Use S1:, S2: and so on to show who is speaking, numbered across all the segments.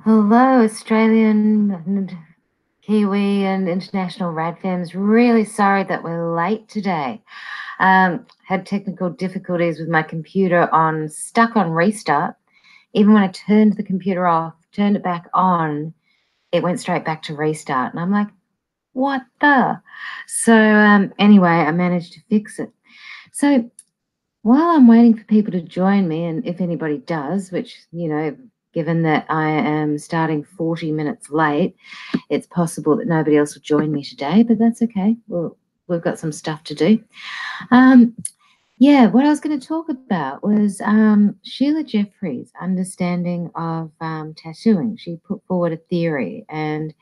S1: Hello, Australian and Kiwi and international RadFams. Really sorry that we're late today. Had technical difficulties with my computer stuck on restart. Even when I turned the computer off, turned it back on, it went straight back to restart. And I'm like, what the? So anyway, I managed to fix it. So while I'm waiting for people to join me, and if anybody does, which, given that I am starting 40 minutes late, it's possible that nobody else will join me today, but that's okay. We've got some stuff to do. What I was going to talk about was Sheila Jeffrey's understanding of tattooing. She put forward a theory, and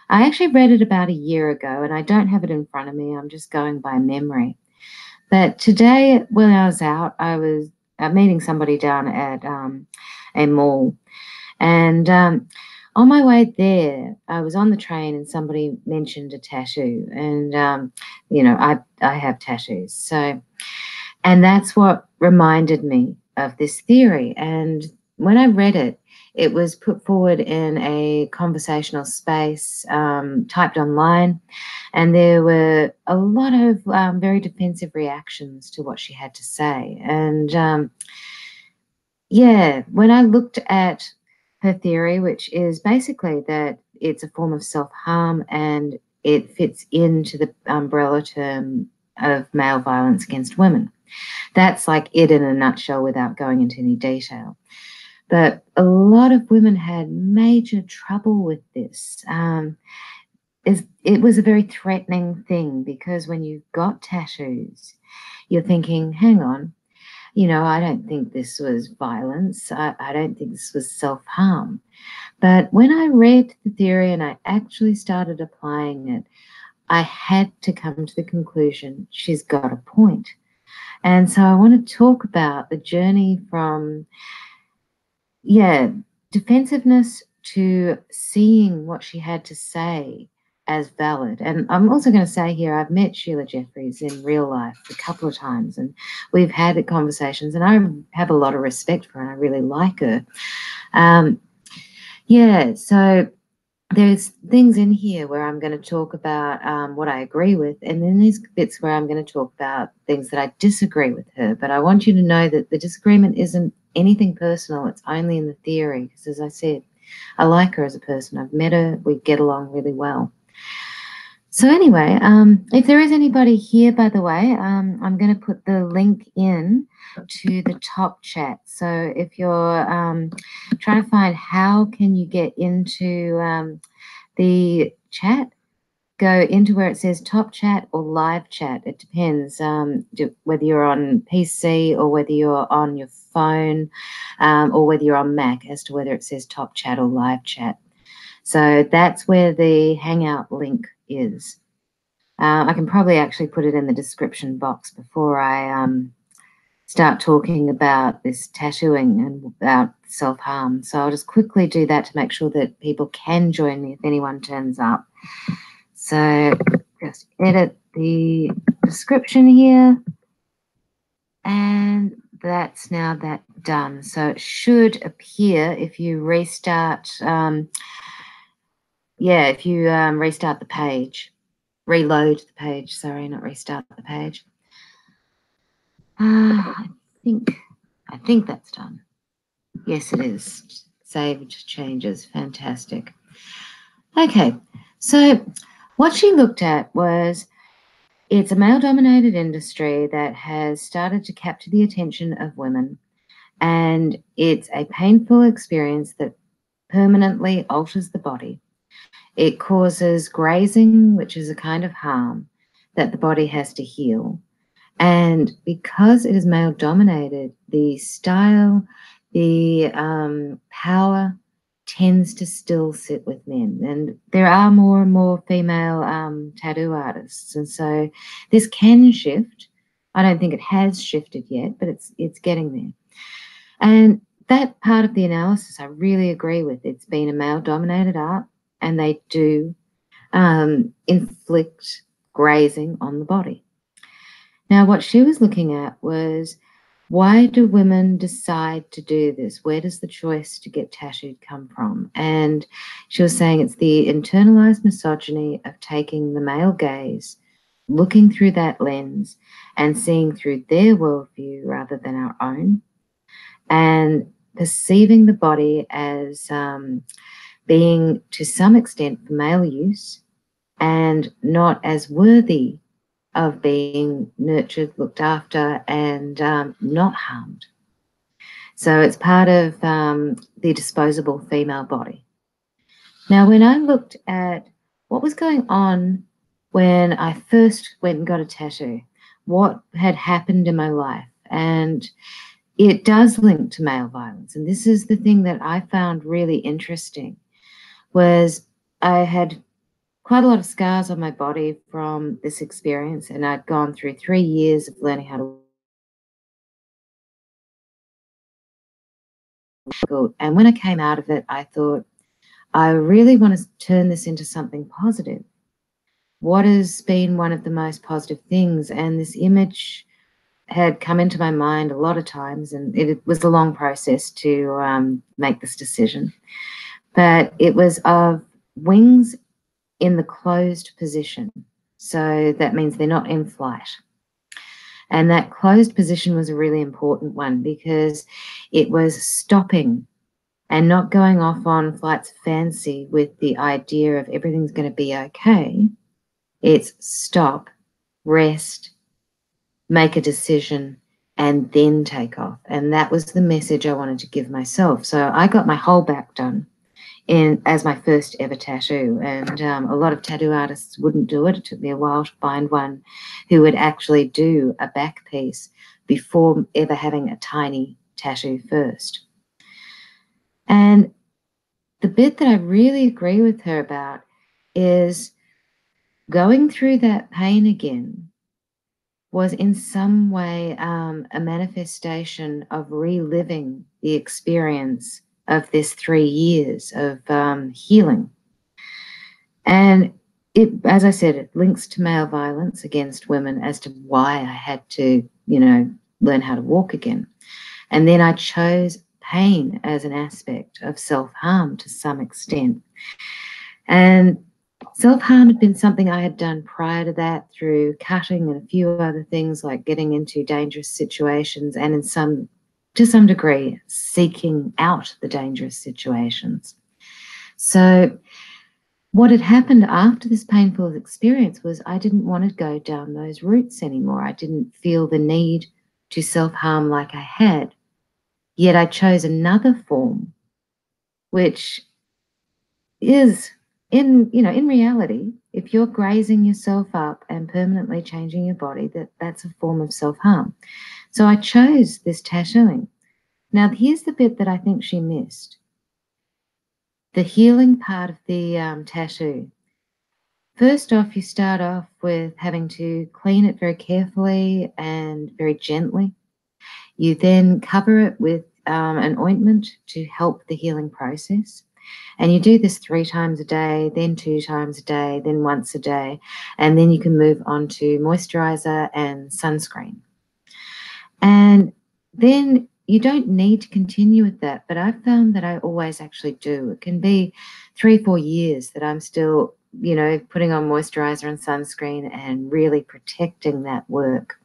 S1: I actually read it about a year ago, and I don't have it in front of me. I'm just going by memory. But today, when I was out, I was meeting somebody down at a mall. And on my way there, I was on the train and somebody mentioned a tattoo. And, I have tattoos. So, and that's what reminded me of this theory. And when I read it, it was put forward in a conversational space, typed online, and there were a lot of very defensive reactions to what she had to say. And when I looked at her theory, which is basically that it's a form of self-harm and it fits into the umbrella term of male violence against women. That's like it in a nutshell without going into any detail. But a lot of women had major trouble with this. It was a very threatening thing because when you've got tattoos, you're thinking, hang on, I don't think this was violence. I don't think this was self-harm. But when I read the theory and I actually started applying it, I had to come to the conclusion she's got a point. And so I want to talk about the journey from, defensiveness to seeing what she had to say as valid. And I'm also going to say here, I've met Sheila Jeffreys in real life a couple of times, and we've had conversations, and I have a lot of respect for her, and I really like her. So there's things in here where I'm going to talk about what I agree with, and then there's bits where I'm going to talk about things that I disagree with her. But I want you to know that the disagreement isn't anything personal. It's only in the theory, because as I said, I like her as a person. I've met her. We get along really well. So anyway, if there is anybody here, by the way, I'm going to put the link in to the top chat. So if you're trying to find how can you get into the chat, go into where it says top chat or live chat. It depends whether you're on PC or whether you're on your phone or whether you're on Mac as to whether it says top chat or live chat. So that's where the Hangout link is. I can probably actually put it in the description box before I start talking about this tattooing and about self-harm. So I'll just quickly do that to make sure that people can join me if anyone turns up. So just edit the description here, and that's now that done. So it should appear if you restart, restart the page, reload the page, sorry, not restart the page. I think that's done. Yes, it is. Saved changes, fantastic. Okay, so what she looked at was it's a male-dominated industry that has started to capture the attention of women, and it's a painful experience that permanently alters the body. It causes grazing, which is a kind of harm that the body has to heal. And because it is male-dominated, the style, the power tends to still sit with men. And there are more and more female tattoo artists. And so this can shift. I don't think it has shifted yet, but it's getting there. And that part of the analysis I really agree with. It's been a male-dominated art, and they do inflict grazing on the body. Now, what she was looking at was why do women decide to do this? Where does the choice to get tattooed come from? And she was saying it's the internalized misogyny of taking the male gaze, looking through that lens and seeing through their worldview rather than our own, and perceiving the body as being to some extent for male use and not as worthy of being nurtured, looked after, and not harmed. So it's part of the disposable female body. Now, when I looked at what was going on when I first went and got a tattoo, what had happened in my life, and it does link to male violence. And this is the thing that I found really interesting, was I had quite a lot of scars on my body from this experience, and I'd gone through 3 years of learning how to. And when I came out of it, I thought, I really want to turn this into something positive. What has been one of the most positive things? And this image had come into my mind a lot of times, and it was a long process to make this decision. But it was of wings in the closed position. So that means they're not in flight. And that closed position was a really important one because it was stopping and not going off on flights of fancy with the idea of everything's going to be okay. It's stop, rest, make a decision, and then take off. And that was the message I wanted to give myself. So I got my whole back done as my first ever tattoo. And a lot of tattoo artists wouldn't do it. It took me a while to find one who would actually do a back piece before ever having a tiny tattoo first. And the bit that I really agree with her about is going through that pain again was in some way a manifestation of reliving the experience of this 3 years of healing. And it, as I said, it links to male violence against women as to why I had to, learn how to walk again. And then I chose pain as an aspect of self-harm to some extent. And self-harm had been something I had done prior to that through cutting and a few other things like getting into dangerous situations and to some degree, seeking out the dangerous situations. So what had happened after this painful experience was I didn't want to go down those routes anymore. I didn't feel the need to self-harm like I had. Yet I chose another form, which is in reality, if you're grazing yourself up and permanently changing your body, that's a form of self-harm. So I chose this tattooing. Now, here's the bit that I think she missed. The healing part of the tattoo. First off, you start off with having to clean it very carefully and very gently. You then cover it with an ointment to help the healing process. And you do this 3 times a day, then 2 times a day, then once a day. And then you can move on to moisturizer and sunscreen. And then you don't need to continue with that, but I've found that I always actually do. It can be 3-4 years that I'm still, putting on moisturizer and sunscreen and really protecting that work.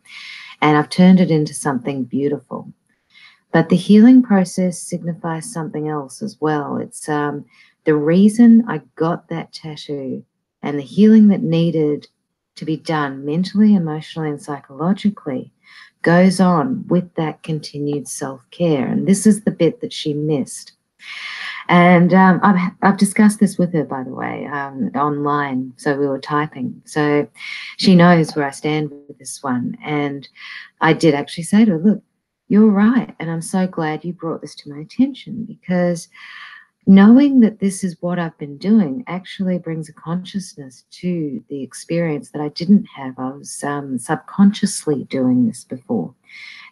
S1: And I've turned it into something beautiful. But the healing process signifies something else as well. It's the reason I got that tattoo and the healing that needed to be done mentally, emotionally, and psychologically goes on with that continued self-care. And this is the bit that she missed. And I've discussed this with her, by the way, online. So we were typing. So she knows where I stand with this one. And I did actually say to her, look, you're right. And I'm so glad you brought this to my attention, because knowing that this is what I've been doing actually brings a consciousness to the experience that I didn't have. I was subconsciously doing this before.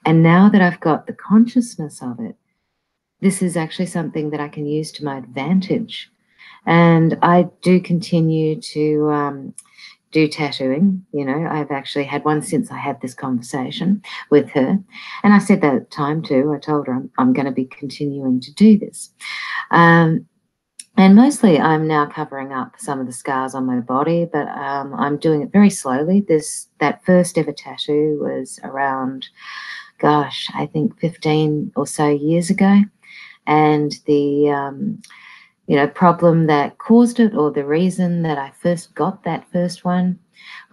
S1: And now that I've got the consciousness of it, this is actually something that I can use to my advantage. And I do continue to do tattooing. You know, I've actually had one since I had this conversation with her. And I said that at the time too. I told her I'm going to be continuing to do this. And mostly I'm now covering up some of the scars on my body, but I'm doing it very slowly. That first ever tattoo was around, gosh, I think 15 or so years ago. And the problem that caused it, or the reason that I first got that first one,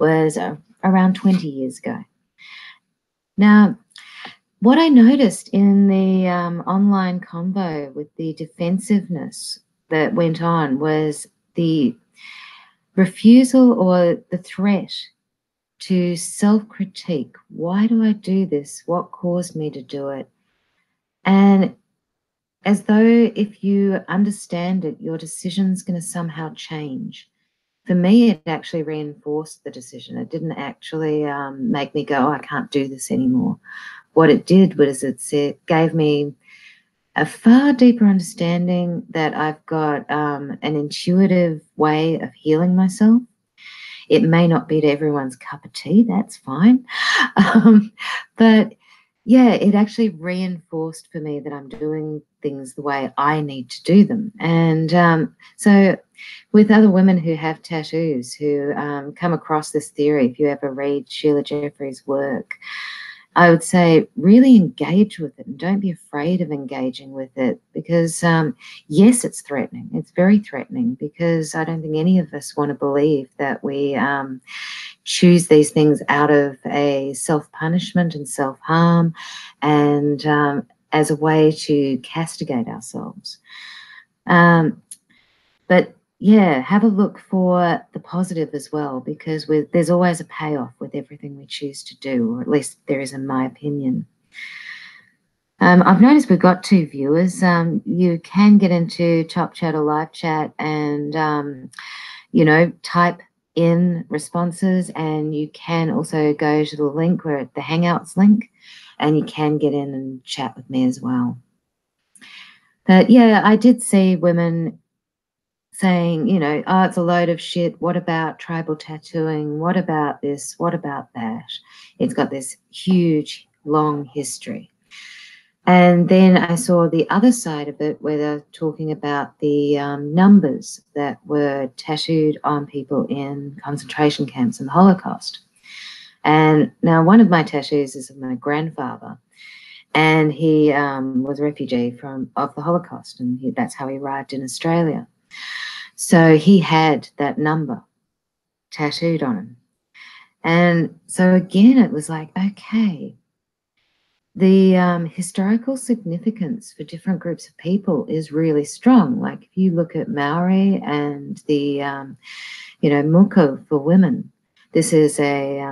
S1: was around 20 years ago. Now, what I noticed in the online convo with the defensiveness that went on was the refusal or the threat to self-critique. Why do I do this? What caused me to do it? And as though if you understand it, your decision's going to somehow change. For me, it actually reinforced the decision. It didn't actually make me go, oh, I can't do this anymore. What it did was it gave me a far deeper understanding that I've got an intuitive way of healing myself. It may not be to everyone's cup of tea, that's fine. But yeah, it actually reinforced for me that I'm doing things the way I need to do them. And so with other women who have tattoos, who come across this theory, if you ever read Sheila Jeffrey's work, I would say really engage with it and don't be afraid of engaging with it, because yes, it's threatening. It's very threatening, because I don't think any of us want to believe that we choose these things out of a self-punishment and self-harm and as a way to castigate ourselves. But yeah, have a look for the positive as well, because there's always a payoff with everything we choose to do, or at least there is in my opinion. I've noticed we've got 2 viewers. You can get into Top Chat or Live Chat and, type in responses, and you can also go to the link where the Hangouts link, and you can get in and chat with me as well. But yeah, I did see women saying, oh, it's a load of shit. What about tribal tattooing? What about this? What about that? It's got this huge, long history. And then I saw the other side of it, where they're talking about the numbers that were tattooed on people in concentration camps in the Holocaust. And now one of my tattoos is of my grandfather, and he was a refugee of the Holocaust, and that's how he arrived in Australia. So he had that number tattooed on him. And so again, it was like, okay, the historical significance for different groups of people is really strong. Like if you look at Maori and the, muko for women, this is a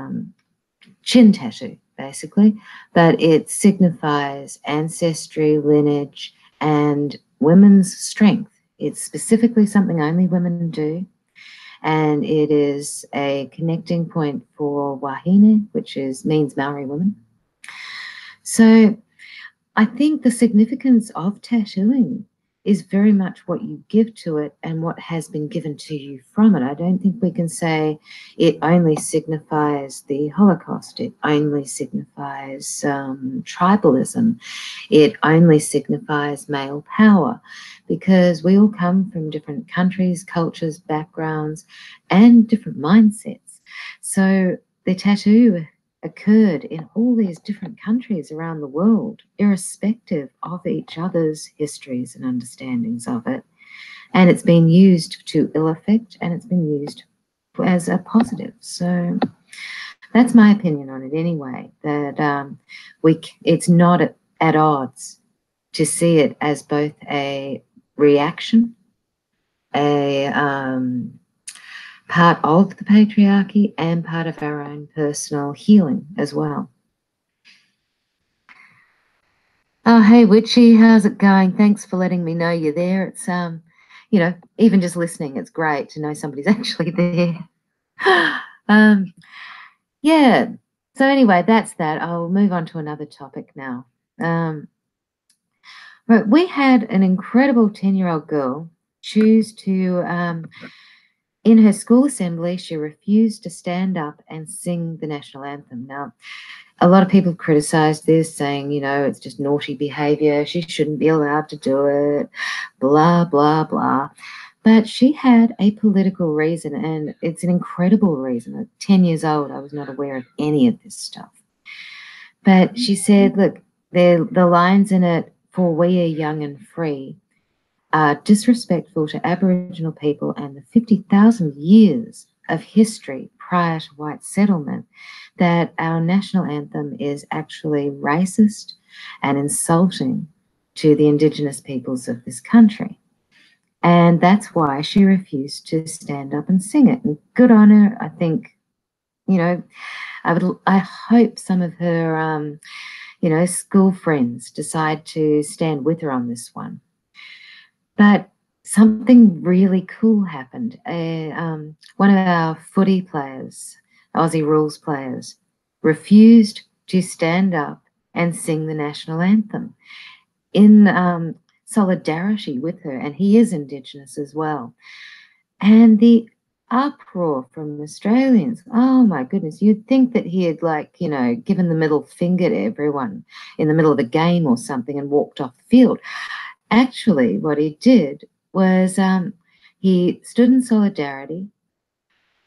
S1: chin tattoo, basically, but it signifies ancestry, lineage, and women's strength. It's specifically something only women do, and it is a connecting point for wahine, which means Maori woman. So I think the significance of tattooing is very much what you give to it and what has been given to you from it. I don't think we can say it only signifies the Holocaust. It only signifies tribalism. It only signifies male power, because we all come from different countries, cultures, backgrounds, and different mindsets. So the tattoo occurred in all these different countries around the world, irrespective of each other's histories and understandings of it. And it's been used to ill effect, and it's been used as a positive. So that's my opinion on it anyway, that it's not at odds to see it as both a reaction, a part of the patriarchy, and part of our own personal healing as well. Oh, hey, Witchy, how's it going? Thanks for letting me know you're there. It's, even just listening, it's great to know somebody's actually there. Yeah, so anyway, that's that. I'll move on to another topic now. Right, we had an incredible 10-year-old girl choose to in her school assembly, she refused to stand up and sing the national anthem. Now, a lot of people criticized this, saying, you know, it's just naughty behavior. She shouldn't be allowed to do it, blah, blah, blah. But she had a political reason, and it's an incredible reason. At 10 years old, I was not aware of any of this stuff. But she said, look, the lines in it, "For we are young and free," are disrespectful to Aboriginal people and the 50,000 years of history prior to white settlement, that our national anthem is actually racist and insulting to the Indigenous peoples of this country. And that's why she refused to stand up and sing it. And good on her. I think, you know, I hope some of her, you know, school friends decide to stand with her on this one. But something really cool happened. One of our footy players, Aussie rules players, refused to stand up and sing the national anthem in solidarity with her, and he is Indigenous as well. And the uproar from Australians, oh my goodness, you'd think that he had, like, you know, given the middle finger to everyone in the middle of a game or something and walked off the field. Actually, what he did was he stood in solidarity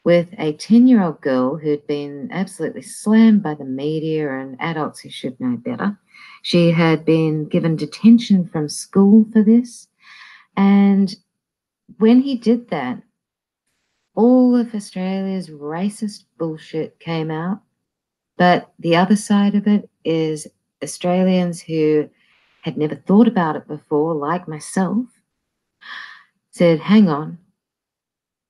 S1: with a 10-year-old girl who'd been absolutely slammed by the media and adults who should know better. She had been given detention from school for this. And when he did that, all of Australia's racist bullshit came out. But the other side of it is Australians who had never thought about it before, like myself, said, hang on,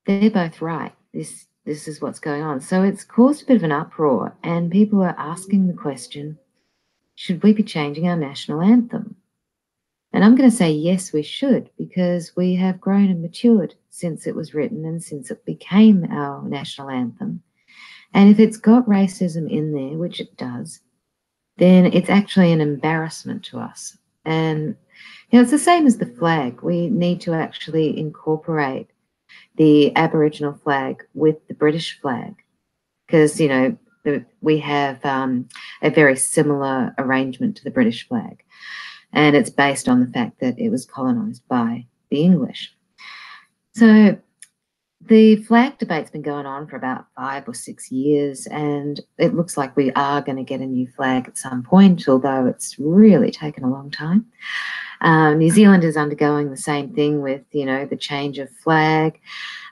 S1: they're both right. This is what's going on. So it's caused a bit of an uproar, and people are asking the question, should we be changing our national anthem? And I'm going to say yes, we should, because we have grown and matured since it was written and since it became our national anthem. And if it's got racism in there, which it does, then it's actually an embarrassment to us. And, you know, it's the same as the flag. We need to actually incorporate the Aboriginal flag with the British flag because, you know, we have a very similar arrangement to the British flag. And it's based on the fact that it was colonised by the English. So the flag debate's been going on for about 5 or 6 years, and it looks like we are going to get a new flag at some point, although it's really taken a long time. New Zealand is undergoing the same thing with, you know, the change of flag.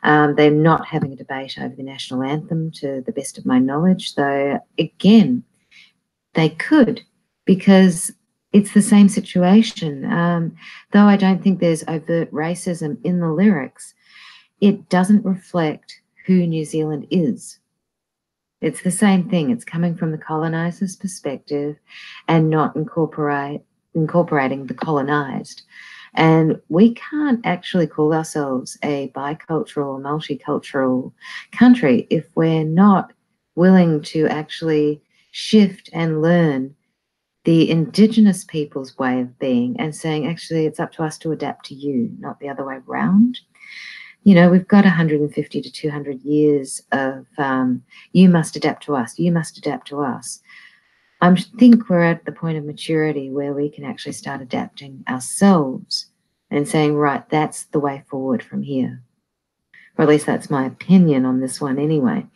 S1: They're not having a debate over the national anthem, to the best of my knowledge, though, again, they could, because it's the same situation. Though I don't think there's overt racism in the lyrics, it doesn't reflect who New Zealand is. It's the same thing. It's coming from the colonizer's perspective and not incorporating the colonized. And we can't actually call ourselves a bicultural, multicultural country if we're not willing to actually shift and learn the Indigenous people's way of being and saying, actually, it's up to us to adapt to you, not the other way around. You know, we've got 150 to 200 years of you must adapt to us, you must adapt to us. I think we're at the point of maturity where we can actually start adapting ourselves and saying, right, that's the way forward from here. Or at least that's my opinion on this one anyway.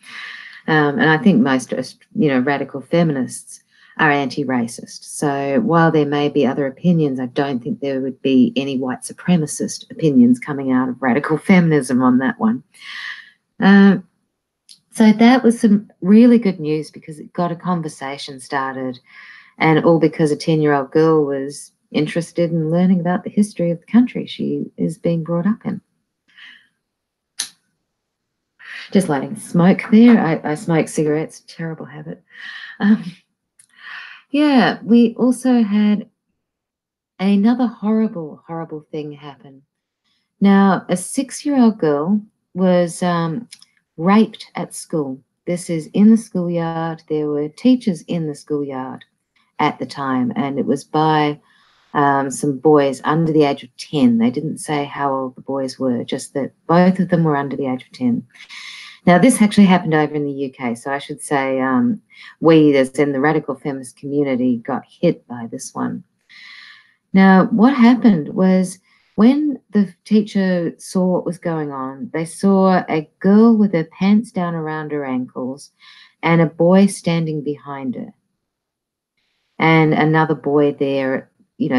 S1: And I think most, you know, radical feminists are anti-racist. So while there may be other opinions, I don't think there would be any white supremacist opinions coming out of radical feminism on that one. So that was some really good news because it got a conversation started, and all because a 10-year-old girl was interested in learning about the history of the country she is being brought up in. Just lighting smoke there. I smoke cigarettes, terrible habit. Yeah, we also had another horrible, horrible thing happen. Now, a 6-year-old girl was raped at school. This is in the schoolyard. There were teachers in the schoolyard at the time, and it was by some boys under the age of 10. They didn't say how old the boys were, just that both of them were under the age of 10. Now, this actually happened over in the UK, so I should say we, as in the radical feminist community, got hit by this one. Now, what happened was when the teacher saw what was going on, they saw a girl with her pants down around her ankles and a boy standing behind her, and another boy there,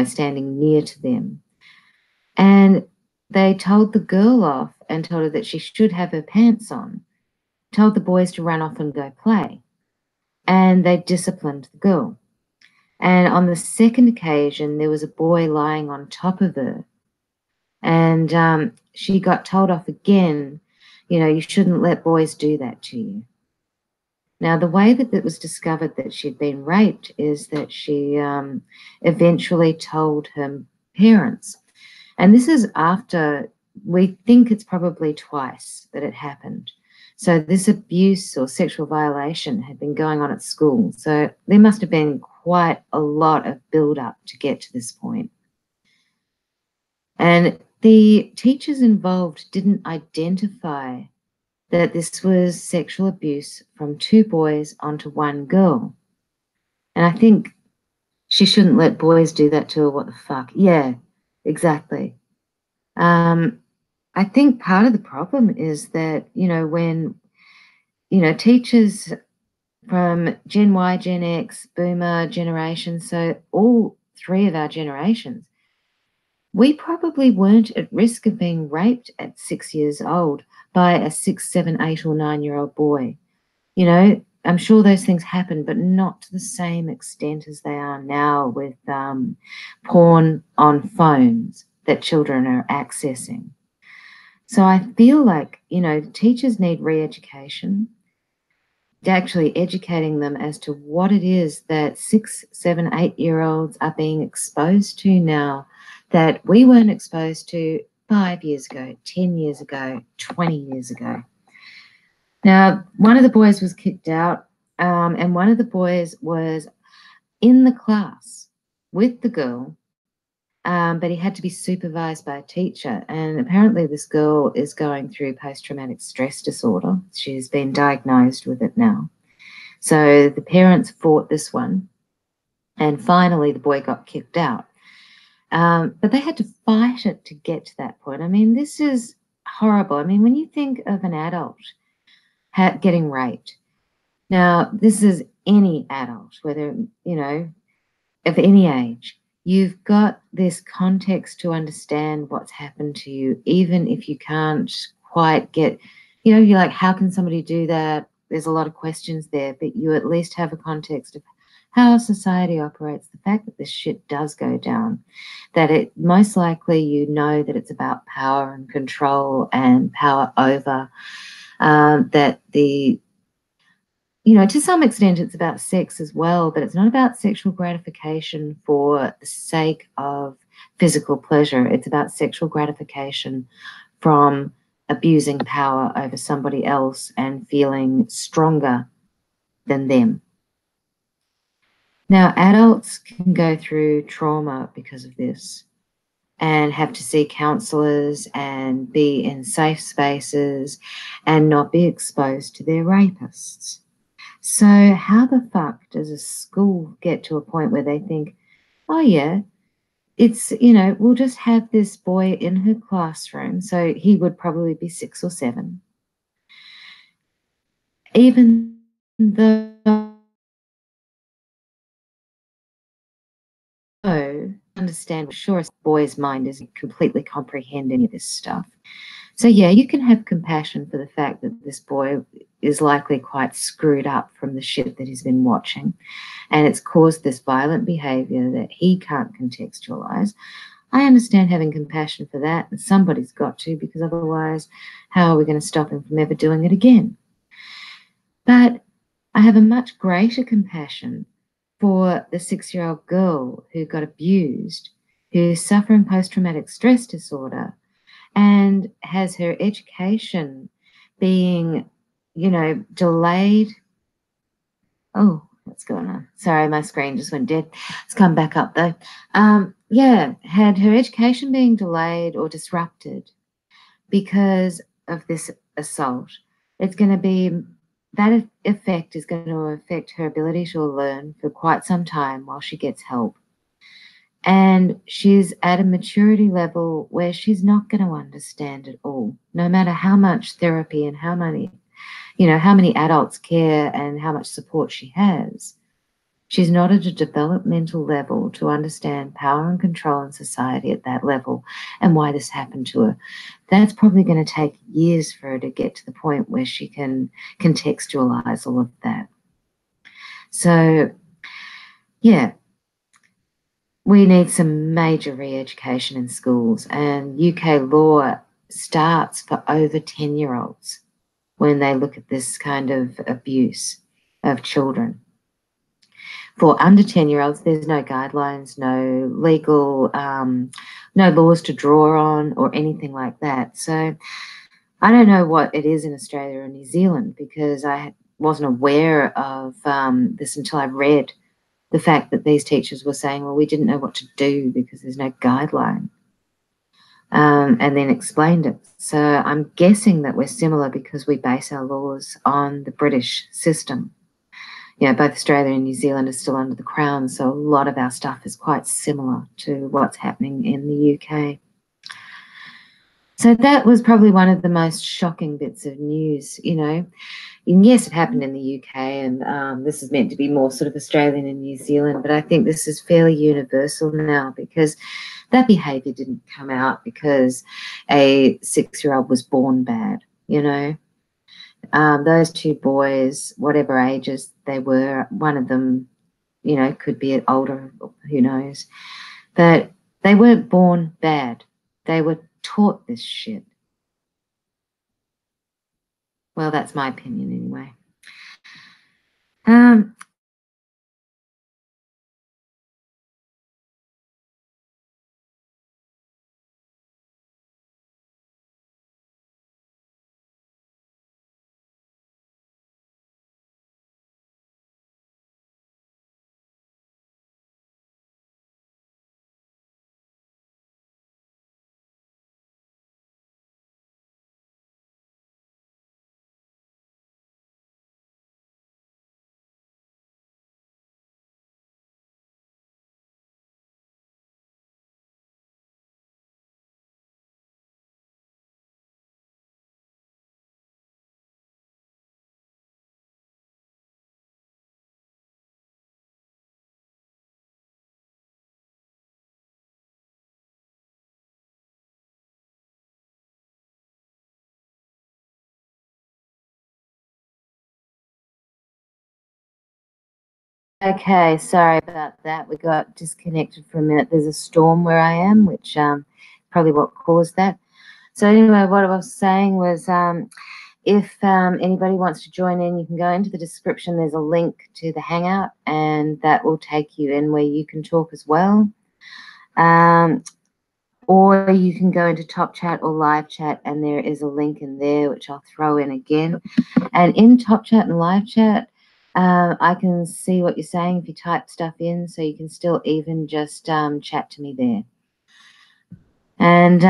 S1: standing near to them. And they told the girl off and told her that she should have her pants on, told the boys to run off and go play, and they disciplined the girl. And on the second occasion, there was a boy lying on top of her, and she got told off again, you shouldn't let boys do that to you. Now, the way that it was discovered that she'd been raped is that she eventually told her parents. And this is after, we think it's probably twice that it happened. So this abuse or sexual violation had been going on at school. So there must have been quite a lot of build-up to get to this point. And the teachers involved didn't identify that this was sexual abuse from two boys onto one girl. And I think she shouldn't let boys do that to her. What the fuck? Yeah, exactly. I think part of the problem is that, when, teachers from Gen Y, Gen X, Boomer generation, so all three of our generations, we probably weren't at risk of being raped at 6 years old by a 6, 7, 8, or 9-year-old boy. I'm sure those things happen, but not to the same extent as they are now with porn on phones that children are accessing. So I feel like, teachers need re-education, actually educating them as to what it is that 6, 7, 8-year-olds are being exposed to now that we weren't exposed to 5 years ago, 10 years ago, 20 years ago. Now, one of the boys was kicked out, and one of the boys was in the class with the girl, but he had to be supervised by a teacher. And apparently this girl is going through post-traumatic stress disorder. She's been diagnosed with it now. So the parents fought this one, and finally the boy got kicked out. But they had to fight it to get to that point. I mean, this is horrible. I mean, when you think of an adult getting raped, now this is any adult, whether, of any age, you've got this context to understand what's happened to you, even if you can't quite get, you're like, how can somebody do that? There's a lot of questions there, but you at least have a context of how society operates, the fact that this shit does go down, that it most likely that it's about power and control and power over, that to some extent it's about sex as well, but it's not about sexual gratification for the sake of physical pleasure. It's about sexual gratification from abusing power over somebody else and feeling stronger than them. Now, adults can go through trauma because of this and have to see counselors and be in safe spaces and not be exposed to their rapists. So how the fuck does a school get to a point where they think, oh yeah, it's, we'll just have this boy in her classroom, so he would probably be 6 or 7. Even though understand, sure, a boy's mind isn't completely comprehend any of this stuff. So yeah, you can have compassion for the fact that this boy is likely quite screwed up from the shit that he's been watching, and it's caused this violent behavior that he can't contextualize. I understand having compassion for that, and somebody's got to, because otherwise, how are we going to stop him from ever doing it again? But I have a much greater compassion for the 6-year-old girl who got abused, who's suffering post-traumatic stress disorder, and has her education being, delayed. Oh, What's going on? Sorry, my screen just went dead. It's come back up though. Yeah, had her education being delayed or disrupted because of this assault, it's going to be, that effect is going to affect her ability to learn for quite some time while she gets help. And she's at a maturity level where she's not going to understand it all, no matter how much therapy and how many adults care and how much support she has. She's not at a developmental level to understand power and control in society at that level and why this happened to her. That's probably going to take years for her to get to the point where she can contextualize all of that. So, yeah, we need some major re-education in schools, and UK law starts for over 10-year-olds when they look at this kind of abuse of children. For under 10-year-olds, there's no guidelines, no legal, no laws to draw on or anything like that. So I don't know what it is in Australia or New Zealand, because I wasn't aware of this until I read the fact that these teachers were saying, well, we didn't know what to do because there's no guideline, and then explained it. So I'm guessing that we're similar because we base our laws on the British system. You know, both Australia and New Zealand are still under the Crown, so a lot of our stuff is quite similar to what's happening in the UK. So that was probably one of the most shocking bits of news, you know. And yes, it happened in the UK, and this is meant to be more sort of Australian and New Zealand, but I think this is fairly universal now, because that behaviour didn't come out because a 6-year-old was born bad, you know. Those two boys, whatever ages they were, one of them, you know, could be older, who knows, but they weren't born bad. They were taught this shit. Well, that's my opinion anyway. Okay, sorry about that. We got disconnected for a minute. There's a storm where I am, which probably what caused that. So anyway, what I was saying was, if anybody wants to join in, you can go into the description. There's a link to the Hangout, and that will take you in where you can talk as well. Or you can go into Top Chat or Live Chat, and there is a link in there, which I'll throw in again. And in Top Chat and Live Chat, I can see what you're saying if you type stuff in, so you can still even just chat to me there. And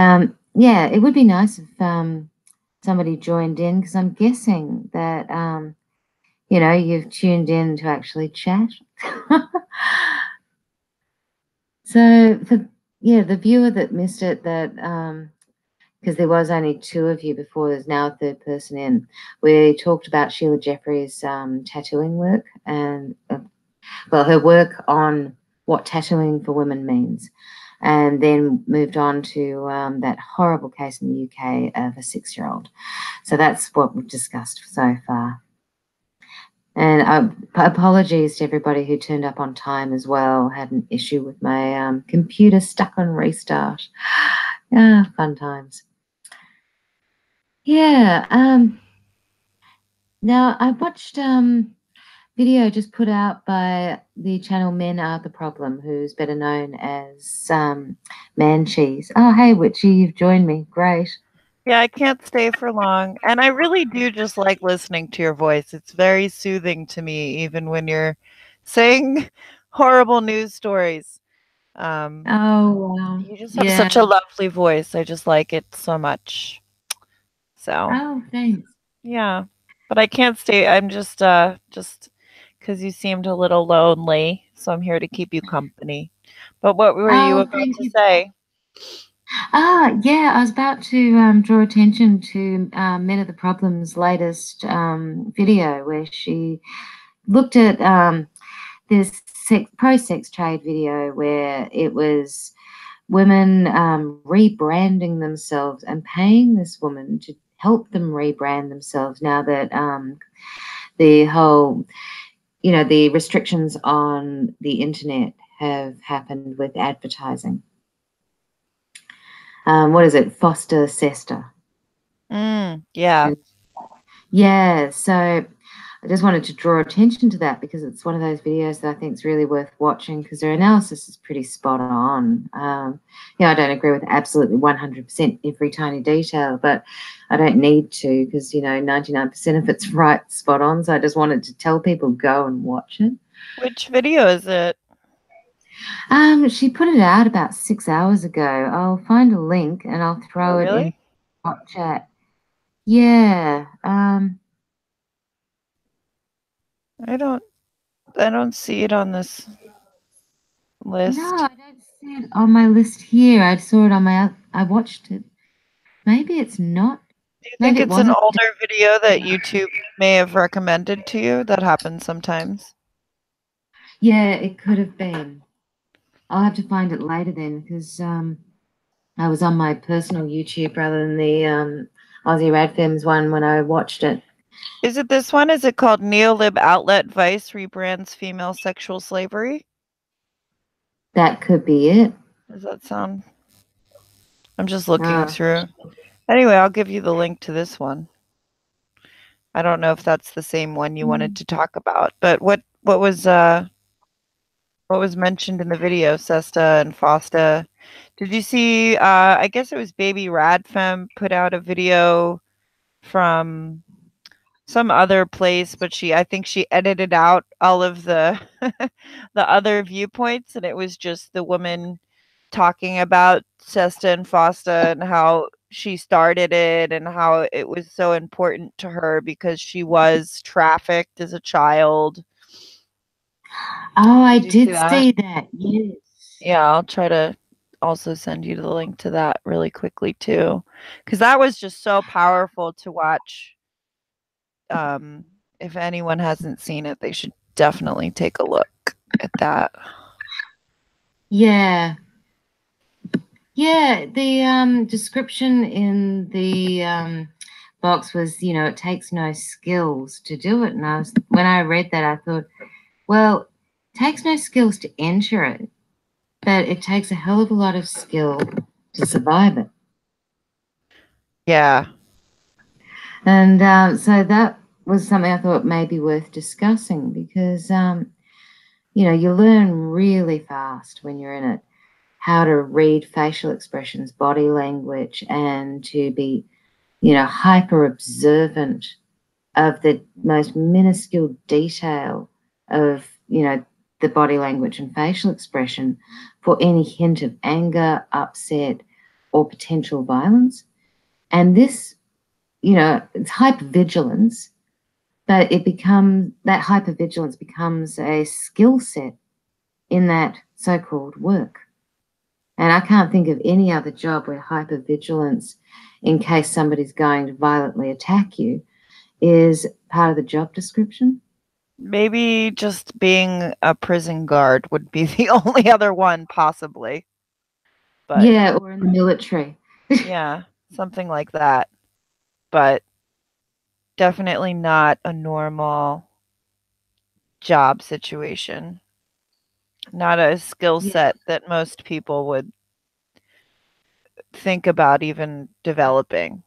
S1: yeah, it would be nice if somebody joined in, because I'm guessing that you know, you've tuned in to actually chat. So for the viewer that missed it, that because there was only 2 of you before, there's now a 3rd person in. We talked about Sheila Jeffrey's tattooing work, and well, her work on what tattooing for women means, and then moved on to that horrible case in the UK of a 6-year-old. So that's what we've discussed so far. And apologies to everybody who turned up on time as well. Had an issue with my computer, stuck on restart. Yeah, fun times. Yeah. Now I watched video just put out by the channel Men Are the Problem, who's better known as Man Cheese. Oh, hey, Witchy, you've joined me. Great.
S2: Yeah, I can't stay for long. And I really do just like listening to your voice. It's very soothing to me, even when you're saying horrible news stories.
S1: Oh, wow.
S2: You just have
S1: Yeah.
S2: such a lovely voice. I just like it so much. So,
S1: Oh, thanks.
S2: yeah. But I can't stay. I'm just because you seemed a little lonely, so I'm here to keep you company. But what were you
S1: Oh,
S2: about
S1: thank
S2: to
S1: you.
S2: say?
S1: Yeah, I was about to draw attention to Men of the Problem's latest video where she looked at this pro-sex trade video where it was women rebranding themselves and paying this woman to help them rebrand themselves now that the whole, the restrictions on the internet have happened with advertising. What is it? Foster Sesta.
S2: Yeah.
S1: Yeah, so I just wanted to draw attention to that because it's one of those videos that I think is really worth watching because their analysis is pretty spot on. I don't agree with absolutely 100% every tiny detail, but I don't need to because, 99% of it's right spot on. So I just wanted to tell people go and watch it.
S2: Which video is it?
S1: She put it out about 6 hours ago. I'll find a link and I'll throw it in the chat. Yeah.
S2: I don't see it on this list.
S1: No, I don't see it on my list here. I saw it on I watched it. Maybe it's not.
S2: Do you think
S1: Maybe it
S2: it's an
S1: wasn't.
S2: older video that YouTube may have recommended to you? That happens sometimes.
S1: Yeah, it could have been. I'll have to find it later then because I was on my personal YouTube rather than the Aussie Rad Films one when I watched it.
S2: Is it this one? Is it called Neolib Outlet Vice Rebrands Female Sexual Slavery?
S1: That could be it.
S2: Does that sound? I'm just looking through. Anyway, I'll give you the link to this one. I don't know if that's the same one you wanted to talk about, but what was mentioned in the video, Sesta and Fosta? Did you see I guess it was Baby Radfem put out a video from some other place, but I think she edited out all of the the other viewpoints, and it was just the woman talking about Sesta and Fosta and how she started it and how it was so important to her because she was trafficked as a child.
S1: Oh, I did see that. Yes.
S2: Yeah, I'll try to also send you the link to that really quickly too, because that was just so powerful to watch. If anyone hasn't seen it, they should definitely take a look at that.
S1: Yeah. Yeah, the description in the box was, it takes no skills to do it. And when I read that, I thought, well, it takes no skills to enter it, but it takes a hell of a lot of skill to survive it.
S2: Yeah.
S1: And so that was something I thought may be worth discussing because, you learn really fast when you're in it how to read facial expressions, body language, and to be, hyper observant of the most minuscule detail of, the body language and facial expression for any hint of anger, upset, or potential violence. And this, it's hypervigilance, but that hypervigilance becomes a skill set in that so-called work. And I can't think of any other job where hypervigilance, in case somebody's going to violently attack you, is part of the job description.
S2: Maybe just being a prison guard would be the only other one, possibly. But
S1: yeah, or in the military.
S2: yeah, something like that. But definitely not a normal job situation. Not a skill set that most people would think about even developing.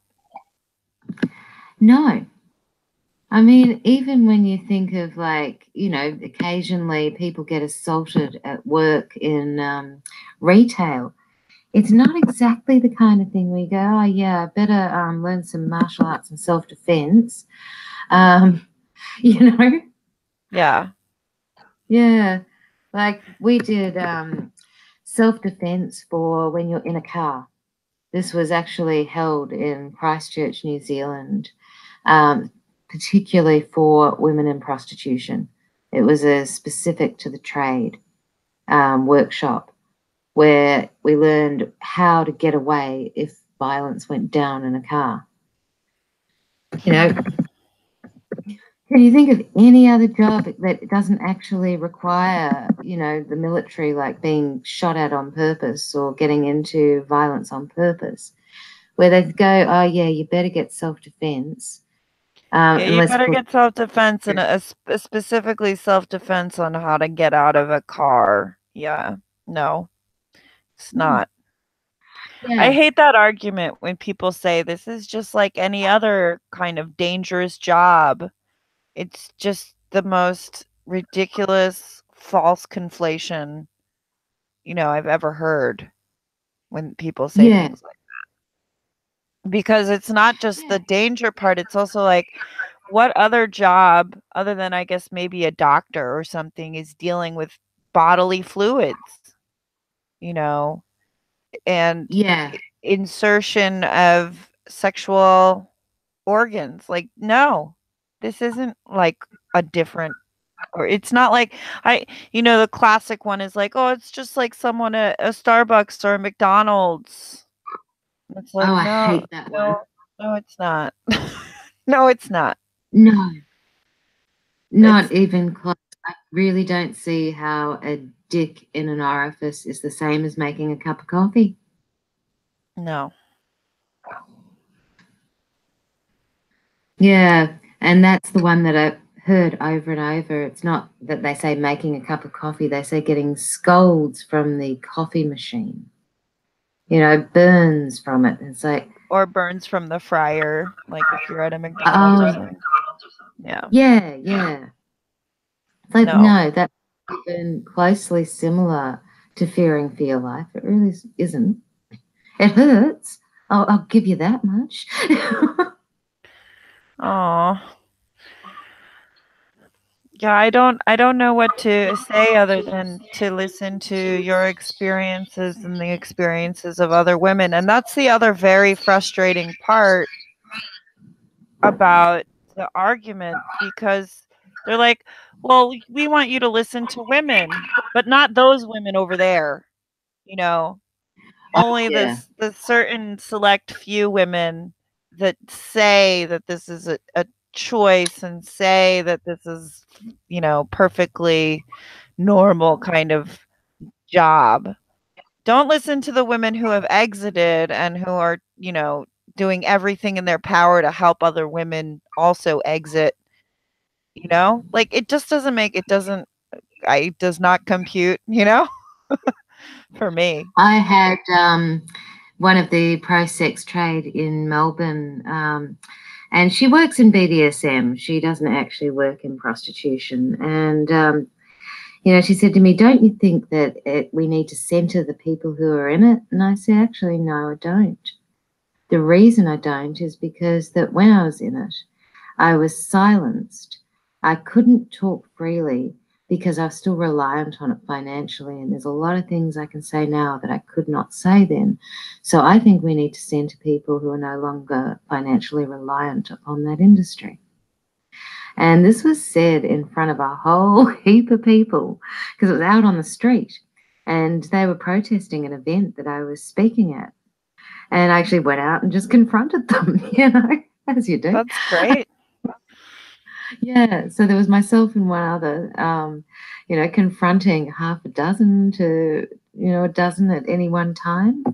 S1: No. I mean, even when you think of occasionally people get assaulted at work in retail, it's not exactly the kind of thing where you go, oh, yeah, I better learn some martial arts and self-defense. You know?
S2: Yeah.
S1: Yeah. Like we did self-defense for when you're in a car. This was actually held in Christchurch, New Zealand, um, particularly for women in prostitution. It was a specific to the trade workshop where we learned how to get away if violence went down in a car. You know, can you think of any other job that doesn't actually require, the military, like being shot at on purpose or getting into violence on purpose, where they go, oh, yeah, you better get self-defense.
S2: Yeah, you
S1: Unless,
S2: better get self-defense and specifically self-defense on how to get out of a car. Yeah. No, it's not. I
S1: yeah,
S2: hate that argument when people say this is just like any other kind of dangerous job. It's just the most ridiculous false conflation, I've ever heard when people say
S1: yeah,
S2: things like because it's not just the
S1: yeah.
S2: danger part, it's also like what other job other than I guess maybe a doctor or something is dealing with bodily fluids, you know, and
S1: Yeah,
S2: insertion of sexual organs. Like, no, this isn't like a different, or it's not like the classic one is like, oh, it's just like someone at a Starbucks or a McDonald's. It's
S1: oh,
S2: like,
S1: I
S2: no,
S1: hate that one.
S2: no, no, it's not. No, it's not.
S1: No, not
S2: It's
S1: even close. I really don't see how a dick in an orifice is the same as making a cup of coffee.
S2: no.
S1: Yeah, and that's the one that I've heard over and over. It's not that they say making a cup of coffee, they say getting scolds from the coffee machine, burns from it. It's like,
S2: Or burns from the fryer, like if you're at a McDonald's or
S1: oh,
S2: something. Yeah.
S1: yeah, yeah. It's like,
S2: No.
S1: no, that's even closely similar to fearing for your life. It really isn't. It hurts. I'll give you that much.
S2: Oh. Yeah, I don't know what to say other than to listen to your experiences and the experiences of other women. And that's the other very frustrating part about the argument because they're like, "Well, we want you to listen to women, but not those women over there." You know,
S1: Oh,
S2: only
S1: yeah.
S2: the certain select few women that say that this is a choice and say that this is, perfectly normal kind of job. Don't listen to the women who have exited and who are, doing everything in their power to help other women also exit, Like it just doesn't make it doesn't I does not compute, for me.
S1: I had one of the pro sex trade in Melbourne, and she works in BDSM. She doesn't actually work in prostitution. And, she said to me, don't you think that we need to center the people who are in it? And I said, actually, no, I don't. The reason I don't is because that when I was in it, I was silenced. I couldn't talk freely because I was still reliant on it financially. And there's a lot of things I can say now that I could not say then. So I think we need to send to people who are no longer financially reliant on that industry. And this was said in front of a whole heap of people because it was out on the street and they were protesting an event that I was speaking at. And I actually went out and just confronted them, as you do.
S2: That's great.
S1: Yeah, so there was myself and one other, confronting half a dozen to, a dozen at any one time.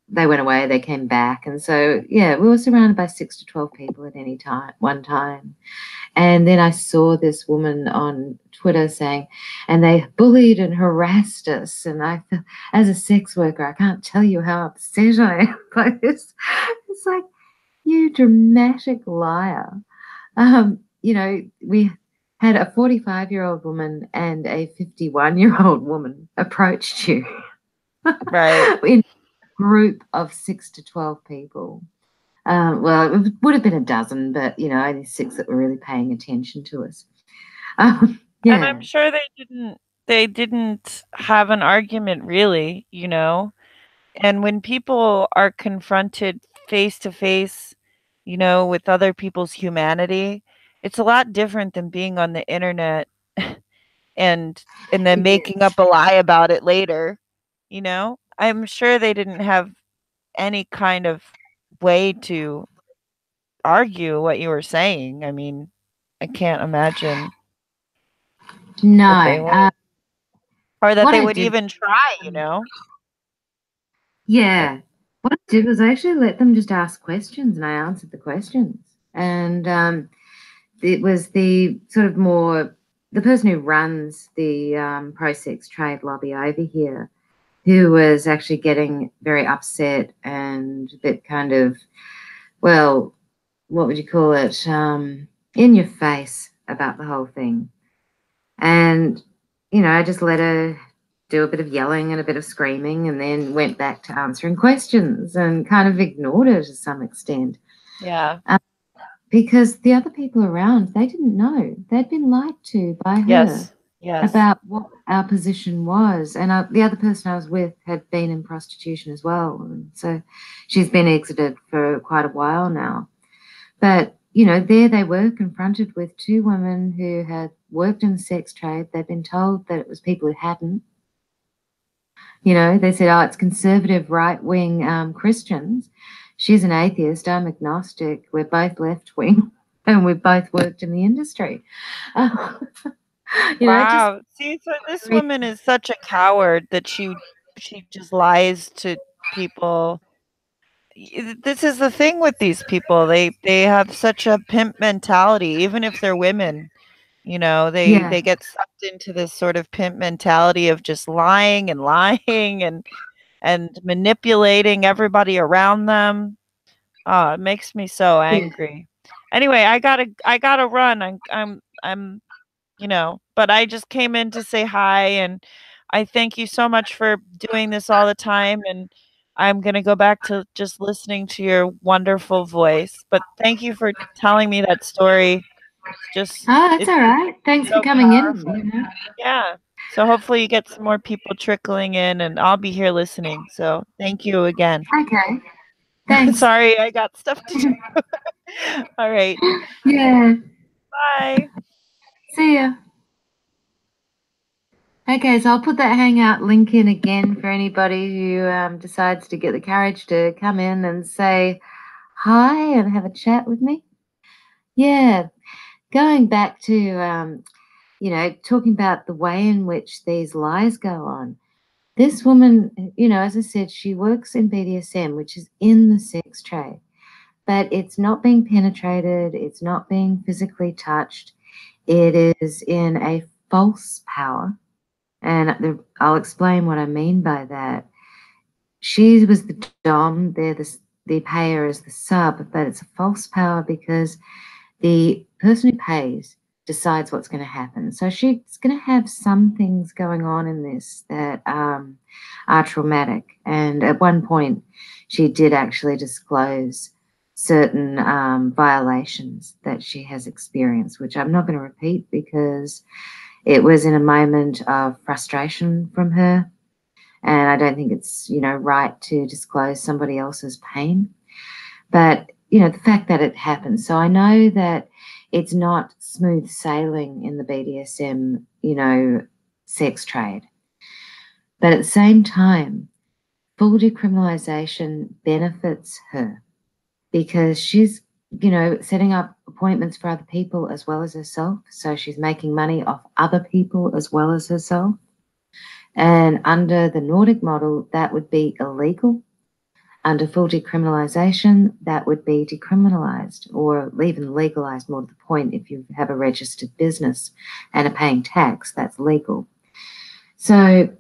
S1: They went away, they came back. And so, yeah, we were surrounded by 6 to 12 people at any time, one time. And then I saw this woman on Twitter saying, and they bullied and harassed us. And I felt, as a sex worker, I can't tell you how upset I am by this. It's like, you dramatic liar. We had a 45-year-old woman and a 51-year-old woman approached you
S2: Right.
S1: in a group of 6 to 12 people. Well, it would have been a dozen, but, only 6 that were really paying attention to us.
S2: And I'm
S1: Yeah.
S2: sure they didn't have an argument really, you know? And when people are confronted face to face, you know, with other people's humanity, it's a lot different than being on the internet and then
S1: It
S2: making up a lie about it later, you know? I'm sure they didn't have any kind of way to argue what you were saying. I mean, I can't imagine that they
S1: No.
S2: would, or that
S1: What
S2: they
S1: I
S2: would
S1: did,
S2: even try, you know? But
S1: yeah, what I did was I actually let them just ask questions and I answered the questions. And it was the sort of more the person who runs the pro-sex trade lobby over here who was actually getting very upset and a bit kind of, well, what would you call it, in your face about the whole thing. And, I just let her do a bit of yelling and a bit of screaming and then went back to answering questions and kind of ignored her to some extent.
S2: yeah.
S1: Because the other people around, they didn't know. They'd been lied to by her
S2: Yes. Yes.
S1: about what our position was. And the other person I was with had been in prostitution as well. And so she's been exited for quite a while now. But, there they were confronted with two women who had worked in the sex trade. They'd been told that it was people who hadn't. They said, oh, it's conservative right wing Christians. She's an atheist. I'm agnostic. We're both left wing and we've both worked in the industry. Uh, just.
S2: Wow. See, so this woman is such a coward that she just lies to people. This is the thing with these people. They have such a pimp mentality, even if they're women. You know,
S1: Yeah.
S2: they get sucked into this sort of pimp mentality of just lying and lying and manipulating everybody around them. Oh, it makes me so
S1: Yeah.
S2: angry. Anyway, I gotta run. But I just came in to say hi, and I thank you so much for doing this all the time, and I'm gonna go back to just listening to your wonderful voice. But thank you for telling me that story.
S1: Oh, that's
S2: It's
S1: all right. Thanks for
S2: so
S1: coming
S2: powerful.
S1: in.
S2: Yeah. So hopefully you get some more people trickling in, and I'll be here listening. So thank you again.
S1: Okay. Thanks.
S2: Sorry, I got stuff to do. All right.
S1: Yeah.
S2: Bye.
S1: See ya. Okay, so I'll put that Hangout link in again for anybody who decides to get the courage to come in and say hi and have a chat with me. Yeah, going back to, talking about the way in which these lies go on. This woman, as I said, she works in BDSM, which is in the sex trade, but it's not being penetrated, it's not being physically touched. It is in a false power. And I'll explain what I mean by that. She was the dom, they're the payer is the sub, but it's a false power because the person who pays decides what's going to happen. So she's going to have some things going on in this that are traumatic. And at one point, she did actually disclose certain violations that she has experienced, which I'm not going to repeat because it was in a moment of frustration from her. And I don't think it's, right to disclose somebody else's pain. But, the fact that it happens. So I know that it's not smooth sailing in the BDSM, sex trade. But at the same time, full decriminalisation benefits her because she's, setting up appointments for other people as well as herself. So she's making money off other people as well as herself. And under the Nordic model, that would be illegal. Under full decriminalisation, that would be decriminalised or even legalised, more to the point. If you have a registered business and are paying tax, that's legal. So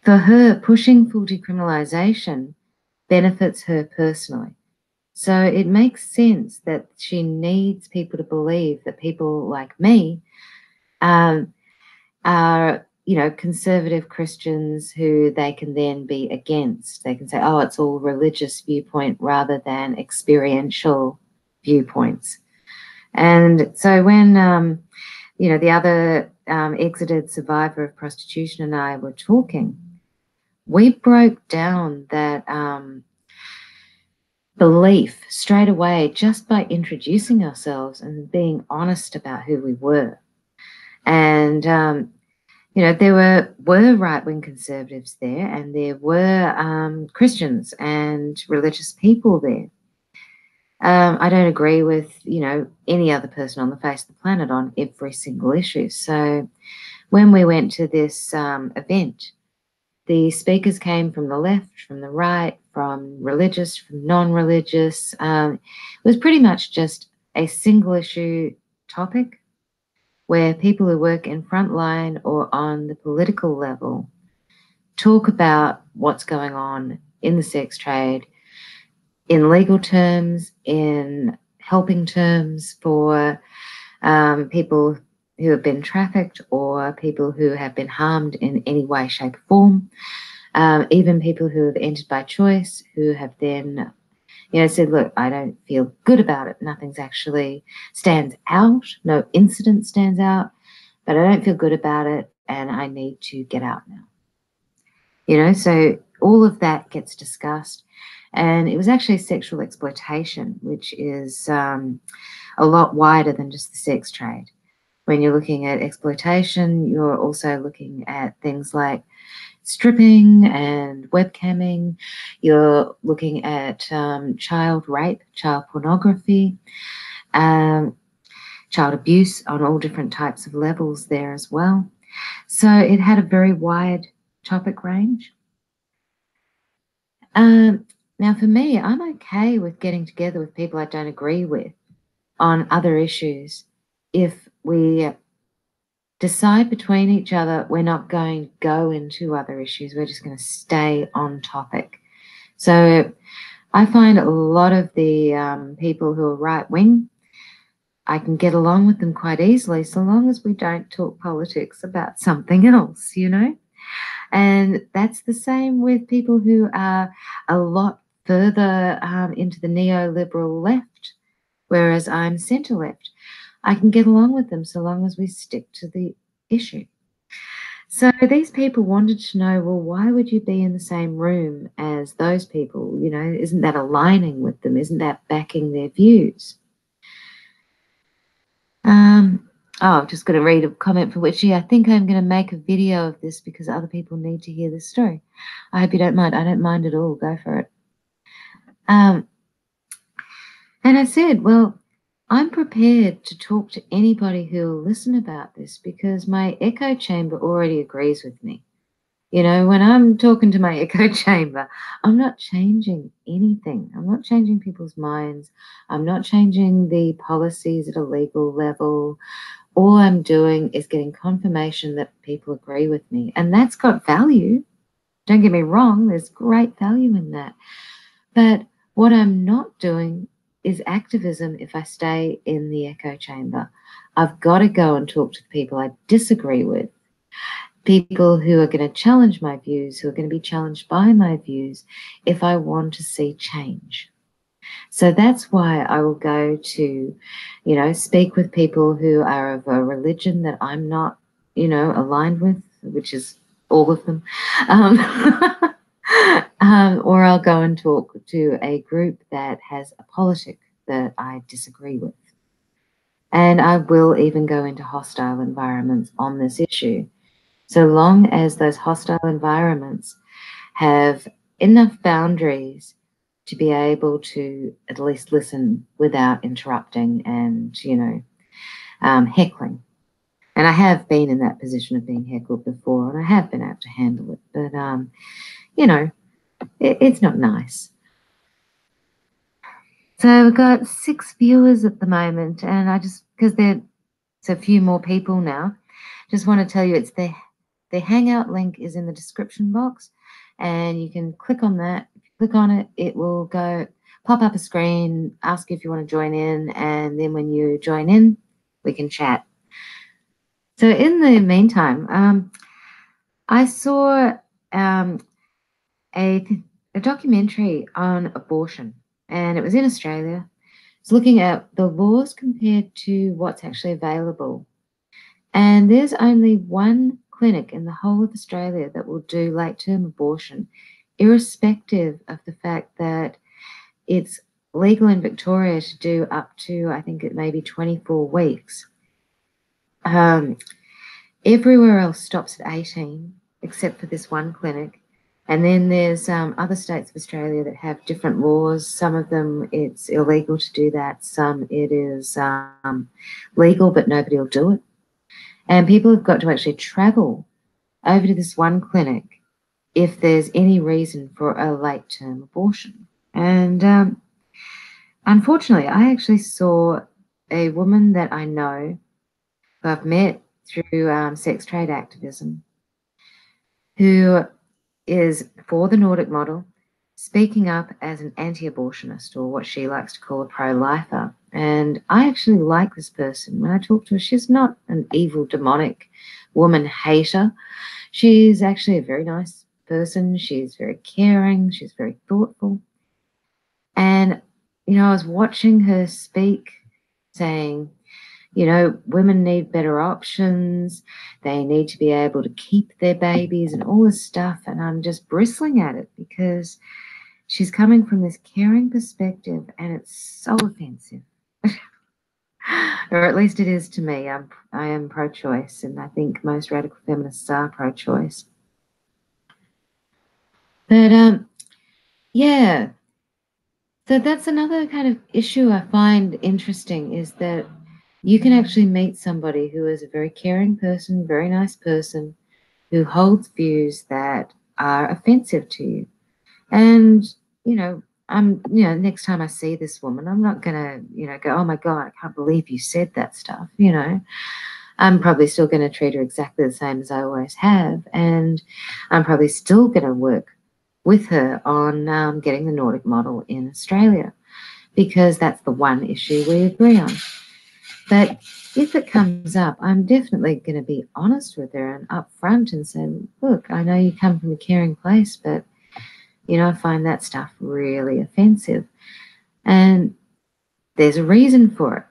S1: for her, pushing full decriminalisation benefits her personally. So it makes sense that she needs people to believe that people like me are, conservative Christians who they can then be against. They can say, oh, it's all religious viewpoint rather than experiential viewpoints. And so when you know, the other exited survivor of prostitution and I were talking, we broke down that belief straight away just by introducing ourselves and being honest about who we were. And, you know, there were right-wing conservatives there, and there were Christians and religious people there. I don't agree with, you know, any other person on the face of the planet on every single issue. So when we went to this event, the speakers came from the left, from the right, from religious, from non-religious. It was pretty much just a single issue topic where people who work in frontline or on the political level talk about what's going on in the sex trade in legal terms, in helping terms for people who have been trafficked or people who have been harmed in any way, shape, or form, even people who have entered by choice, who have then, you know, said, look, I don't feel good about it. Nothing's actually stands out. No incident stands out, but I don't feel good about it and I need to get out now. You know, so all of that gets discussed. And it was actually sexual exploitation, which is a lot wider than just the sex trade. When you're looking at exploitation, you're also looking at things like stripping and webcamming. You're looking at child rape, child pornography, child abuse on all different types of levels there as well. So it had a very wide topic range. Now, for me, I'm okay with getting together with people I don't agree with on other issues if we decide between each other we're not going to go into other issues, we're just going to stay on topic. So I find a lot of the people who are right-wing, I can get along with them quite easily so long as we don't talk politics about something else, you know? And that's the same with people who are a lot further into the neoliberal left, whereas I'm centre-left. I can get along with them so long as we stick to the issue. So these people wanted to know, well, why would you be in the same room as those people? You know, isn't that aligning with them? Isn't that backing their views? I'm just going to read a comment from Witchy. I think I'm going to make a video of this because other people need to hear this story. I hope you don't mind. I don't mind at all. Go for it. And I said, well, I'm prepared to talk to anybody who will listen about this because my echo chamber already agrees with me. You know, when I'm talking to my echo chamber, I'm not changing anything. I'm not changing people's minds. I'm not changing the policies at a legal level. All I'm doing is getting confirmation that people agree with me. And that's got value. Don't get me wrong, there's great value in that. But what I'm not doing is activism if I stay in the echo chamber. I've got to go and talk to the people I disagree with, people who are going to challenge my views, who are going to be challenged by my views if I want to see change. So that's why I will go to, you know, speak with people who are of a religion that I'm not, you know, aligned with, which is all of them. Or I'll go and talk to a group that has a politic that I disagree with. And I will even go into hostile environments on this issue, so long as those hostile environments have enough boundaries to be able to at least listen without interrupting and, you know, heckling. And I have been in that position of being heckled before, and I have been able to handle it. But, you know, it's not nice. So we've got 6 viewers at the moment, and I just, because there's a few more people now, just want to tell you it's the Hangout link is in the description box, and you can click on that. If you click on it, it will go pop up a screen, ask you if you want to join in, and then when you join in, we can chat. So in the meantime, I saw a documentary on abortion, and it was in Australia. It's looking at the laws compared to what's actually available. And there's only one clinic in the whole of Australia that will do late-term abortion, irrespective of the fact that it's legal in Victoria to do up to, I think it may be 24 weeks. Everywhere else stops at 18, except for this one clinic. And then there's other states of Australia that have different laws. Some of them it's illegal to do that. Some it is legal, but nobody will do it. And people have got to actually travel over to this one clinic if there's any reason for a late-term abortion. And unfortunately, I actually saw a woman that I know, who I've met through sex trade activism, who is for the Nordic model, speaking up as an anti-abortionist, or what she likes to call a pro-lifer. And I actually like this person. When I talk to her, she's not an evil, demonic woman hater. She's actually a very nice person. She's very caring. She's very thoughtful. And, I was watching her speak, saying, women need better options. They need to be able to keep their babies and all this stuff. And I'm just bristling at it because she's coming from this caring perspective and it's so offensive. Or at least it is to me. I am pro-choice, and I think most radical feminists are pro-choice. But yeah. So that's another kind of issue I find interesting, is that you can actually meet somebody who is a very caring person, very nice person, who holds views that are offensive to you. And, next time I see this woman, I'm not going to, go, oh my God, I can't believe you said that stuff, I'm probably still going to treat her exactly the same as I always have. And I'm probably still going to work with her on getting the Nordic model in Australia, because that's the one issue we agree on. But if it comes up, I'm definitely going to be honest with her and upfront and say, look, I know you come from a caring place, but, I find that stuff really offensive. And there's a reason for it.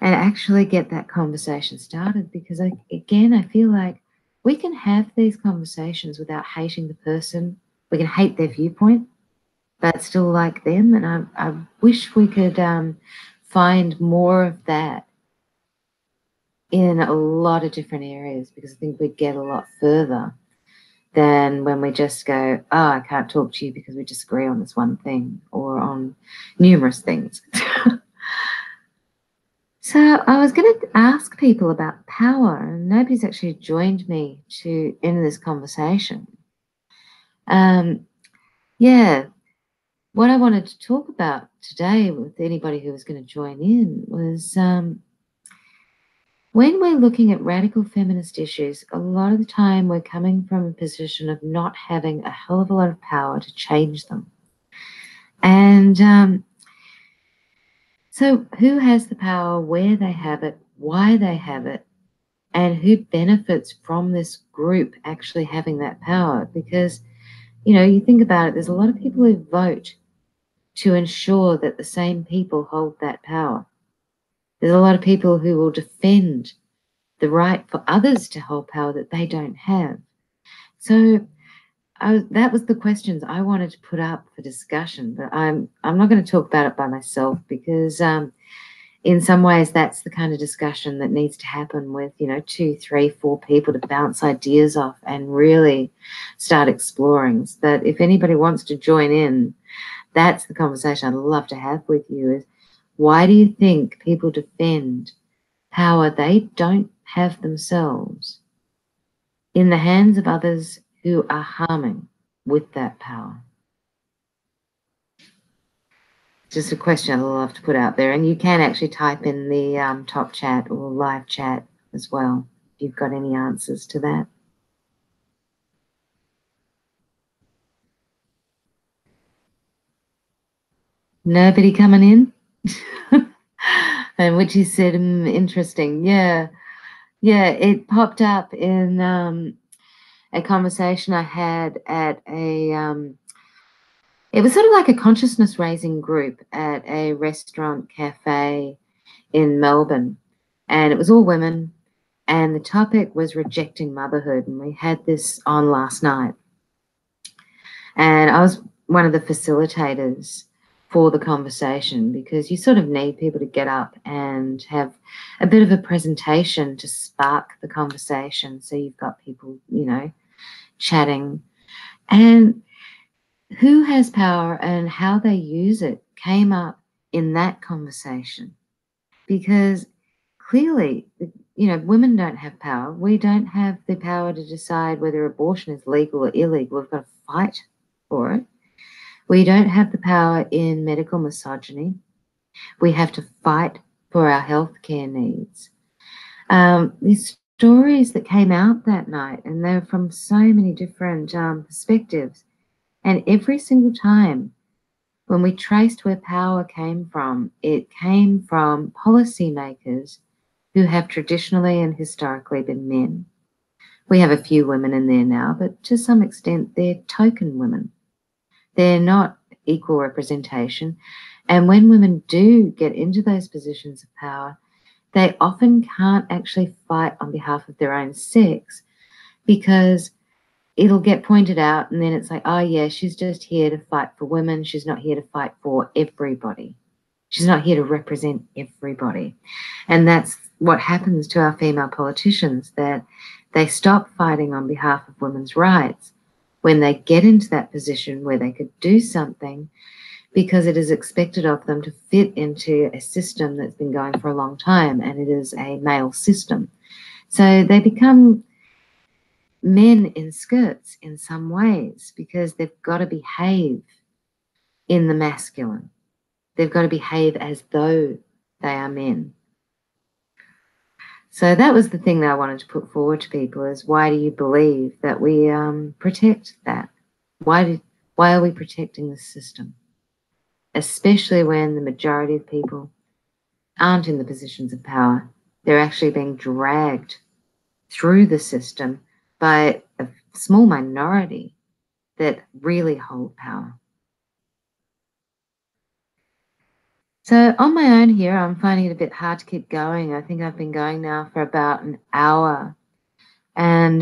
S1: And actually get that conversation started, because, I feel like we can have these conversations without hating the person. We can hate their viewpoint, but still like them. And I wish we could find more of that in a lot of different areas, because I think we'd get a lot further than when we just go, oh, I can't talk to you because we disagree on this one thing or on numerous things. So I was going to ask people about power, and nobody's actually joined me to end this conversation. What I wanted to talk about today with anybody who was going to join in was when we're looking at radical feminist issues, a lot of the time we're coming from a position of not having a hell of a lot of power to change them. And so who has the power, where they have it, why they have it, and who benefits from this group actually having that power? Because, you think about it, there's a lot of people who vote to ensure that the same people hold that power. There's a lot of people who will defend the right for others to hold power that they don't have. So that was the questions I wanted to put up for discussion, but I'm not going to talk about it by myself, because in some ways that's the kind of discussion that needs to happen with 2, 3, 4 people to bounce ideas off and really start exploring. So that if anybody wants to join in, that's the conversation I'd love to have with you, is why do you think people defend power they don't have themselves in the hands of others who are harming with that power? Just a question I'd love to put out there. And you can actually type in the top chat or live chat as well if you've got any answers to that. Nobody coming in? And which he said, interesting. Yeah, it popped up in a conversation I had at it was sort of like a consciousness raising group at a restaurant cafe in Melbourne, and it was all women, and the topic was rejecting motherhood, and we had this on last night. And I was one of the facilitators for the conversation, because you sort of need people to get up and have a bit of a presentation to spark the conversation. So you've got people, chatting. And who has power and how they use it came up in that conversation. Because clearly, women don't have power. We don't have the power to decide whether abortion is legal or illegal. We've got to fight for it. We don't have the power in medical misogyny. We have to fight for our healthcare needs. These stories that came out that night, and they're from so many different perspectives. And every single time when we traced where power came from, it came from policymakers who have traditionally and historically been men. We have a few women in there now, but to some extent they're token women. They're not equal representation. And when women do get into those positions of power, they often can't actually fight on behalf of their own sex, because it'll get pointed out and then it's like, oh yeah, she's just here to fight for women. She's not here to fight for everybody. She's not here to represent everybody. And that's what happens to our female politicians, that they stop fighting on behalf of women's rights when they get into that position where they could do something, because it is expected of them to fit into a system that's been going for a long time, and it is a male system. So they become men in skirts in some ways, because they've got to behave in the masculine. They've got to behave as though they are men. So that was the thing that I wanted to put forward to people, is why do you believe that we protect that? Why are we protecting the system? Especially when the majority of people aren't in the positions of power. They're actually being dragged through the system by a small minority that really hold power. So on my own here, I'm finding it a bit hard to keep going. I think I've been going now for about an hour. And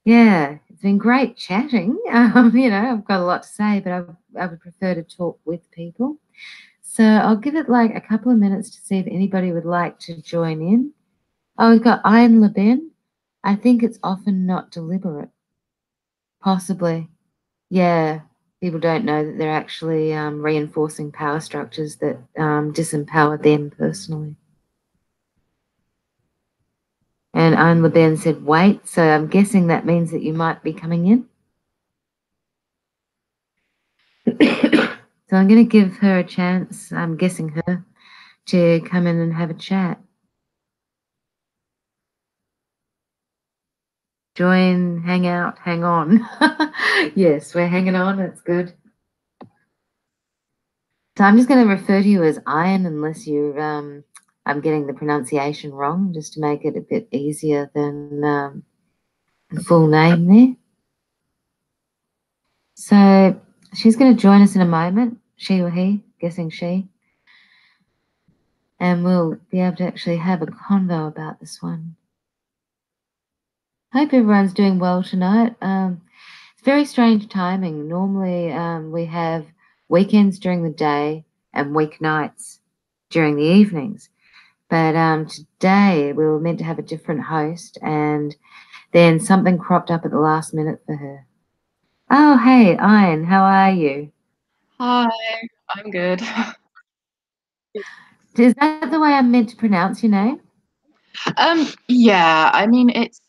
S1: yeah, it's been great chatting. I've got a lot to say, but I would prefer to talk with people. So I'll give it like a couple of minutes to see if anybody would like to join in. Oh, we've got Ian Leben. I think it's often not deliberate. Possibly. Yeah. People don't know that they're actually reinforcing power structures that disempower them personally. And Ian Leben said, wait. So I'm guessing that means that you might be coming in. So I'm going to give her a chance, I'm guessing her, to come in and have a chat. Join, hang out, hang on. Yes, we're hanging on. That's good. So I'm just going to refer to you as Ian, unless you, I'm getting the pronunciation wrong, just to make it a bit easier than the full name there. So she's going to join us in a moment, she or he, guessing she. And we'll be able to actually have a convo about this one. Hope everyone's doing well tonight. It's very strange timing. Normally we have weekends during the day and weeknights during the evenings. But today we were meant to have a different host, and then something cropped up at the last minute for her. Oh, hey, Ian, how are you?
S3: Hi, I'm good.
S1: Is that the way I'm meant to pronounce your name?
S3: Yeah, I mean it's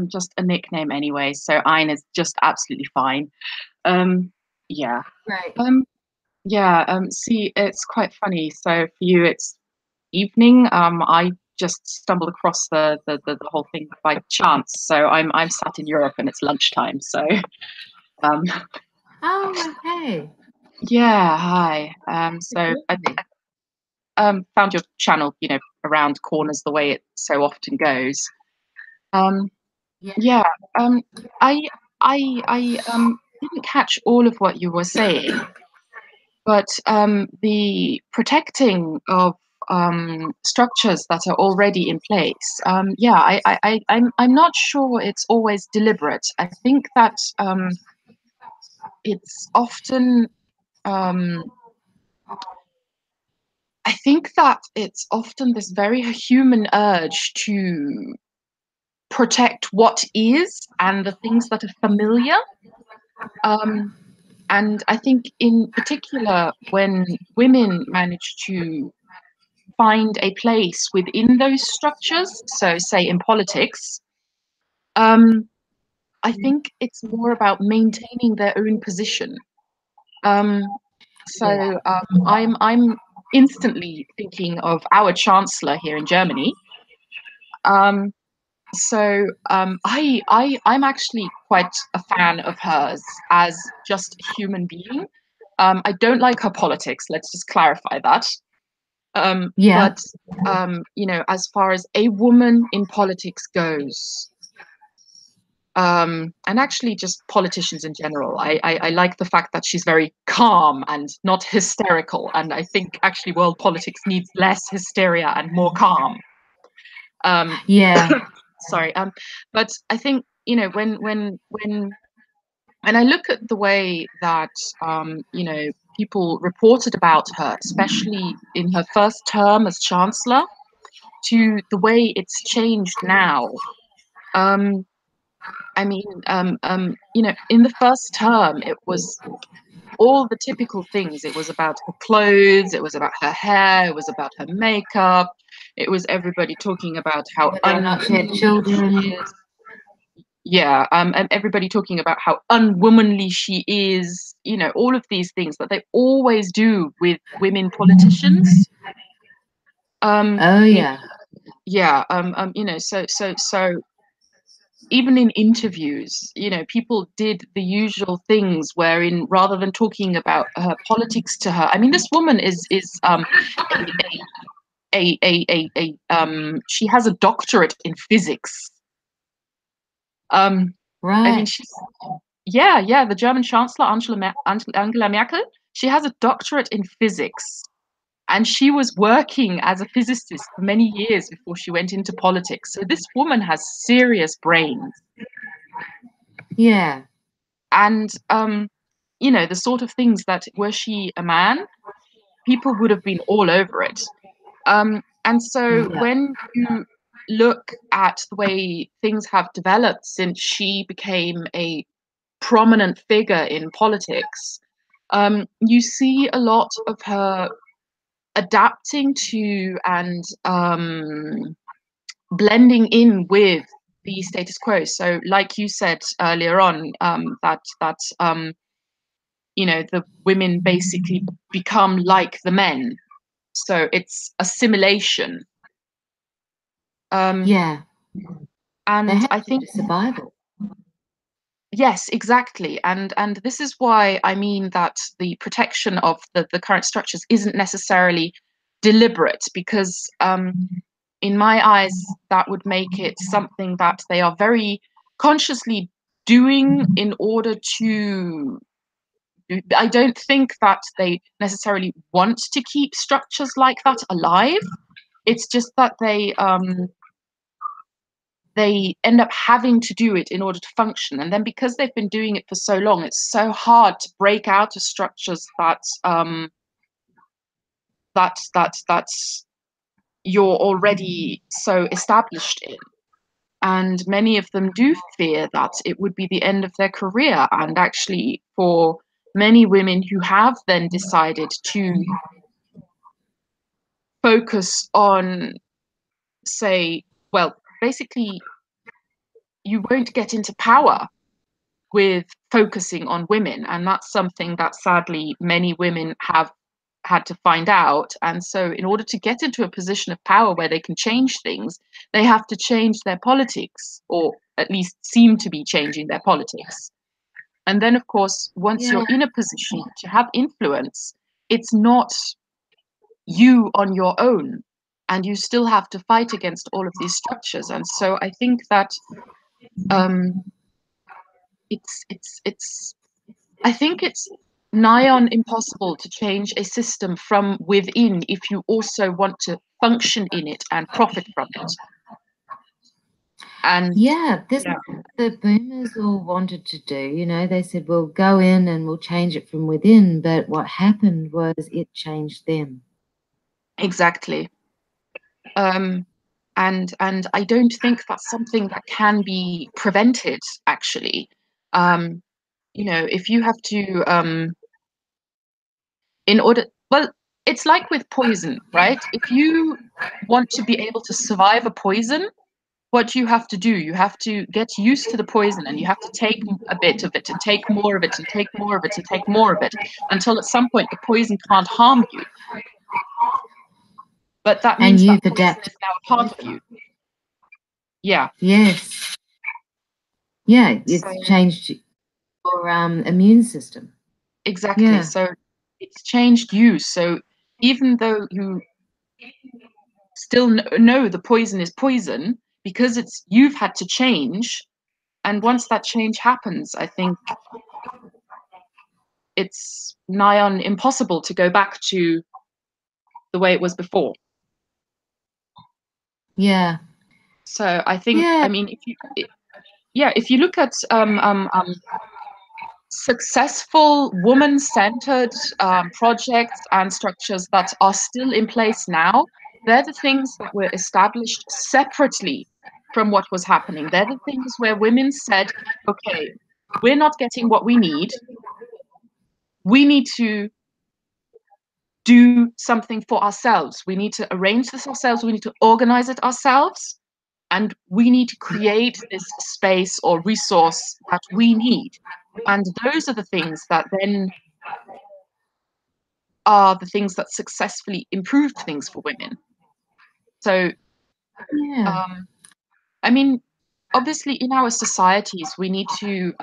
S3: just a nickname anyway, so Ein is just absolutely fine. Yeah.
S1: Right.
S3: See, it's quite funny. So for you it's evening. I just stumbled across the whole thing by chance. So I'm sat in Europe and it's lunchtime. So
S1: Oh, okay.
S3: yeah, hi. So I found your channel, around corners the way it so often goes. Yeah. I didn't catch all of what you were saying, but the protecting structures that are already in place, yeah, I'm not sure it's always deliberate. I think that it's often I think that it's often this very human urge to protect what is and the things that are familiar. And I think in particular, when women manage to find a place within those structures, so say in politics, I think it's more about maintaining their own position. I'm instantly thinking of our chancellor here in Germany. I'm actually quite a fan of hers as just a human being. I don't like her politics. Let's just clarify that.
S1: Yeah.
S3: But as far as a woman in politics goes, and actually just politicians in general, I like the fact that she's very calm and not hysterical. And I think actually world politics needs less hysteria and more calm.
S1: Yeah.
S3: Sorry. But I think, when I look at the way that people reported about her, especially in her first term as chancellor, to the way it's changed now. In the first term, it was all the typical things. It was about her clothes, it was about her hair, it was about her makeup. It was everybody talking about how
S1: Whether or not she had children.
S3: she is. Yeah, and everybody talking about how unwomanly she is, all of these things that they always do with women politicians.
S1: Oh yeah.
S3: So even in interviews, people did the usual things wherein rather than talking about her politics to her, I mean, this woman is she has a doctorate in physics. I mean,
S1: Right.
S3: the German Chancellor Angela Merkel, she has a doctorate in physics. And she was working as a physicist for many years before she went into politics. So this woman has serious brains.
S1: Yeah.
S3: And, the sort of things that, were she a man, people would have been all over it. And so
S1: Yeah.
S3: when you look at the way things have developed since she became a prominent figure in politics, you see a lot of her adapting to and blending in with the status quo. So, like you said earlier on, the women basically become like the men. So it's assimilation.
S1: Yeah.
S3: And
S1: They have
S3: I
S1: to
S3: think,
S1: for survival.
S3: yes, exactly. And this is why I mean that the protection of the current structures isn't necessarily deliberate, because in my eyes, that would make it something that they are very consciously doing in order to. I don't think that they necessarily want to keep structures like that alive. It's just that they end up having to do it in order to function. And then because they've been doing it for so long, it's so hard to break out of structures that you're already so established in. And many of them do fear that it would be the end of their career. And actually, for many women who have then decided to focus on, say, well, basically, you won't get into power with focusing on women. And that's something that sadly many women have had to find out. And so, in order to get into a position of power where they can change things, they have to change their politics, or at least seem to be changing their politics. And then, of course, once you're in a position to have influence, it's not you on your own. And you still have to fight against all of these structures. And so I think that I think it's nigh on impossible to change a system from within if you also want to function in it and profit from it. And
S1: yeah, this is what the boomers all wanted to do. You know, they said, we'll go in and we'll change it from within. But what happened was it changed them.
S3: exactly. And I don't think that's something that can be prevented, actually. You know, if you have to, in order, well, it's like with poison, right? If you want to be able to survive a poison, what you have to do, you have to get used to the poison, and you have to take a bit of it and take more of it and take more of it and take more of it until at some point the poison can't harm you. But that means
S1: And
S3: that
S1: you've
S3: poison
S1: adapted.
S3: is now a part of you. Yeah.
S1: Yes. Yeah, it's
S3: So,
S1: changed your immune system.
S3: exactly.
S1: Yeah.
S3: So it's changed you. So even though you still know the poison is poison, because you've had to change, and once that change happens, I think it's nigh on impossible to go back to the way it was before.
S1: Yeah.
S3: So I think,
S1: Yeah.
S3: I mean, if you look at successful woman-centered projects and structures that are still in place now, they're the things that were established separately from what was happening. They're the things where women said, okay, we're not getting what we need. We need to do something for ourselves. We need to arrange this ourselves. We need to organize it ourselves. And we need to create this space or resource that we need. And those are the things that then are the things that successfully improved things for women. So,
S1: Yeah.
S3: I mean, obviously in our societies, we need to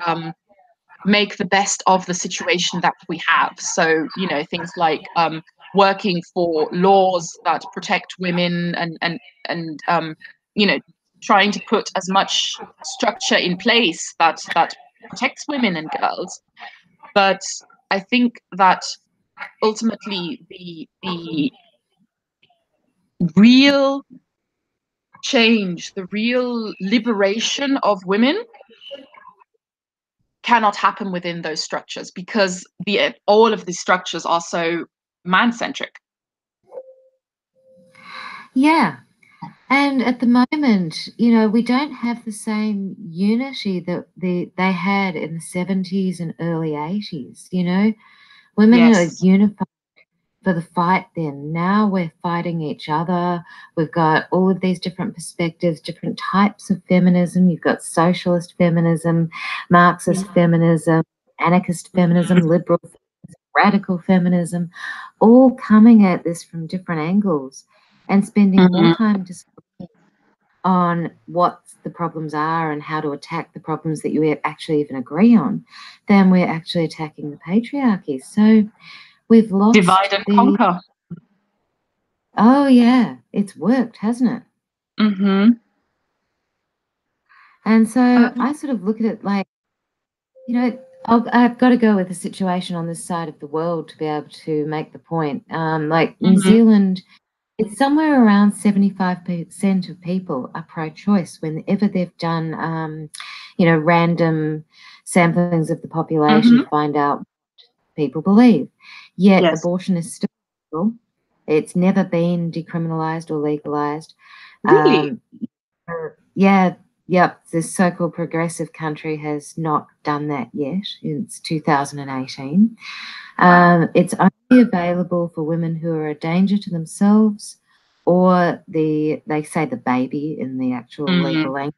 S3: make the best of the situation that we have. So, you know, things like working for laws that protect women and you know, trying to put as much structure in place that protects women and girls. But I think that ultimately the real change, the real liberation of women cannot happen within those structures, because all of these structures are so man-centric.
S1: Yeah. And at the moment, you know, we don't have the same unity that they had in the 70s and early 80s. You know, women are
S3: Yes.
S1: unified for the fight then. Now we're fighting each other. We've got all of these different perspectives, different types of feminism. You've got socialist feminism, Marxist feminism, anarchist feminism, liberal feminism, radical feminism, all coming at this from different angles and spending more time discussing on what the problems are and how to attack the problems that you actually even agree on than we're actually attacking the patriarchy. So we've lost
S3: Divide and conquer.
S1: Oh yeah, it's worked, hasn't it?
S3: Mm-hmm.
S1: And so I sort of look at it like, you know, I've got to go with the situation on this side of the world to be able to make the point. Like New Zealand, it's somewhere around 75% of people are pro-choice whenever they've done, you know, random samplings of the population to find out what people believe. Yet
S3: Yes.
S1: abortion is still legal. It's never been decriminalized or legalized.
S3: Really?
S1: Yep. This so-called progressive country has not done that yet. It's 2018. It's only available for women who are a danger to themselves, or they say the baby in the actual legal language,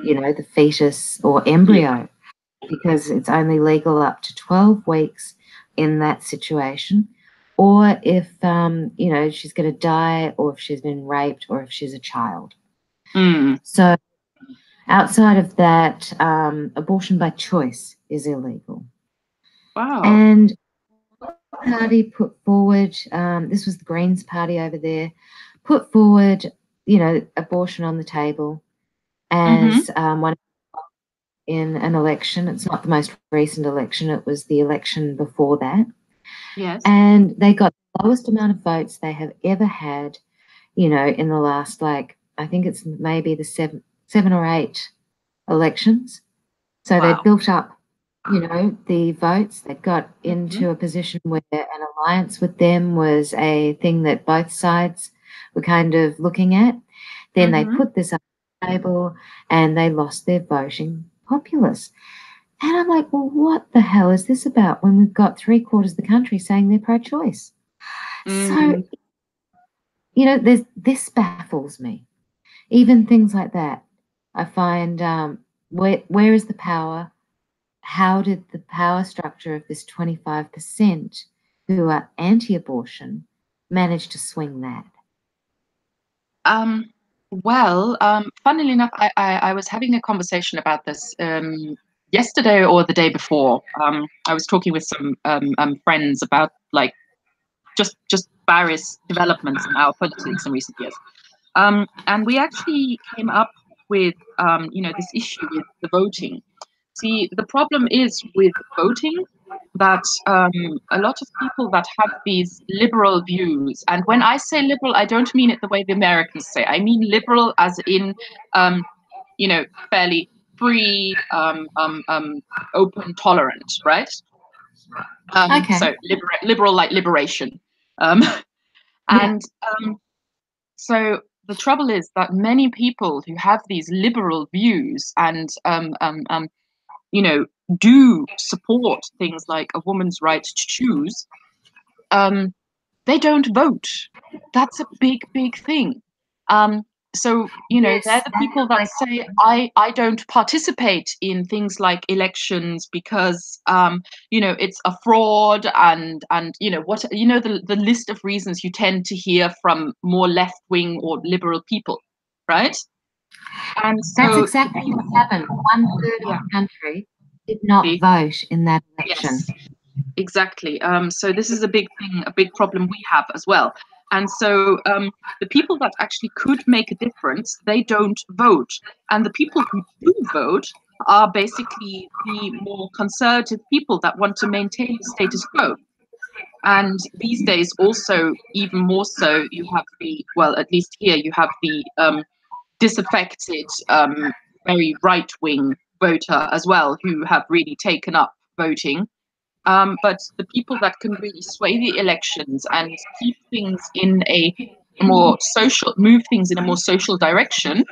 S1: you know, the fetus or embryo, because it's only legal up to 12 weeks in that situation. Or if, you know, she's going to die, or if she's been raped, or if she's a child. So outside of that, abortion by choice is illegal.
S3: Wow.
S1: And the party put forward, this was the Greens party over there, put forward, you know, abortion on the table as one. in an election. It's not the most recent election. It was the election before that.
S3: Yes.
S1: And they got the lowest amount of votes they have ever had, you know, in the last, like, I think it's maybe the seven or eight elections. So
S3: Wow.
S1: they built up, you know, the votes. They got into a position where an alliance with them was a thing that both sides were kind of looking at. Then they put this up on the table and they lost their voting populace. And I'm like, well, what the hell is this about when we've got 3/4 of the country saying they're pro-choice? So, you know, this baffles me. Even things like that, I find, where is the power? How did the power structure of this 25% who are anti-abortion manage to swing that?
S3: Well, funnily enough, I was having a conversation about this yesterday or the day before. I was talking with some friends about like just various developments in our politics in recent years. And we actually came up with you know, this issue with the voting. See, the problem is with voting that a lot of people that have these liberal views, and when I say liberal, I don't mean it the way the Americans say. I mean liberal as in, you know, fairly free, open, tolerant, right?
S1: Okay.
S3: So liberal like liberation. And so the trouble is that many people who have these liberal views and you know, do support things like a woman's right to choose, they don't vote. That's a big, big thing. So, you know, they're the people that say, I don't participate in things like elections because, you know, it's a fraud and you know, what, you know, the list of reasons you tend to hear from more left wing or liberal people, right? And so
S1: that's exactly what happened. 1/3 of the country did not vote in that election.
S3: Yes, exactly. So this is a big thing, a big problem we have as well. And so the people that actually could make a difference, they don't vote. And the people who do vote are basically the more conservative people that want to maintain the status quo. And these days also, even more so, you have the, well, at least here, you have the disaffected, very right-wing voter as well, who have really taken up voting. But the people that can really sway the elections and keep things in a more social, move things in a more social direction,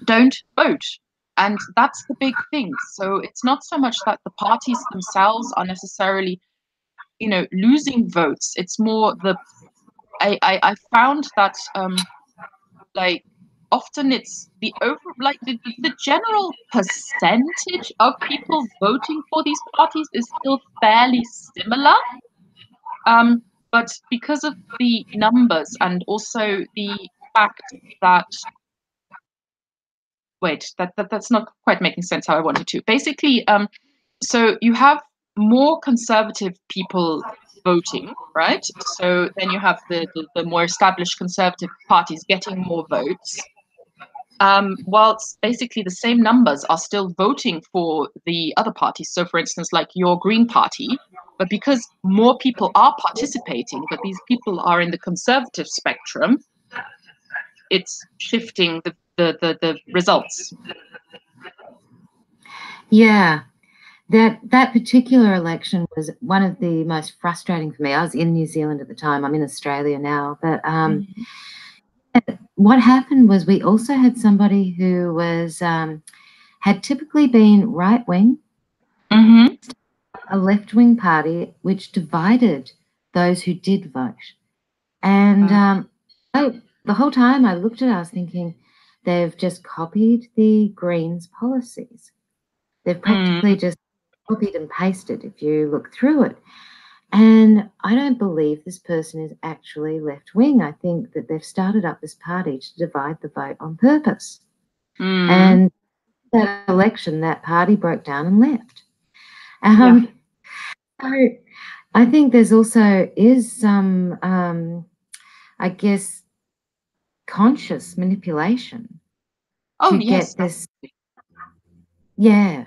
S3: don't vote. And that's the big thing. So it's not so much that the parties themselves are necessarily, you know, losing votes. It's more the, I found that like often it's the over, like the general percentage of people voting for these parties is still fairly similar. But because of the numbers and also the fact that, wait, that's not quite making sense how I wanted to. Basically, so you have more conservative people voting, right? So then you have the more established conservative parties getting more votes. Whilst basically the same numbers are still voting for the other parties. So for instance, like your Green Party, but because more people are participating, but these people are in the conservative spectrum, it's shifting the results.
S1: Yeah, that particular election was one of the most frustrating for me. I was in New Zealand at the time. I'm in Australia now, but what happened was we also had somebody who was had typically been right wing, a left wing party, which divided those who did vote. And the whole time I looked at it, I was thinking, they've just copied the Greens' policies. They've practically just copied and pasted if you look through it. And I don't believe this person is actually left-wing. I think that they've started up this party to divide the vote on purpose. And that election, that party broke down and left. So I think there's also is some, I guess, conscious manipulation to get this. Yeah.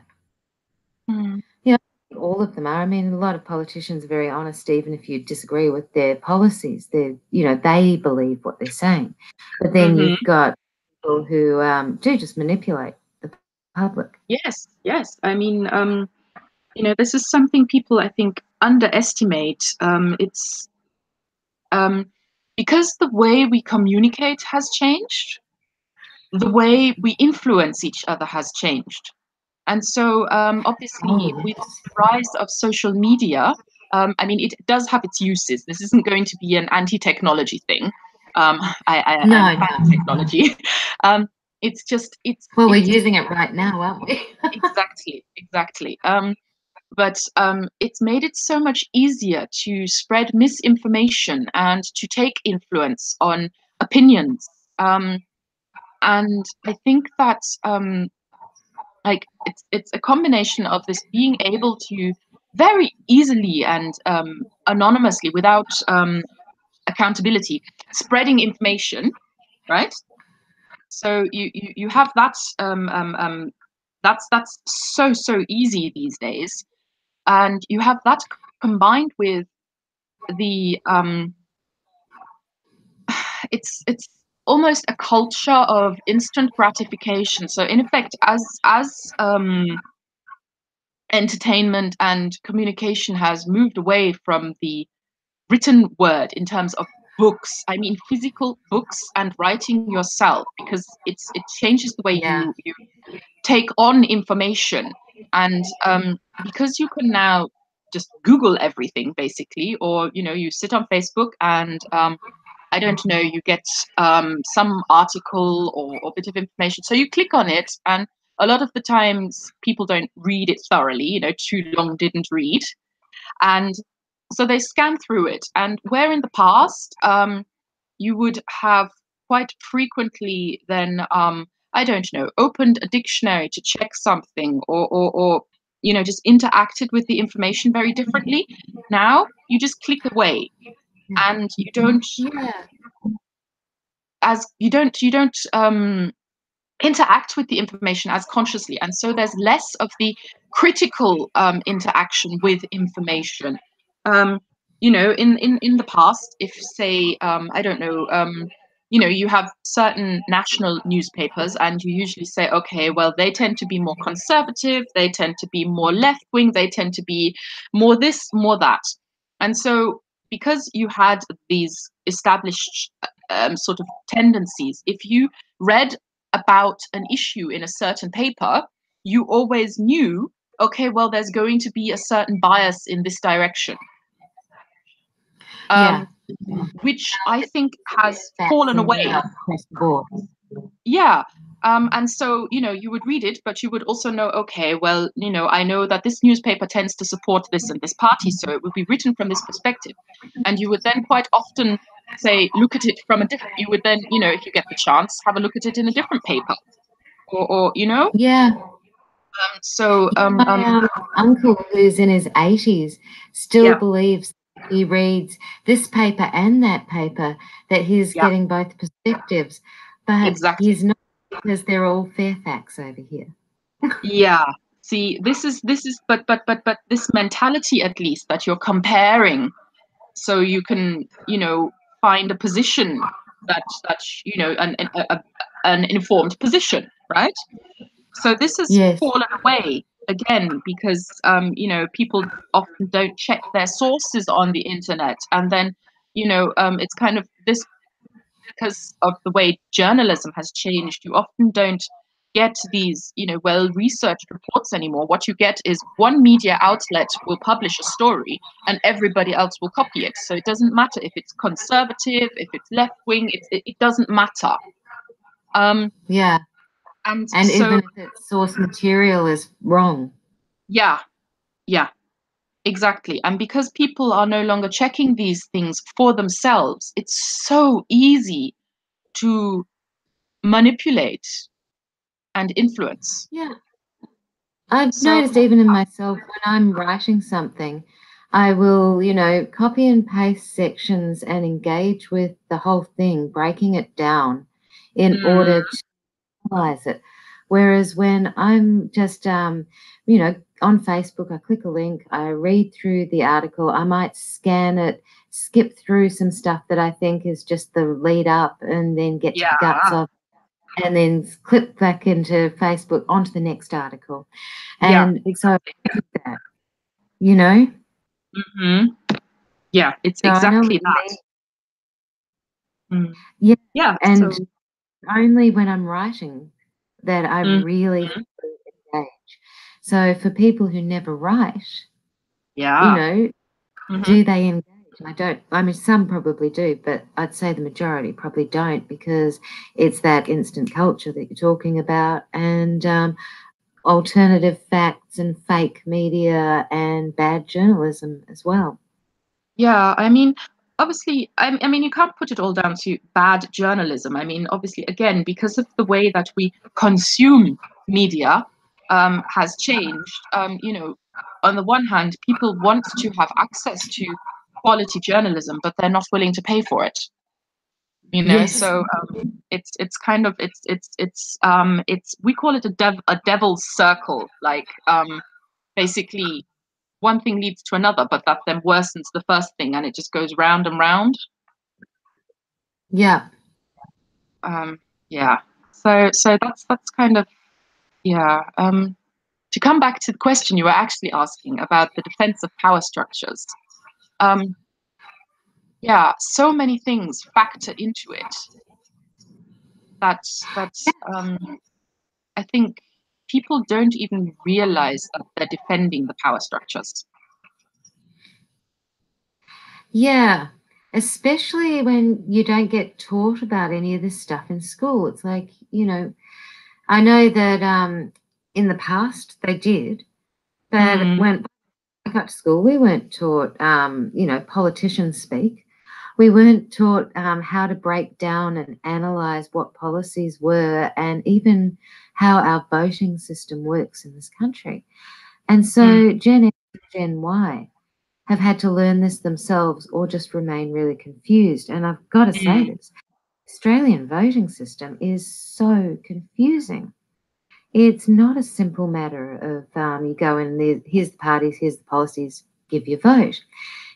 S3: Mm.
S1: Yeah, all of them are. I mean, a lot of politicians are very honest, even if you disagree with their policies. They believe what they're saying. But then
S3: Mm-hmm.
S1: you've got people who do just manipulate the public.
S3: Yes, yes. I mean, this is something people, I think, underestimate. It's because the way we communicate has changed, the way we influence each other has changed. And so, obviously, with the rise of social media, I mean, it does have its uses. This isn't going to be an anti-technology thing. I'm anti-technology. It's
S1: well, we're using it right now, aren't we?
S3: exactly. But it's made it so much easier to spread misinformation and to take influence on opinions. And I think that like it's a combination of this being able to very easily and anonymously, without accountability, spreading information, right? So you have that that's so easy these days, and you have that combined with the it's almost a culture of instant gratification. So in effect, as entertainment and communication has moved away from the written word in terms of books, I mean physical books and writing yourself, because it changes the way you take on information. And because you can now just Google everything basically, or you sit on Facebook and I don't know, you get some article or bit of information, so you click on it, and a lot of the times people don't read it thoroughly, too long didn't read, and so they scan through it. And where in the past you would have quite frequently then I don't know, opened a dictionary to check something, or just interacted with the information very differently. Now you just click away, and you don't interact with the information as consciously, and so there's less of the critical interaction with information. In the past, if say I don't know, you have certain national newspapers, and you usually say, okay, well, they tend to be more conservative, they tend to be more left wing, they tend to be more this, more that. And so because you had these established sort of tendencies, if you read about an issue in a certain paper, you always knew, okay, well, there's going to be a certain bias in this direction. Which I think has fallen away.
S1: Across the board.
S3: Yeah. And so, you would read it, but you would also know, okay, well, I know that this newspaper tends to support this and this party, so it would be written from this perspective. And you would then quite often say, look at it from a different, you would then, if you get the chance, have a look at it in a different paper. Or
S1: Yeah.
S3: So
S1: my uncle, who's in his 80s, still believes he reads this paper and that paper, that he's getting both perspectives, but he's not, because they're all Fairfax over here.
S3: Yeah. See, this is but this mentality, at least, that you're comparing, so you can find a position that an informed position, right? So this has fallen away again, because people often don't check their sources on the internet, and then it's kind of this, because of the way journalism has changed, you often don't get these well-researched reports anymore. What you get is one media outlet will publish a story and everybody else will copy it. So it doesn't matter if it's conservative, if it's left-wing, it doesn't matter. And so,
S1: even if its source material is wrong.
S3: Yeah, exactly. And because people are no longer checking these things for themselves, it's so easy to manipulate and influence.
S1: Yeah. I've noticed even in myself, when I'm writing something, I will, copy and paste sections and engage with the whole thing, breaking it down in order to analyze it. Whereas when I'm just, you know, on Facebook, I click a link, I read through the article, I might scan it, skip through some stuff that I think is just the lead up, and then get to the guts of, and then click back into Facebook onto the next article. And
S3: exactly.
S1: so that, you know?
S3: Yeah, it's
S1: So
S3: exactly that.
S1: Yeah.
S3: Yeah.
S1: And
S3: So,
S1: only when I'm writing that I really engage. So for people who never write, you know, do they engage? I mean, some probably do, but I'd say the majority probably don't, because it's that instant culture that you're talking about, and alternative facts and fake media and bad journalism as well.
S3: Yeah, I mean, obviously, I mean, you can't put it all down to bad journalism. I mean, obviously, again, because of the way that we consume media has changed. You know, on the one hand, people want to have access to quality journalism, but they're not willing to pay for it. You know,
S1: Yes.
S3: so it's kind of it's we call it a devil's circle. Like basically, one thing leads to another, but that then worsens the first thing, and it just goes round and round.
S1: Yeah.
S3: Yeah. So that's kind of, yeah. To come back to the question you were actually asking about the defense of power structures. Yeah, so many things factor into it. That's I think people don't even realize that they're defending the power structures.
S1: Yeah, especially when you don't get taught about any of this stuff in school. It's like, you know, I know that in the past they did, but when I got to school, we weren't taught, you know, politicians speak. We weren't taught how to break down and analyze what policies were, and even how our voting system works in this country. And so Gen X and Gen Y have had to learn this themselves, or just remain really confused. And I've got to say this, Australian voting system is so confusing. It's not a simple matter of you go in, here's the parties, here's the policies, give your vote.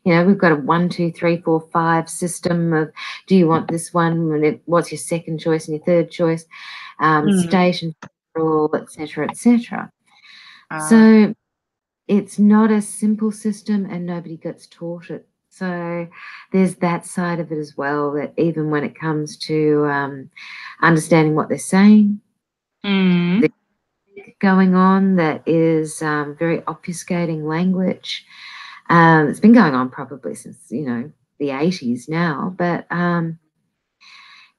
S1: You know, we've got a 1, 2, 3, 4, 5 system of, do you want this one? What's your second choice and your third choice? State and federal, etc., etc. So it's not a simple system, and nobody gets taught it. So there's that side of it as well, that even when it comes to understanding what they're saying, going on that is very obfuscating language. It's been going on probably since, you know, the 80s now, but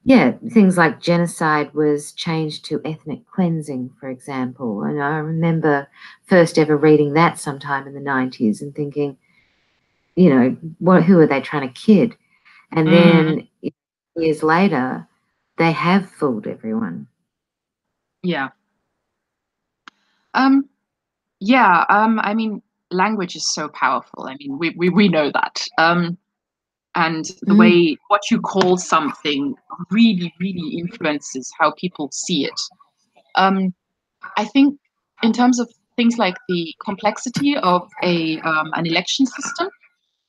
S1: yeah, things like genocide was changed to ethnic cleansing, for example. And I remember first ever reading that sometime in the 90s and thinking, you know, who are they trying to kid? And then years later, they have fooled everyone.
S3: Yeah. Yeah. I mean, language is so powerful. I mean, we know that. And the way what you call something really, really influences how people see it. I think in terms of things like the complexity of an election system,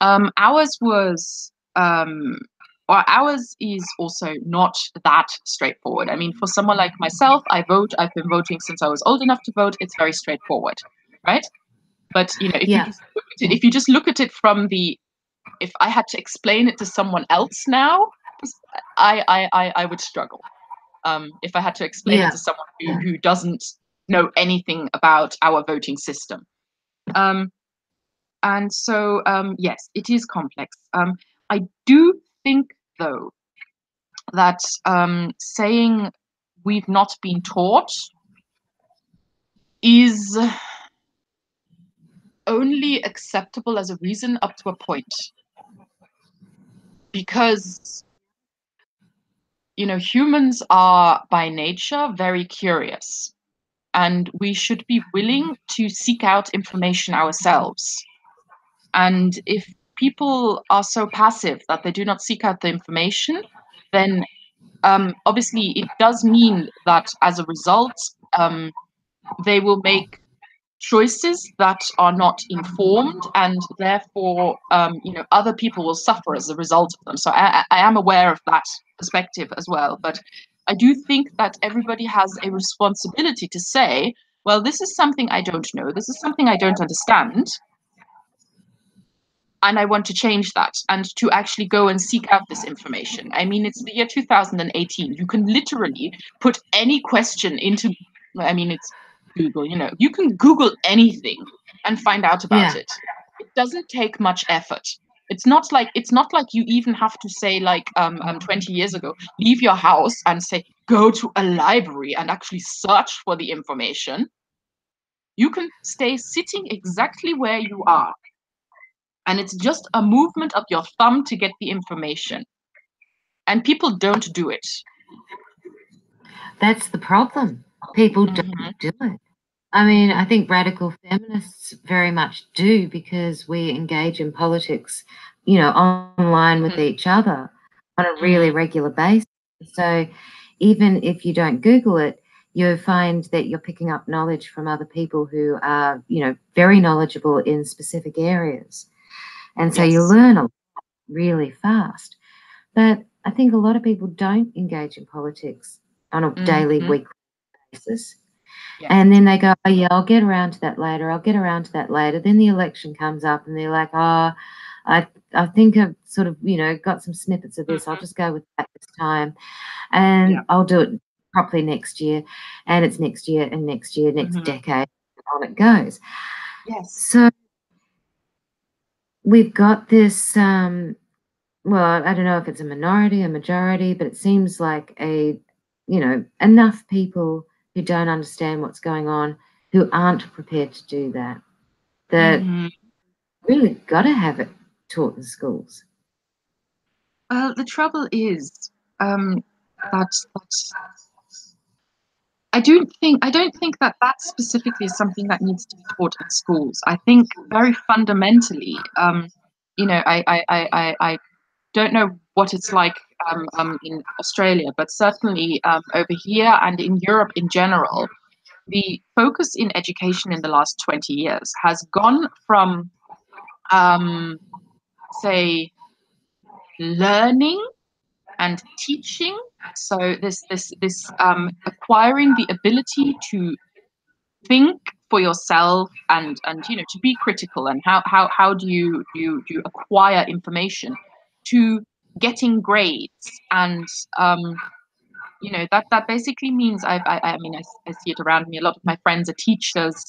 S3: ours was or ours is also not that straightforward. I mean, for someone like myself, I've been voting since I was old enough to vote. It's very straightforward, right? But you know, if you just look at it from the, if I had to explain it to someone else now, I would struggle. If I had to explain it to someone who doesn't know anything about our voting system. And so, yes, it is complex. I do think, though, that saying we've not been taught is only acceptable as a reason up to a point. Because, you know, humans are by nature very curious, and we should be willing to seek out information ourselves. And if people are so passive that they do not seek out the information, then obviously it does mean that as a result, they will make choices that are not informed, and therefore, other people will suffer as a result of them. So I am aware of that perspective as well. But I do think that everybody has a responsibility to say, well, this is something I don't know. This is something I don't understand. And I want to change that, and to actually go and seek out this information. I mean, it's the year 2018. You can literally put any question into, it's Google, you can Google anything and find out about it. It doesn't take much effort. It's not like you even have to say, like 20 years ago, leave your house and say, go to a library and actually search for the information. You can stay sitting exactly where you are. And it's just a movement of your thumb to get the information. And people don't do it.
S1: That's the problem. People don't do it. I mean, I think radical feminists very much do, because we engage in politics, online with each other on a really regular basis. So even if you don't Google it, you'll find that you're picking up knowledge from other people who are, very knowledgeable in specific areas. And so you learn a lot really fast. But I think a lot of people don't engage in politics on a daily, weekly basis. Yeah. And then they go, oh, yeah, I'll get around to that later. I'll get around to that later. Then the election comes up and they're like, oh, I think I've sort of, got some snippets of this. I'll just go with that this time. And I'll do it properly next year. And it's next year and next year, next decade. On it goes.
S3: Yes.
S1: So we've got this, well, I don't know if it's a minority, a majority, but it seems like enough people who don't understand what's going on, who aren't prepared to do that, really got to have it taught in schools.
S3: Well, the trouble is that I don't think that specifically is something that needs to be taught in schools. I think very fundamentally, I don't know what it's like in Australia, but certainly over here and in Europe in general, the focus in education in the last 20 years has gone from, say, learning and teaching. So this acquiring the ability to think for yourself and to be critical, and how do you acquire information, to getting grades, and that basically means I see it around me. A lot of my friends are teachers,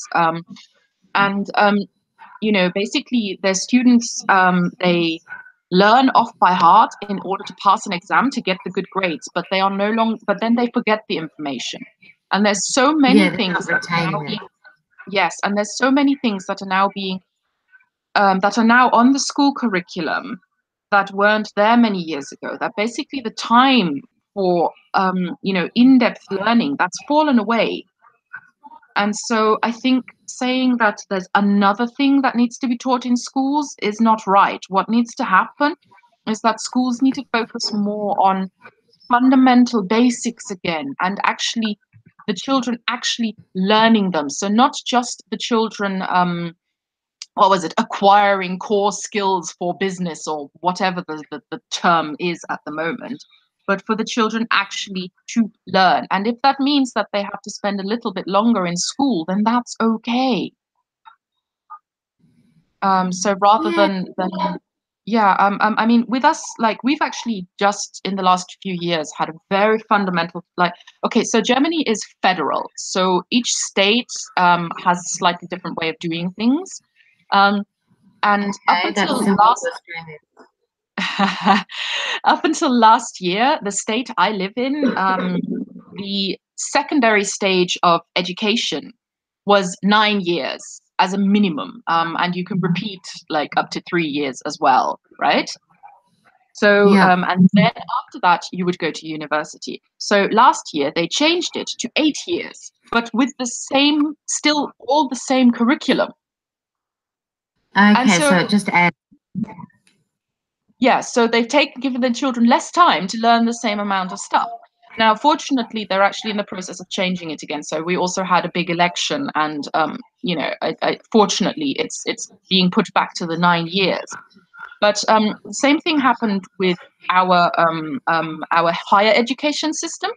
S3: and basically their students, they learn off by heart in order to pass an exam to get the good grades, but they are no longer. But then they forget the information, and there's so many things that are now being, and there's so many things that are now being that are now on the school curriculum that weren't there many years ago. That basically the time for in-depth learning, that's fallen away. And so I think saying that there's another thing that needs to be taught in schools is not right. What needs to happen is that schools need to focus more on fundamental basics again, and actually the children actually learning them. So not just the children, acquiring core skills for business or whatever the term is at the moment, but for the children actually to learn. And if that means that they have to spend a little bit longer in school, then that's okay. So rather than with us, like, we've actually just in the last few years had a very fundamental, so Germany is federal, so each state has a slightly different way of doing things. And up until last year, the state I live in, the secondary stage of education was 9 years as a minimum, and you can repeat like up to 3 years as well, right? So, and then after that, you would go to university. So last year they changed it to 8 years, but with still all the same curriculum.
S1: Okay, so it just adds.
S3: Yeah, so they've given the children less time to learn the same amount of stuff. Now, fortunately, they're actually in the process of changing it again. So we also had a big election, and fortunately, it's being put back to the 9 years. But the same thing happened with our higher education system.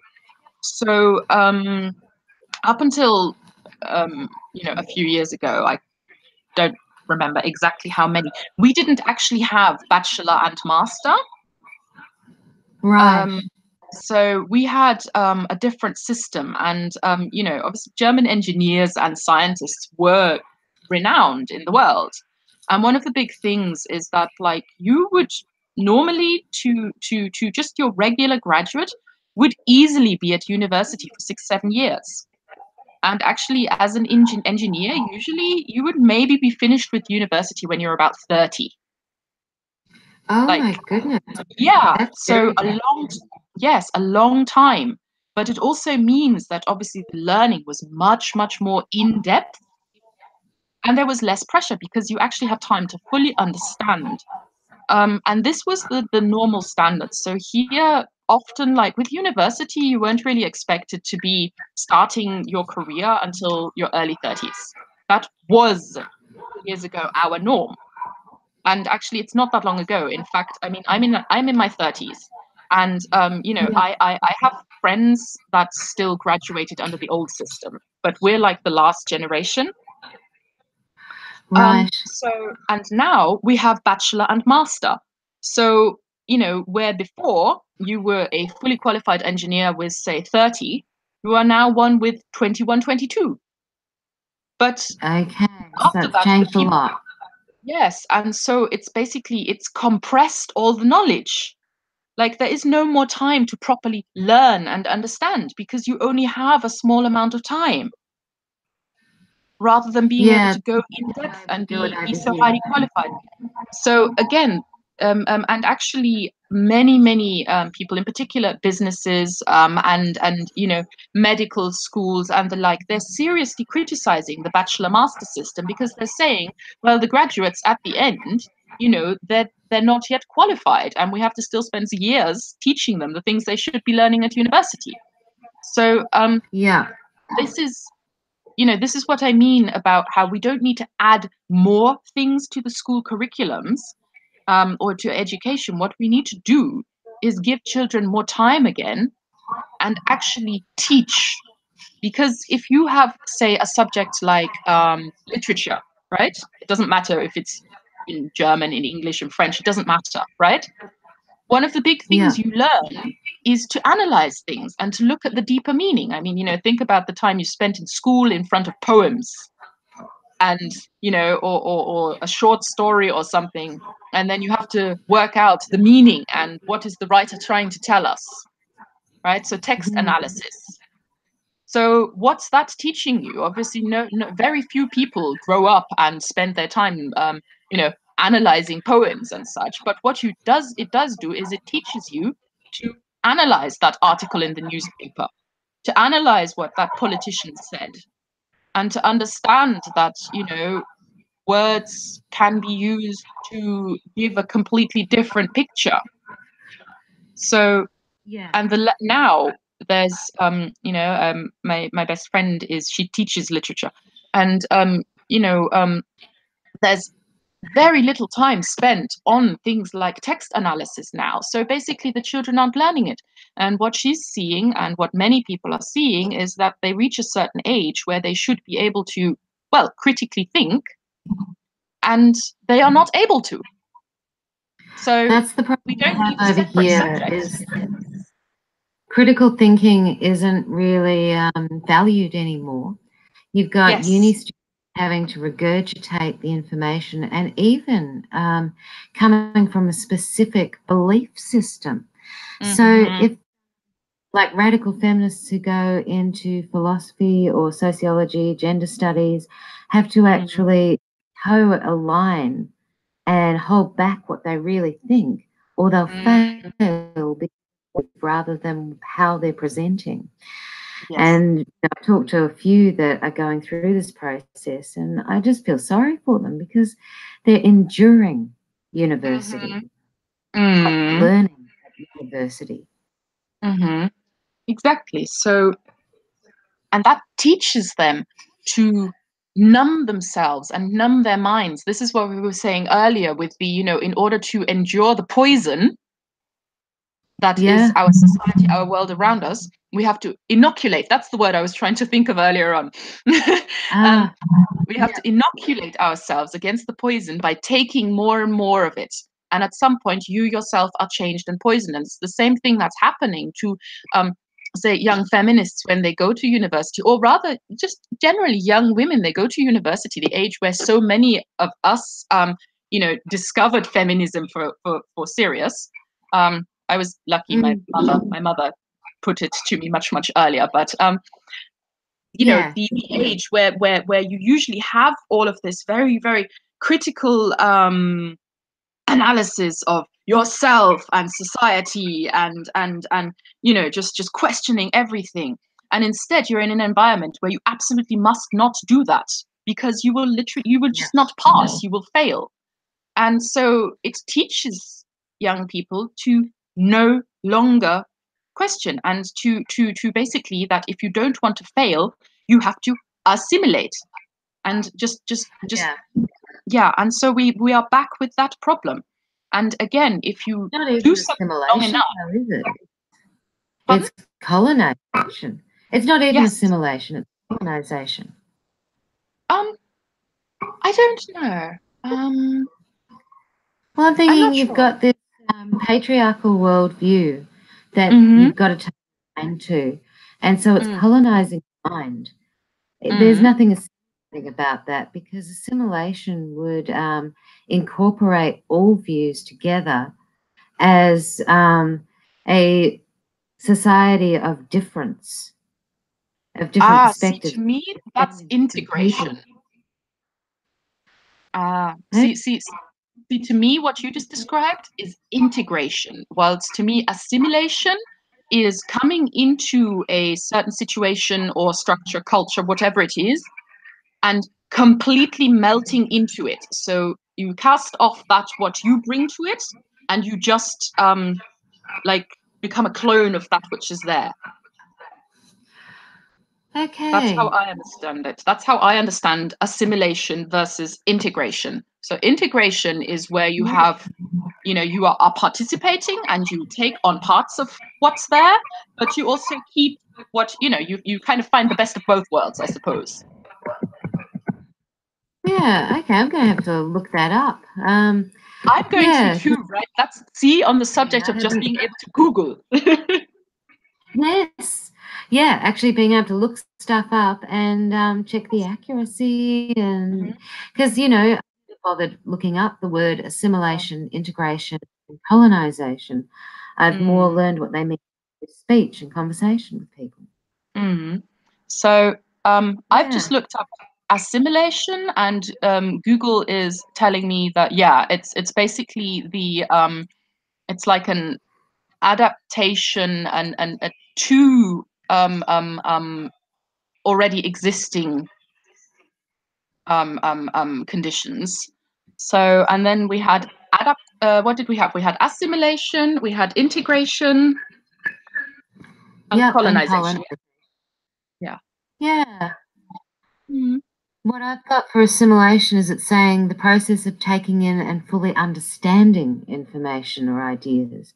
S3: So up until a few years ago, I don't remember exactly how many, we didn't actually have bachelor and master.
S1: Right.
S3: So we had a different system, and obviously German engineers and scientists were renowned in the world. And one of the big things is that, like, you would normally to just your regular graduate would easily be at university for 6-7 years. And actually, as an engineer, usually you would maybe be finished with university when you're about 30.
S1: Oh
S3: Like,
S1: my goodness.
S3: yeah,
S1: That's
S3: so
S1: very
S3: a long time. But it also means that obviously the learning was much, much more in depth, and there was less pressure because you actually have time to fully understand. And this was the normal standard. So here, often, like with university, you weren't really expected to be starting your career until your early 30s. That was years ago our norm. And actually, it's not that long ago. In fact, I mean, I'm in my 30s, and I have friends that still graduated under the old system, but we're like the last generation.
S1: right.
S3: And now we have bachelor and master. So, where before you were a fully qualified engineer with, say, 30, you are now one with 21, 22. But
S1: Okay. So
S3: after
S1: that's
S3: that,
S1: changed a lot.
S3: yes, and so it's compressed all the knowledge. Like, there is no more time to properly learn and understand because you only have a small amount of time, rather than being able
S1: Yeah.
S3: to go in depth and
S1: Do it
S3: be
S1: over
S3: so
S1: here.
S3: highly qualified. So again, and actually many people, in particular businesses, and medical schools and the like, they're seriously criticizing the bachelor master system because they're saying, well, the graduates at the end, they're not yet qualified, and we have to still spend years teaching them the things they should be learning at university. So
S1: Yeah.
S3: this is this is what I mean about how we don't need to add more things to the school curriculums, or to education. What we need to do is give children more time again and actually teach. Because if you have, say, a subject like literature, right? It doesn't matter if it's in German, in English, in French, it doesn't matter, right? One of the big
S1: Yeah.
S3: things you learn is to analyze things and to look at the deeper meaning. I mean, think about the time you spent in school in front of poems, and or a short story or something, and then you have to work out the meaning and what is the writer trying to tell us, right? So text analysis. So what's that teaching you? Obviously, no, very few people grow up and spend their time analyzing poems and such. But what it does do is it teaches you to analyze that article in the newspaper, to analyze what that politician said, and to understand that words can be used to give a completely different picture. So,
S1: Yeah.
S3: and now there's my best friend she teaches literature, and there's very little time spent on things like text analysis now. So basically the children aren't learning it. And what she's seeing, and what many people are seeing, is that they reach a certain age where they should be able to, well, critically think, and they are not able to. So
S1: That's the problem
S3: we don't
S1: I
S3: need a
S1: have over
S3: separate
S1: here
S3: subject.
S1: is critical thinking isn't really valued anymore. You've got uni students having to regurgitate the information, and even coming from a specific belief system. So if like radical feminists who go into philosophy or sociology, gender studies, have to actually toe a line and hold back what they really think, or they'll fail rather than how they're presenting. And I've talked to a few that are going through this process, and I just feel sorry for them because they're enduring university, learning at university.
S3: Exactly. So, and that teaches them to numb themselves and numb their minds. This is what we were saying earlier with the, in order to endure the poison that is our society, our world around us, we have to inoculate. That's the word I was trying to think of earlier on. We have to inoculate ourselves against the poison by taking more and more of it. And at some point, you yourself are changed and poisoned. And it's the same thing that's happening to, say, young feminists when they go to university, or rather just generally young women. They go to university, the age where so many of us, discovered feminism for serious. I was lucky. My mother put it to me much, much earlier. But the age where you usually have all of this very, very critical analysis of yourself and society and just questioning everything. And instead you're in an environment where you absolutely must not do that, because you will just not pass, you will fail. And so it teaches young people to no longer question, and to basically that if you don't want to fail, you have to assimilate and just and so we are back with that problem. And again, if you do something long enough,
S1: though, is it? It's colonization. It's not even assimilation, it's colonization.
S3: I don't know.
S1: Well, I'm thinking you've got this patriarchal worldview that you've got to take mind to, and so it's colonizing the mind. There's nothing assimilating about that, because assimilation would incorporate all views together as a society of difference, of different perspectives.
S3: See, to me, that's integration. See, to me, what you just described is integration, whilst to me, assimilation is coming into a certain situation or structure, culture, whatever it is, and completely melting into it. So you cast off what you bring to it, and you just become a clone of that which is there.
S1: Okay.
S3: That's how I understand it. That's how I understand assimilation versus integration. So integration is where you have, you are participating and you take on parts of what's there, but you also keep what, you kind of find the best of both worlds, I suppose.
S1: Yeah, okay, I'm going to have to look that up.
S3: I'm going to too, right? That's, on the subject of just being able to Google.
S1: Yes. Yeah, actually being able to look stuff up and check the accuracy, and because, I bothered looking up the word assimilation, integration, and colonization. I've more learned what they mean with speech and conversation with people.
S3: So I've just looked up assimilation, and Google is telling me that it's basically the it's like an adaptation and to already existing conditions. So, and then we had what did we have? We had assimilation, we had integration, and colonization.
S1: Yeah. What I've got for assimilation is it's saying the process of taking in and fully understanding information or ideas.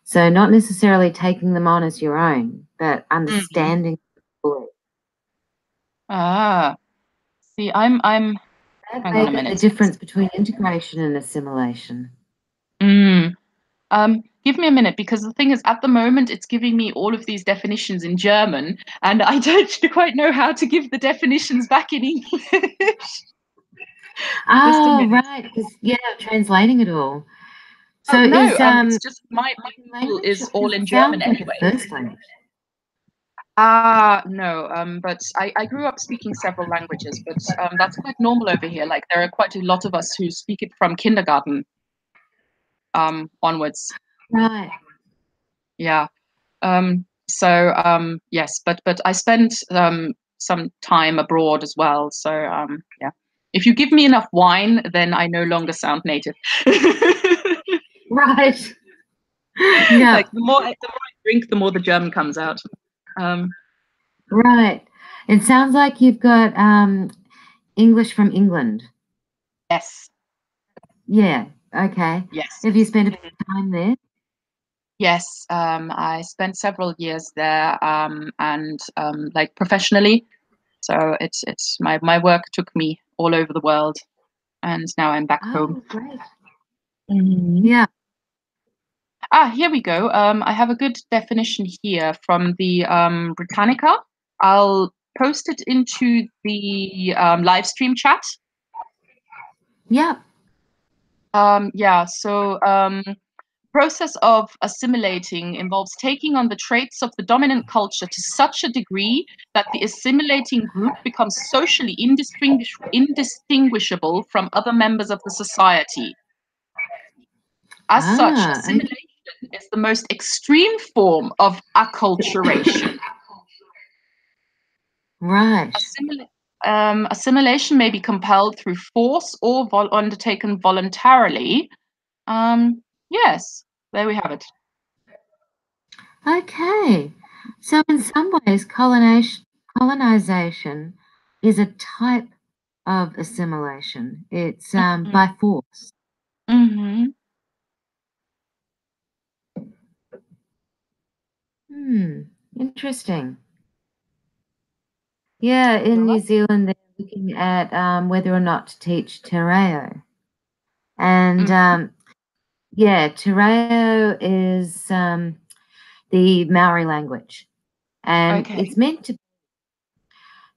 S1: So not necessarily taking them on as your own, but understanding fully.
S3: See, I'm hang on a minute.
S1: The difference between integration and assimilation.
S3: Give me a minute, because the thing is, at the moment, it's giving me all of these definitions in German, and I don't quite know how to give the definitions back in English.
S1: Oh, right, because translating it all. So
S3: no, it's just my Google is all in German anyway.
S1: First language.
S3: No, but I grew up speaking several languages, but that's quite normal over here. Like, there are quite a lot of us who speak it from kindergarten onwards.
S1: Right.
S3: Yeah. So yes, but I spent some time abroad as well. So yeah. If you give me enough wine, then I no longer sound native.
S1: Right. Yeah.
S3: Like the more I drink, the more the German comes out.
S1: Right. It sounds like you've got English from England.
S3: Yes.
S1: Yeah. Okay.
S3: Yes.
S1: Have you spent a bit of time there?
S3: Yes. I spent several years there, and like professionally. So it's my work took me all over the world, and now I'm back home.
S1: Oh, great.
S3: Mhm.
S1: Yeah.
S3: Here we go. I have a good definition here from the Britannica. I'll post it into the live stream chat.
S1: Yeah.
S3: Yeah, so process of assimilating involves taking on the traits of the dominant culture to such a degree that the assimilating group becomes socially indistinguishable from other members of the society. As such, assimilation is the most extreme form of acculturation.
S1: Right.
S3: Assimilation may be compelled through force or undertaken voluntarily. Yes, there we have it.
S1: Okay. So in some ways, colonization is a type of assimilation. It's by force.
S3: Mm-hmm.
S1: Interesting. Yeah, in New Zealand, they're looking at whether or not to teach te reo. And yeah, te reo is the Maori language. And it's meant to be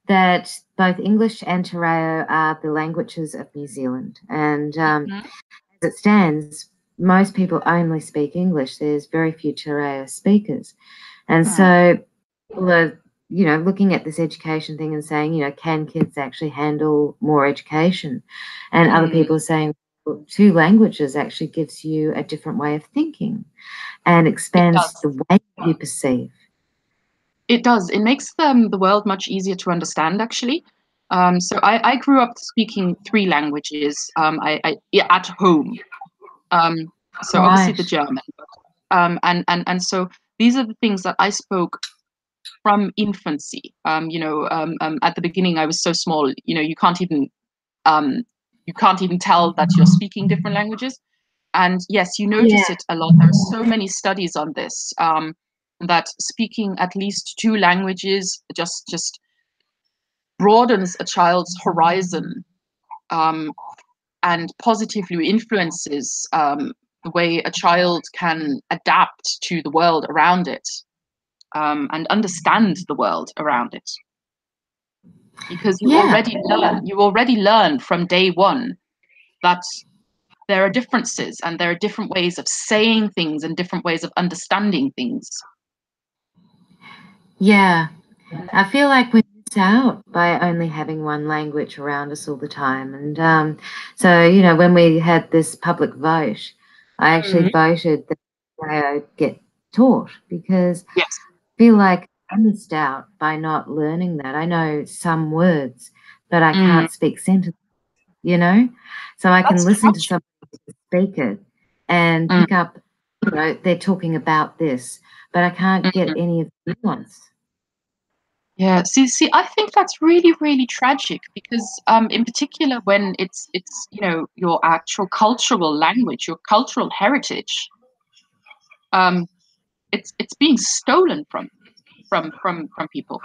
S1: that both English and te reo are the languages of New Zealand. And as it stands, most people only speak English. There's very few te reo speakers. And so people are, you know, looking at this education thing and saying, you know, can kids actually handle more education? And other people are saying, well, two languages actually gives you a different way of thinking and expands the way you perceive.
S3: It does. It makes the world much easier to understand, actually. So I grew up speaking 3 languages at home. So obviously the German. And so these are the things that I spoke from infancy. At the beginning I was so small, you know, you can't even tell that you're speaking different languages. And yes, you notice it a lot. There are so many studies on this, that speaking at least 2 languages just broadens a child's horizon, and positively influences the way a child can adapt to the world around it, and understand the world around it. Because you already learn from day one that there are differences and there are different ways of saying things and different ways of understanding things.
S1: Yeah, I feel like we miss out by only having one language around us all the time. And so, you know, when we had this public vote, I actually voted that I get taught because I feel like I missed out by not learning that. I know some words, but I can't speak sentences, you know? So I can listen to somebody speak it and pick up, you know, they're talking about this, but I can't get any of the nuance.
S3: Yeah, see, I think that's really, really tragic because, in particular, when it's you know, your actual cultural language, your cultural heritage, it's being stolen from people.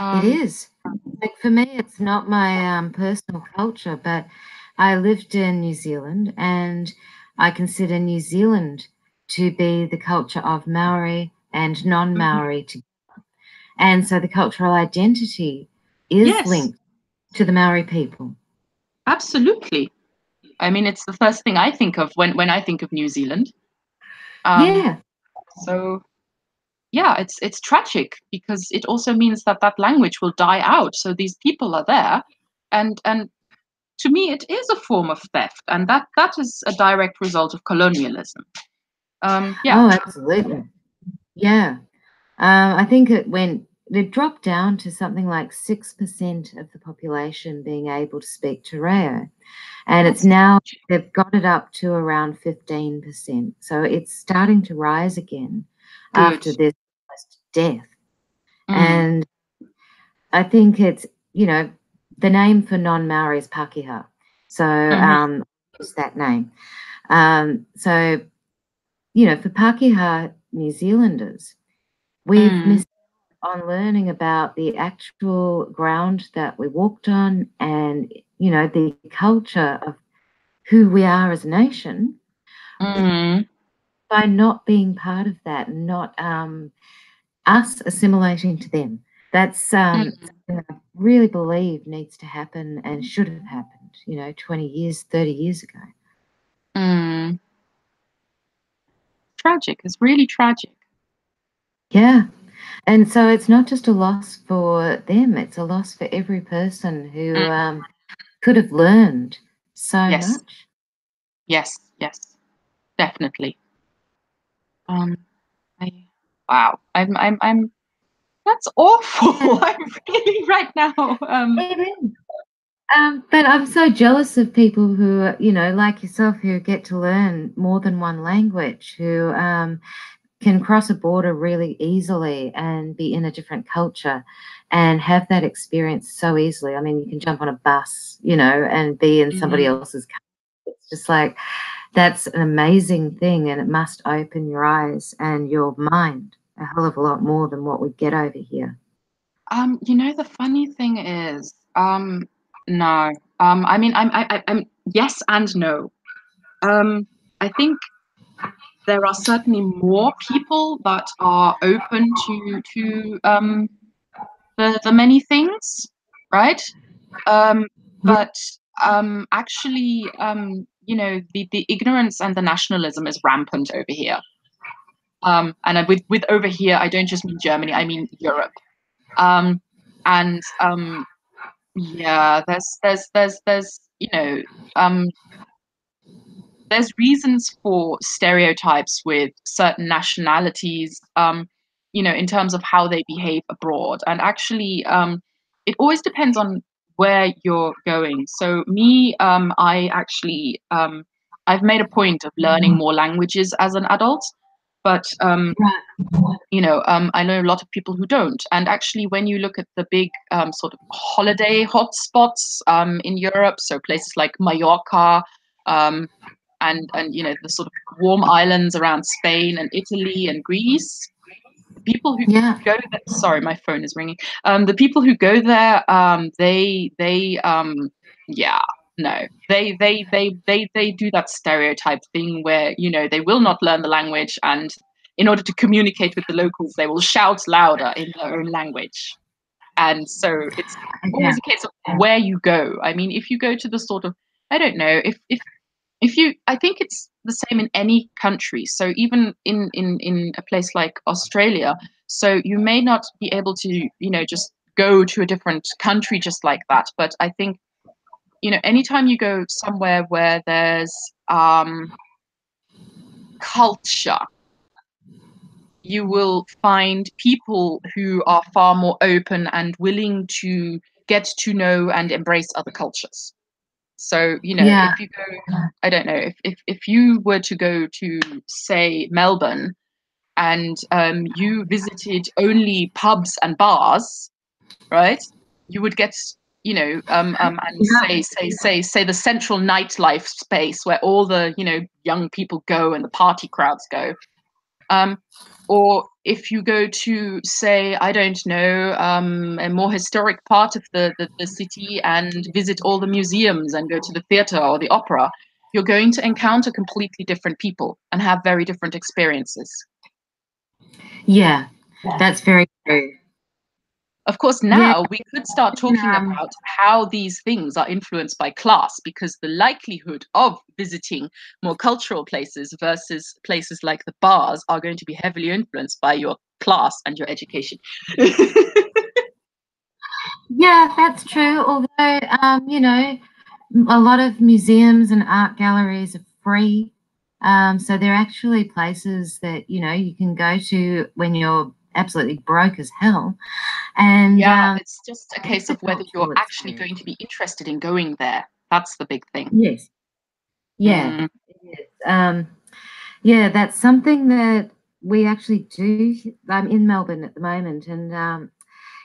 S1: It is. Like for me, it's not my personal culture, but I lived in New Zealand and I consider New Zealand to be the culture of Maori and non-Maori together. And so the cultural identity is linked to the Maori people.
S3: Absolutely. I mean, it's the first thing I think of when I think of New Zealand. So yeah, it's tragic because it also means that language will die out. So these people are there, and to me, it is a form of theft, and that is a direct result of colonialism.
S1: Oh, absolutely. Yeah. I think it dropped down to something like 6% of the population being able to speak te reo. And it's now, they've got it up to around 15%. So it's starting to rise again after this death. And I think it's, you know, the name for non-Maori is Pakeha. So it's that name. So, you know, for Pakeha New Zealanders, we've missed on learning about the actual ground that we walked on and, you know, the culture of who we are as a nation by not being part of that, not us assimilating to them. That's something I really believe needs to happen and should have happened, you know, 20 years, 30 years ago.
S3: Tragic. It's really tragic.
S1: Yeah. And so it's not just a loss for them, it's a loss for every person who could have learned so much.
S3: Yes, definitely. Wow. I'm that's awful. I'm really right now.
S1: It is. But I'm so jealous of people who are, you know, like yourself, who get to learn more than one language, who can cross a border really easily and be in a different culture and have that experience so easily. I mean, you can jump on a bus, you know, and be in somebody else's country. It's just like, that's an amazing thing, and it must open your eyes and your mind a hell of a lot more than what we get over here.
S3: You know, the funny thing is, no. I mean, I'm yes and no. I think there are certainly more people that are open to the many things, right? But actually, you know, the ignorance and the nationalism is rampant over here. And with over here, I don't just mean Germany, I mean Europe. Yeah, there's you know, there's reasons for stereotypes with certain nationalities, you know, in terms of how they behave abroad. And actually, it always depends on where you're going. So me, I actually, I've made a point of learning more languages as an adult, but you know, I know a lot of people who don't. And actually, when you look at the big sort of holiday hotspots in Europe, so places like Mallorca, and you know, the sort of warm islands around Spain and Italy and Greece, the people who go there, sorry, my phone is ringing. The people who go there, they do that stereotype thing where, you know, they will not learn the language, and in order to communicate with the locals, they will shout louder in their own language. And so it's always a case of where you go. I mean, if you go to the sort of, I don't know, if you, I think it's the same in any country. So even in a place like Australia, so you may not be able to, you know, just go to a different country just like that. But I think, you know, anytime you go somewhere where there's culture, you will find people who are far more open and willing to get to know and embrace other cultures. So, you know, if you go, I don't know, if you were to go to, say, Melbourne, and you visited only pubs and bars, right? You would get, you know, and say the central nightlife space where all the, you know, young people go and the party crowds go. Or if you go to, say, I don't know, a more historic part of the city and visit all the museums and go to the theatre or the opera, you're going to encounter completely different people and have very different experiences.
S1: Yeah, that's very true.
S3: Of course, now we could start talking about how these things are influenced by class, because the likelihood of visiting more cultural places versus places like the bars are going to be heavily influenced by your class and your education.
S1: Yeah, that's true. Although, you know, a lot of museums and art galleries are free. So they're actually places that, you know, you can go to when you're absolutely broke as hell. And
S3: it's just a case of whether you're actually going to be interested in going there. That's the big thing.
S1: Yes. Yeah. Yeah, that's something that we actually do. I'm in Melbourne at the moment, and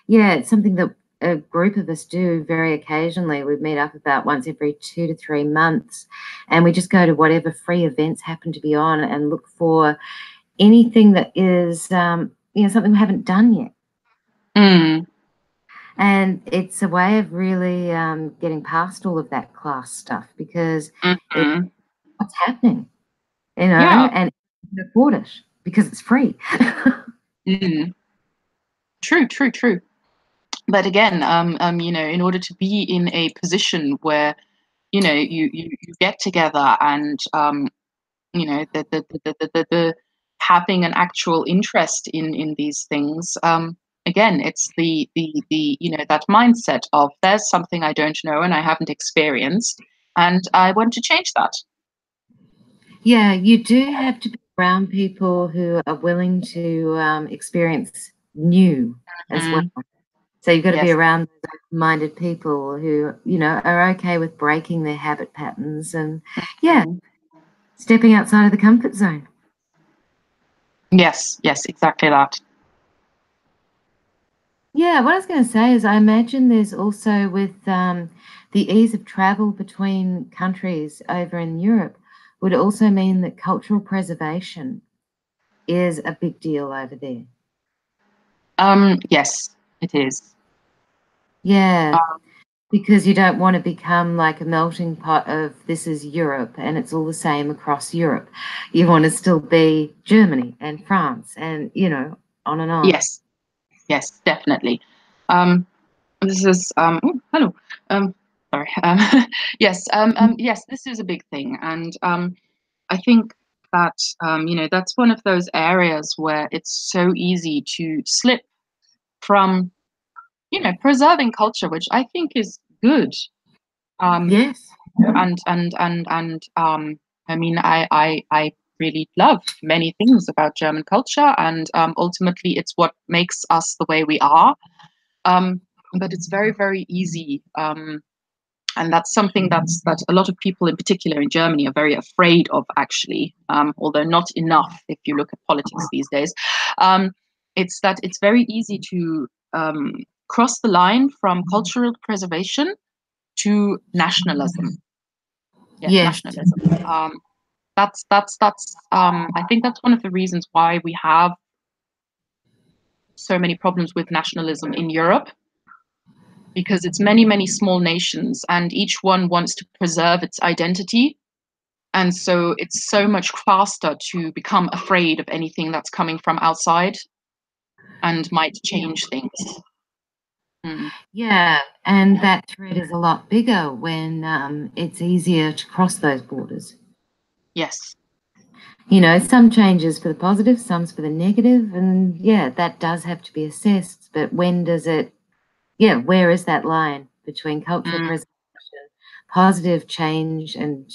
S1: yeah, it's something that a group of us do very occasionally. We meet up about once every 2 to 3 months, and we just go to whatever free events happen to be on and look for anything that is, something we haven't done yet. And it's a way of really getting past all of that class stuff, because it's what's happening, and you can afford it because it's free.
S3: True. But again, in order to be in a position where, you get together and, the having an actual interest in these things, again, it's the that mindset of there's something I don't know and I haven't experienced, and I want to change that.
S1: Yeah, you do have to be around people who are willing to experience new as well. So you've got to be around minded people who, are okay with breaking their habit patterns and, stepping outside of the comfort zone.
S3: Yes, exactly that.
S1: Yeah, what I was going to say is I imagine there's also, with the ease of travel between countries over in Europe, would also mean that cultural preservation is a big deal over there.
S3: Yes, it is.
S1: Yeah, because you don't want to become like a melting pot of this is Europe and it's all the same across Europe. You want to still be Germany and France and, on and on.
S3: Yes, definitely. This is hello. Sorry. Yes. Yes, this is a big thing, and I think that that's one of those areas where it's so easy to slip from preserving culture, which I think is good.
S1: Yes.
S3: And I mean, I really love many things about German culture, and ultimately it's what makes us the way we are. But it's very, very easy. And that's something that a lot of people, in particular in Germany, are very afraid of, actually, although not enough if you look at politics these days. It's that it's very easy to cross the line from cultural preservation to nationalism.
S1: Yes.
S3: Nationalism. That's I think that's one of the reasons why we have so many problems with nationalism in Europe, because it's many, many small nations and each one wants to preserve its identity. And so it's so much faster to become afraid of anything that's coming from outside and might change things.
S1: Yeah, and that threat is a lot bigger when it's easier to cross those borders.
S3: Yes.
S1: Some changes for the positive, some's for the negative, and that does have to be assessed. But when does it, where is that line between cultural preservation, positive change, and,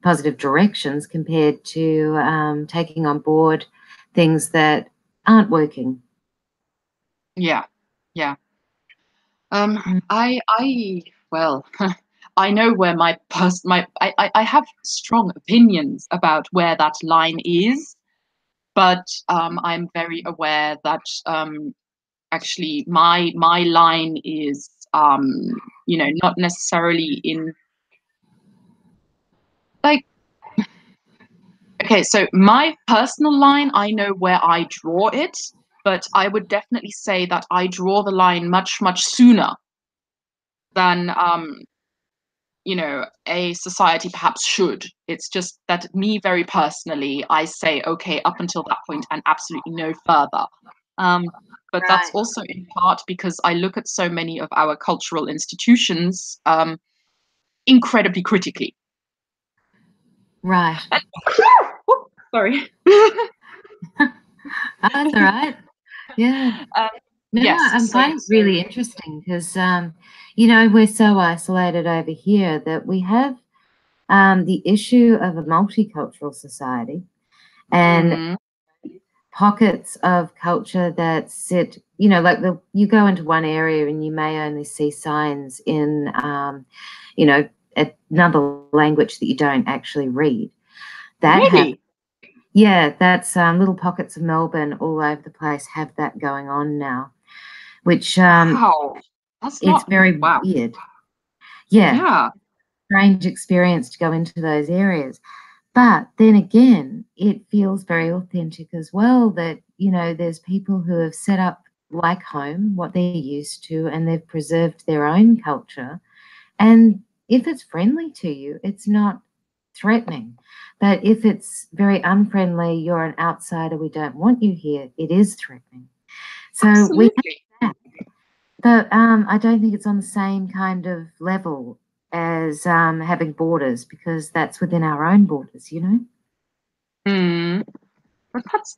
S1: positive directions compared to taking on board things that aren't working?
S3: Yeah. Well, I know where I have strong opinions about where that line is, but I'm very aware that actually my line is not necessarily in, like, okay, so my personal line, I know where I draw it, but I would definitely say that I draw the line much, much sooner than a society perhaps should. It's just that me, very personally, I say, okay, up until that point and absolutely no further. But that's also in part because I look at so many of our cultural institutions incredibly critically.
S1: Right.
S3: Sorry.
S1: That's all right. Yeah. I find it really interesting because, we're so isolated over here that we have the issue of a multicultural society and pockets of culture that sit, like you go into one area and you may only see signs in, another language that you don't actually read. That
S3: really?
S1: Yeah, that's little pockets of Melbourne all over the place have that going on now, which
S3: Wow, that's
S1: it's
S3: not
S1: very
S3: wow.
S1: weird. Yeah,
S3: Yeah.
S1: strange experience to go into those areas. But then again, it feels very authentic as well that, you know, there's people who have set up like home, what they're used to, and they've preserved their own culture. And if it's friendly to you, it's not threatening. But if it's very unfriendly, you're an outsider, we don't want you here, it is threatening. So we
S3: Absolutely.
S1: have that. But I don't think it's on the same kind of level as having borders, because that's within our own borders, you know?
S3: Mm. But that's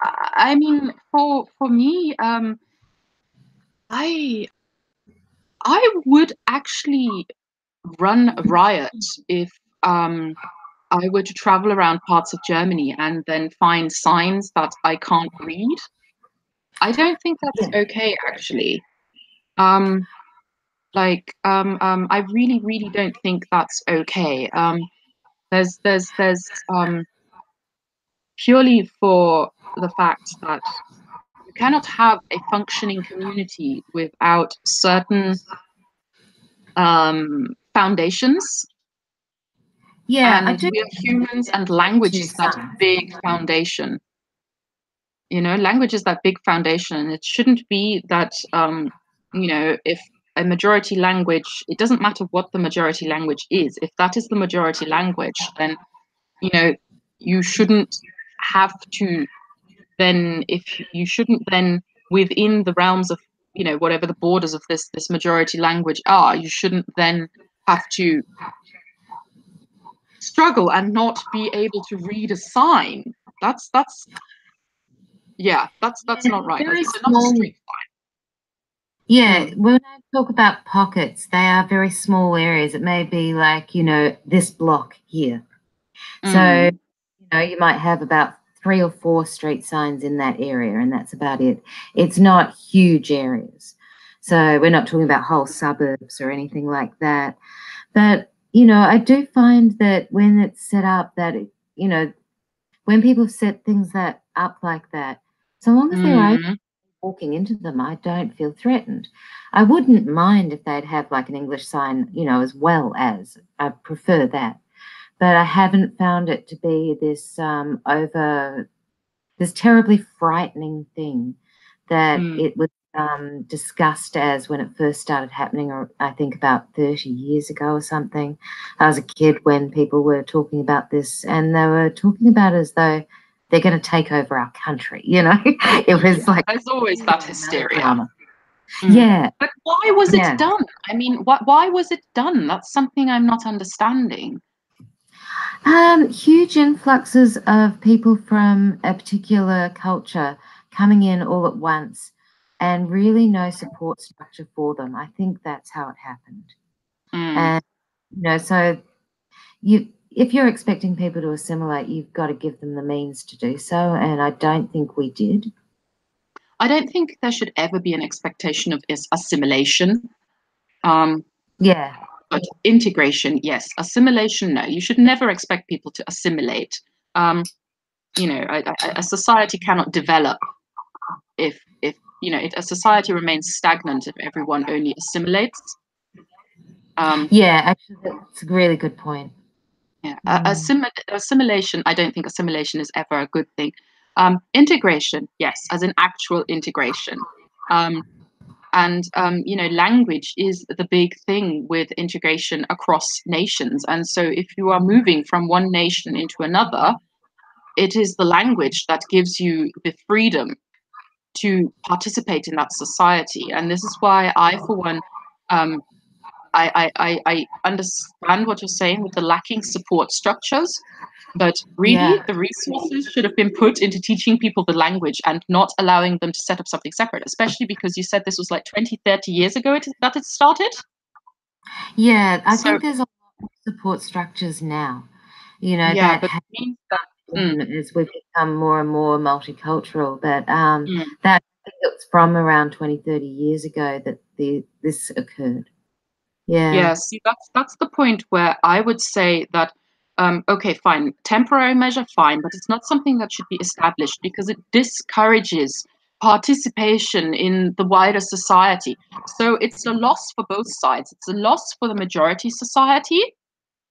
S3: I mean for me I would actually run a riot if I were to travel around parts of Germany and then find signs that I can't read. I don't think that's
S1: Yeah.
S3: okay actually. I really don't think that's okay. There's purely for the fact that you cannot have a functioning community without certain foundations.
S1: Yeah, I
S3: And
S1: do
S3: we are humans, and
S1: have
S3: language
S1: two
S3: is that
S1: sons.
S3: big foundation. You know, language is that big foundation. And it shouldn't be that, you know, if a majority language, it doesn't matter what the majority language is. If that is the majority language, then, you know, you shouldn't have to then, if you shouldn't then, within the realms of, you know, whatever the borders of this majority language are, you shouldn't then have to struggle and not be able to read a sign. That's yeah, that's
S1: Yeah,
S3: not right.
S1: very
S3: So not a
S1: small.
S3: street sign.
S1: Yeah,
S3: Mm.
S1: when I talk about pockets, they are very small areas. It may be like, you know, this block here. So,
S3: Mm.
S1: you know, you might have about 3 or 4 street signs in that area, and that's about it. It's not huge areas. So we're not talking about whole suburbs or anything like that. But, you know, I do find that when it's set up that, you know, when people set things that up like that, so long as they're
S3: Mm.
S1: walking into them, I don't feel threatened. I wouldn't mind if they'd have like an English sign, you know, as well as I prefer that. But I haven't found it to be this this terribly frightening thing that
S3: Mm.
S1: it was discussed as when it first started happening, or I think about 30 years ago or something. I was a kid when people were talking about this, and they were talking about it as though they're going to take over our country, you know? It was like
S3: There's always that hysteria.
S1: drama.
S3: Mm.
S1: Yeah,
S3: But why was it
S1: yeah.
S3: done? I mean, why was it done? That's something I'm not understanding.
S1: Huge influxes of people from a particular culture coming in all at once, and really no support structure for them. I think that's how it happened.
S3: Mm.
S1: And you know, so if you're expecting people to assimilate, you've got to give them the means to do so, and I don't think we did.
S3: I don't think there should ever be an expectation of assimilation. Um,
S1: Yeah,
S3: But integration, yes. Assimilation, no. You should never expect people to assimilate. You know, a society cannot develop if you know a society remains stagnant if everyone only assimilates.
S1: yeah. Actually, that's a really good point.
S3: Yeah,
S1: Mm.
S3: assimilation. I don't think assimilation is ever a good thing. Integration, yes, as in actual integration. And you know, language is the big thing with integration across nations. And so, if you are moving from one nation into another, it is the language that gives you the freedom to participate in that society. And this is why I, for one, um, I understand what you're saying with the lacking support structures. But really,
S1: Yeah.
S3: the resources should have been put into teaching people the language and not allowing them to set up something separate, especially because you said this was like 20, 30 years ago that it started.
S1: Yeah, I
S3: So,
S1: think there's a lot of support structures now, you know,
S3: yeah,
S1: that
S3: but it means that, mm,
S1: as we've become more and more multicultural. But
S3: mm,
S1: that I think it's from around 20, 30 years ago that this occurred. Yeah.
S3: yeah, see, that's the point where I would say that okay, fine, temporary measure, fine, but it's not something that should be established because it discourages participation in the wider society. So it's a loss for both sides. It's a loss for the majority society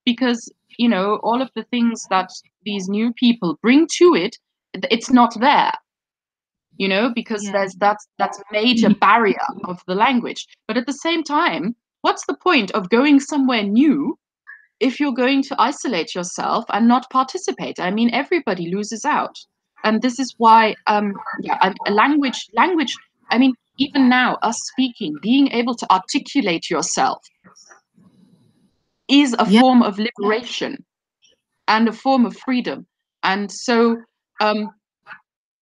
S3: because, you know, all of the things that these new people bring to it, it's not there, you know, because there's that's major barrier of the language. But at the same time, what's the point of going somewhere new if you're going to isolate yourself and not participate? I mean, everybody loses out. And this is why, language, I mean, even now, us speaking, being able to articulate yourself is a form of liberation and a form of freedom. And so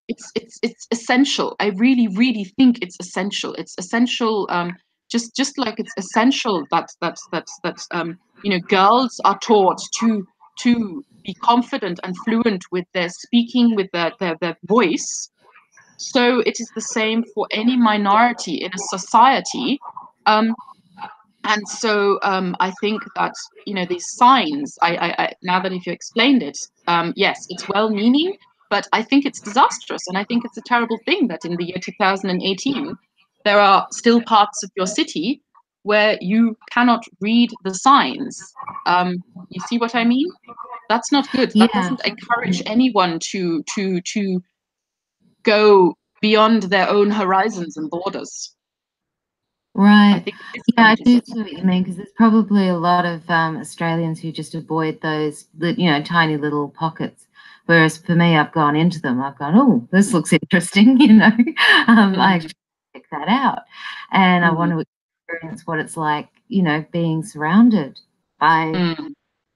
S3: it's essential. I really think it's essential. It's essential, just like it's essential that you know, girls are taught to be confident and fluent with their speaking, with their voice. So it is the same for any minority in a society. And so I think that, you know, these signs, I now that if you explained it, yes, it's well-meaning, but I think it's disastrous. And I think it's a terrible thing that in the year 2018, there are still parts of your city where you cannot read the signs. You see what I mean? That's not good. That doesn't encourage anyone to go beyond their own horizons and borders.
S1: Right. Yeah, I do see what you mean, because there's probably a lot of Australians who just avoid those, you know, tiny little pockets. Whereas for me, I've gone into them. I've gone, oh, this looks interesting, you know. I actually check that out, and I want to experience what it's like, you know, being surrounded by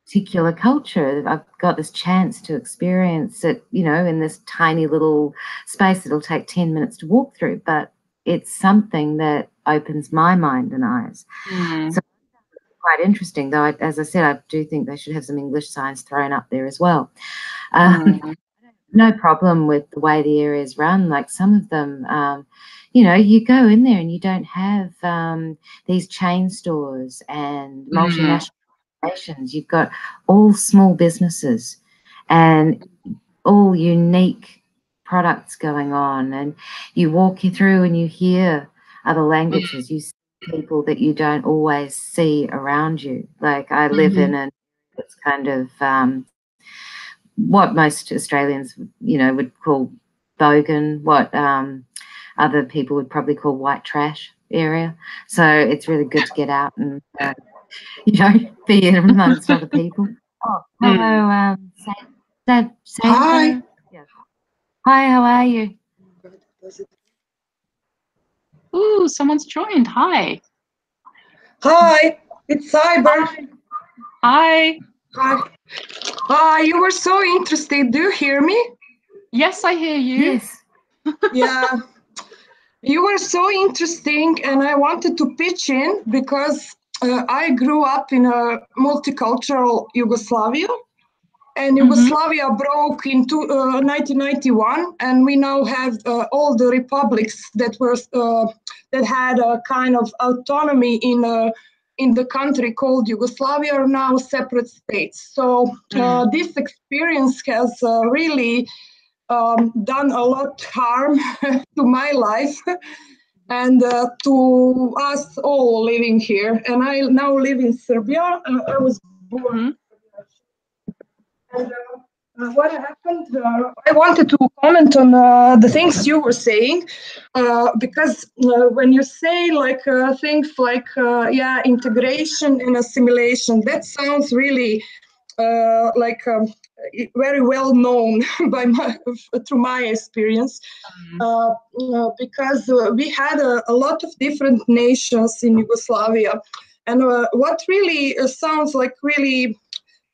S1: particular culture. I've got this chance to experience it, you know, in this tiny little space that'll take 10 minutes to walk through, but it's something that opens my mind and eyes. So quite interesting, though. As I said, I do think they should have some English signs thrown up there as well. No problem with the way the area is run. Like some of them, you know, you go in there and you don't have these chain stores and multinational organizations. You've got all small businesses and all unique products going on, and you walk through and you hear other languages. You see people that you don't always see around you. Like I live in a, it's kind of what most Australians, you know, would call bogan, what other people would probably call white trash area. So it's really good to get out and you know, be amongst other people. Oh, hello,
S4: Hi.
S1: Yeah. Hi, how are you?
S3: Ooh, someone's joined. Hi.
S4: Hi, it's Cyber.
S3: Hi.
S4: Hi. Hi, you were so interested. Do you hear me?
S3: Yes, I hear you.
S1: Yes.
S4: Yeah. You were so interesting, and I wanted to pitch in because I grew up in a multicultural Yugoslavia. And Yugoslavia broke in 1991, and we now have all the republics that were that had a kind of autonomy in the country called Yugoslavia are now separate states. So this experience has really done a lot of harm to my life and to us all living here. And I now live in Serbia. I was born. And what happened? I wanted to comment on the things you were saying, because when you say like things like integration and assimilation, that sounds really like very well known by through my experience, because we had a lot of different nations in Yugoslavia, and what really sounds like really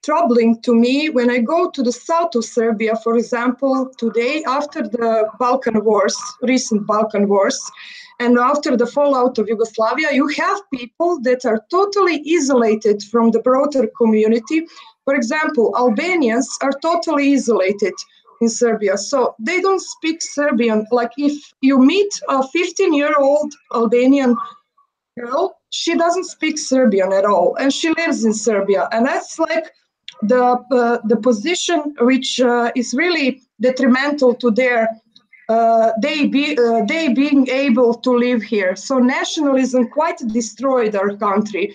S4: troubling to me when I go to the south of Serbia, for example, today after the Balkan Wars, recent Balkan Wars, and after the fallout of Yugoslavia, you have people that are totally isolated from the broader community. For example, Albanians are totally isolated in Serbia, so they don't speak Serbian. Like if you meet a 15-year-old Albanian girl, she doesn't speak Serbian at all, and she lives in Serbia, and that's like the position which is really detrimental to their they being able to live here. So nationalism quite destroyed our country.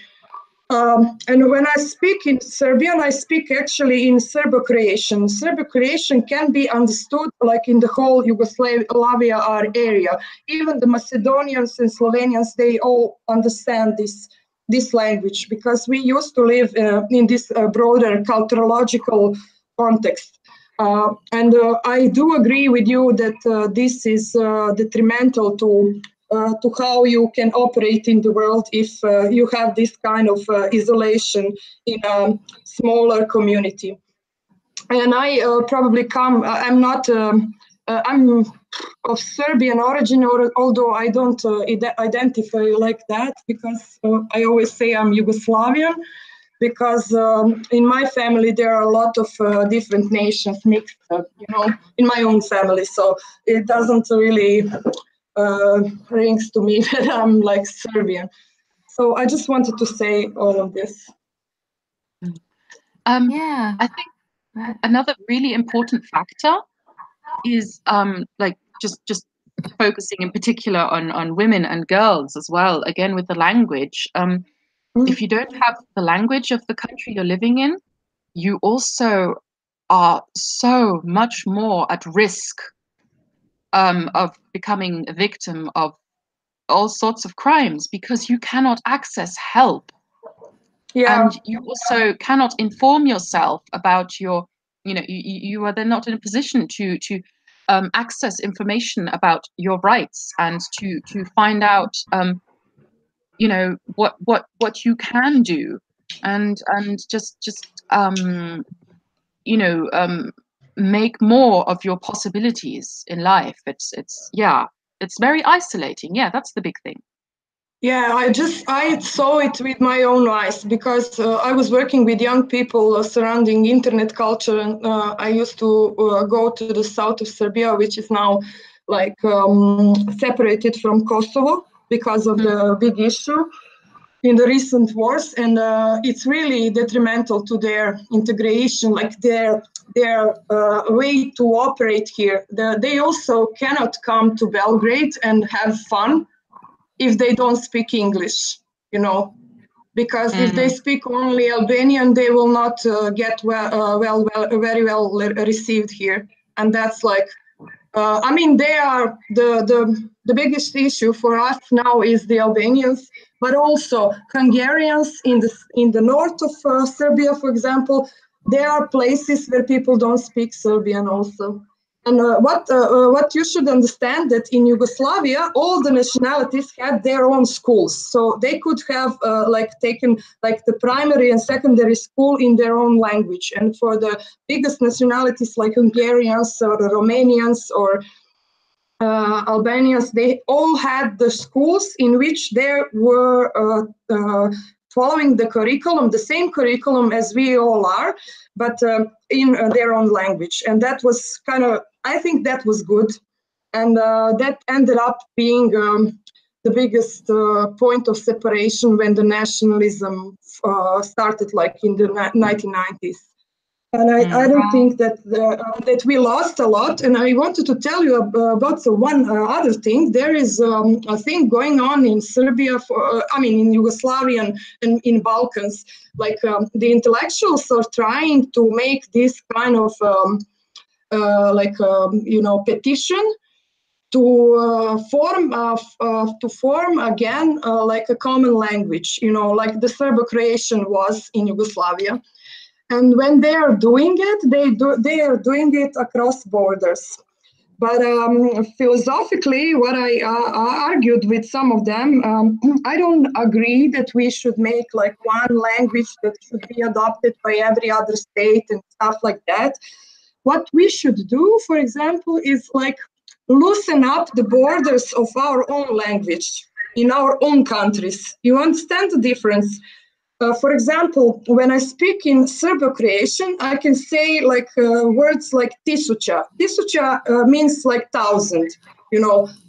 S4: And when I speak in Serbian, I speak actually in Serbo-Croatian. Serbo-Croatian can be understood like in the whole Yugoslavia area. Even the Macedonians and Slovenians, they all understand this language because we used to live in this broader culturological context. And I do agree with you that this is detrimental to how you can operate in the world if you have this kind of isolation in a smaller community. And I probably I'm not, I'm of Serbian origin, although I don't identify like that because I always say I'm Yugoslavian. Because in my family there are a lot of different nations mixed, in my own family. So it doesn't really rings to me that I'm like Serbian. So I just wanted to say all of this.
S1: Yeah,
S3: I think another really important factor is like just focusing in particular on women and girls as well. Again, with the language. If you don't have the language of the country you're living in, you also are so much more at risk of becoming a victim of all sorts of crimes because you cannot access help.
S4: Yeah.
S3: And you also cannot inform yourself about your, you are then not in a position to access information about your rights and to find out what you can do and just make more of your possibilities in life. It's very isolating. Yeah, that's the big thing.
S4: Yeah, I saw it with my own eyes because I was working with young people surrounding internet culture, and I used to go to the south of Serbia, which is now like separated from Kosovo because of the big issue in the recent wars, and it's really detrimental to their integration, like their way to operate here. They also cannot come to Belgrade and have fun if they don't speak English, because if they speak only Albanian, they will not get very well received here. And that's like, they are the biggest issue for us now is the Albanians, but also Hungarians in the north of Serbia, for example. There are places where people don't speak Serbian also. And what you should understand that in Yugoslavia, all the nationalities had their own schools, so they could have taken the primary and secondary school in their own language. And for the biggest nationalities like Hungarians or Romanians or Albanians, they all had the schools in which they were following the same curriculum as we all are, but in their own language. And that was I think that was good. And that ended up being the biggest point of separation when the nationalism started in the 1990s. And I don't think that we lost a lot. And I wanted to tell you about one other thing. There is a thing going on in Serbia, in Yugoslavia and in Balkans. The intellectuals are trying to make this kind of petition to form again a common language, like the Serbo-Croatian was in Yugoslavia. And when they are doing it, they are doing it across borders. But philosophically, what I argued with some of them, I don't agree that we should make one language that should be adopted by every other state and stuff like that. What we should do, for example, is loosen up the borders of our own language in our own countries. You understand the difference? For example, when I speak in Serbo-Croatian, I can say words like tisuća. Tisuća means 1,000,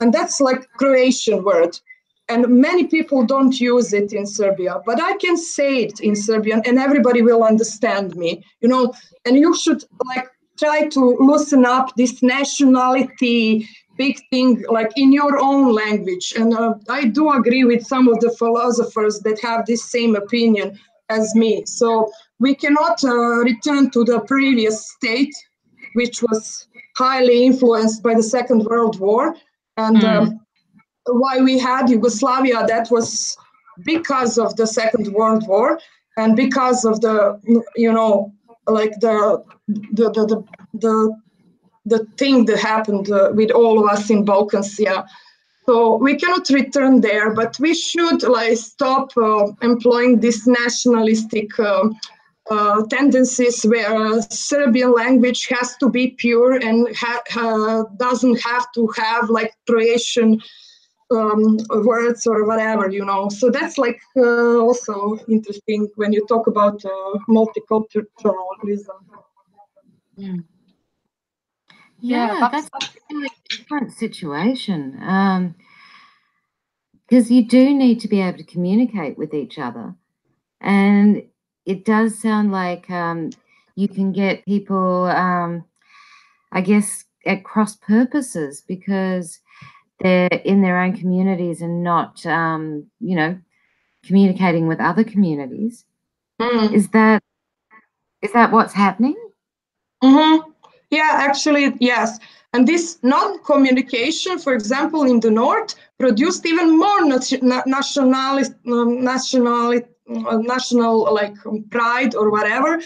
S4: and that's Croatian word. and many people don't use it in Serbia, but I can say it in Serbian and everybody will understand me, you know. And you should like try to loosen up this nationality big thing like in your own language. And I do agree with some of the philosophers that have this same opinion as me. So we cannot return to the previous state, which was highly influenced by the Second World War. And why we had Yugoslavia, that was because of the Second World War and because of the, you know, like the thing that happened with all of us in Balkans, yeah. So we cannot return there, but we should like stop employing these nationalistic tendencies where Serbian language has to be pure and doesn't have to have like Croatian words or whatever, you know. So that's like also interesting when you talk about multiculturalism.
S1: Yeah, that's a really different situation. Because you do need to be able to communicate with each other. And it does sound like you can get people, I guess, at cross purposes because they're in their own communities and not, you know, communicating with other communities. Is that what's happening?
S4: Yeah, actually, yes. And this non-communication, for example, in the north, produced even more national like pride or whatever.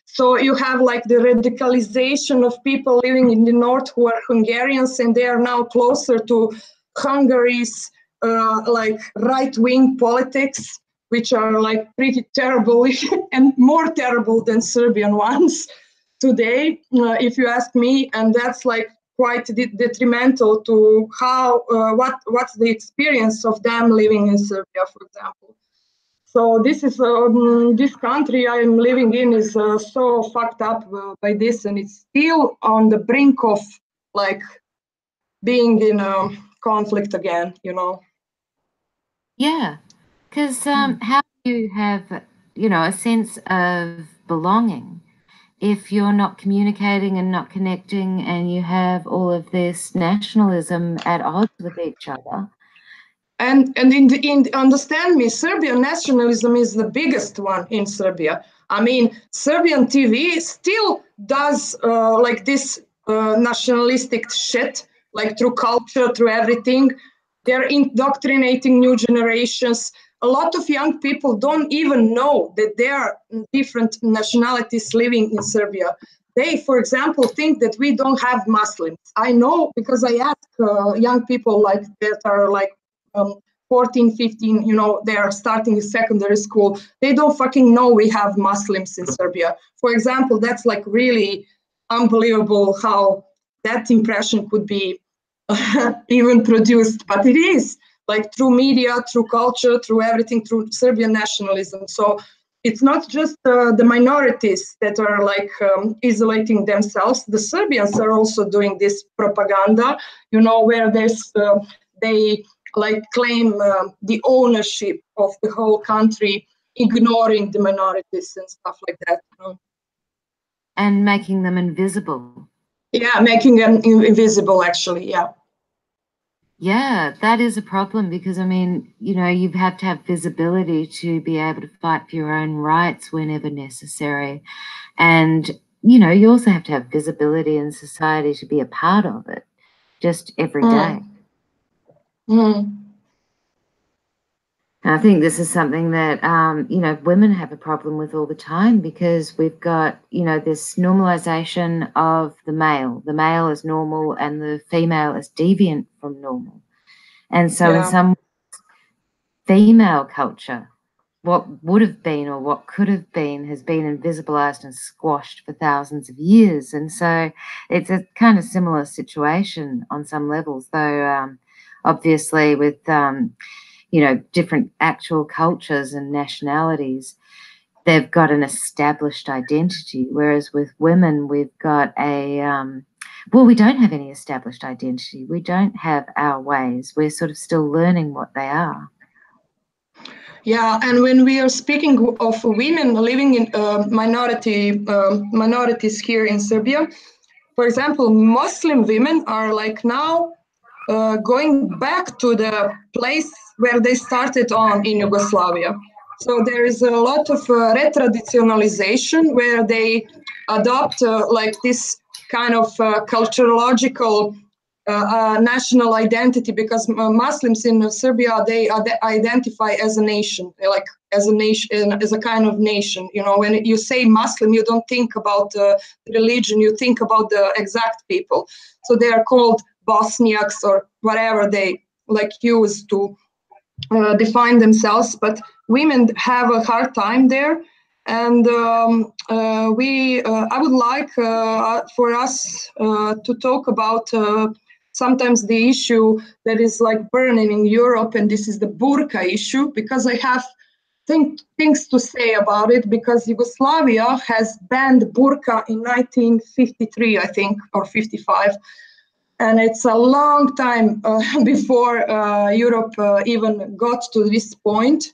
S4: So you have like the radicalization of people living in the north who are Hungarians, and they are now closer to Hungary's like right-wing politics, which are like pretty terrible and more terrible than Serbian ones today, if you ask me. And that's like quite detrimental to how what's the experience of them living in Serbia, for example. So this is this country I am living in is so fucked up by this, and it's still on the brink of like being in a conflict again, you know.
S1: Yeah, because how do you have, you know, a sense of belonging if you're not communicating and not connecting, and you have all of this nationalism at odds with each other?
S4: And understand me, Serbian nationalism is the biggest one in Serbia. I mean, Serbian TV still does like this nationalistic shit, like through culture, through everything. They're indoctrinating new generations. A lot of young people don't even know that there are different nationalities living in Serbia. They, for example, think that we don't have Muslims. I know because I ask young people like that are like 14, 15, you know, they are starting secondary school. They don't fucking know we have Muslims in Serbia. For example, that's like really unbelievable how that impression could be even produced, but it is like through media, through culture, through everything, through Serbian nationalism. So it's not just the minorities that are like isolating themselves. The Serbians are also doing this propaganda, you know, where there's they like claim the ownership of the whole country, ignoring the minorities and stuff like that, you know?
S1: And making them invisible.
S4: Yeah, making them invisible, actually, yeah.
S1: Yeah, that is a problem because, I mean, you know, you have to have visibility to be able to fight for your own rights whenever necessary. And, you know, you also have to have visibility in society to be a part of it, just every day. And I think this is something that, you know, women have a problem with all the time because we've got, you know, this normalization of the male. The male is normal and the female is deviant from normal. And so in some female culture, what would have been or what could have been has been invisibilized and squashed for thousands of years. And so it's a kind of similar situation on some levels, though obviously with you know, different actual cultures and nationalities, they've got an established identity. Whereas with women, we've got a well, we don't have any established identity. We don't have our ways. We're sort of still learning what they are.
S4: Yeah, and when we are speaking of women living in minorities here in Serbia, for example, Muslim women are like now going back to the place where they started on in Yugoslavia. So there is a lot of retraditionalization where they adopt like this kind of culturological national identity, because Muslims in Serbia, they identify as a nation, like as a nation, as a kind of nation. You know, when you say Muslim, you don't think about religion, you think about the exact people. So they are called Bosniaks or whatever they like use to define themselves. But women have a hard time there. And I would like for us to talk about sometimes the issue that is like burning in Europe, and this is the burqa issue, because I have things to say about it, because Yugoslavia has banned burqa in 1953, I think, or 55. And it's a long time before Europe even got to this point,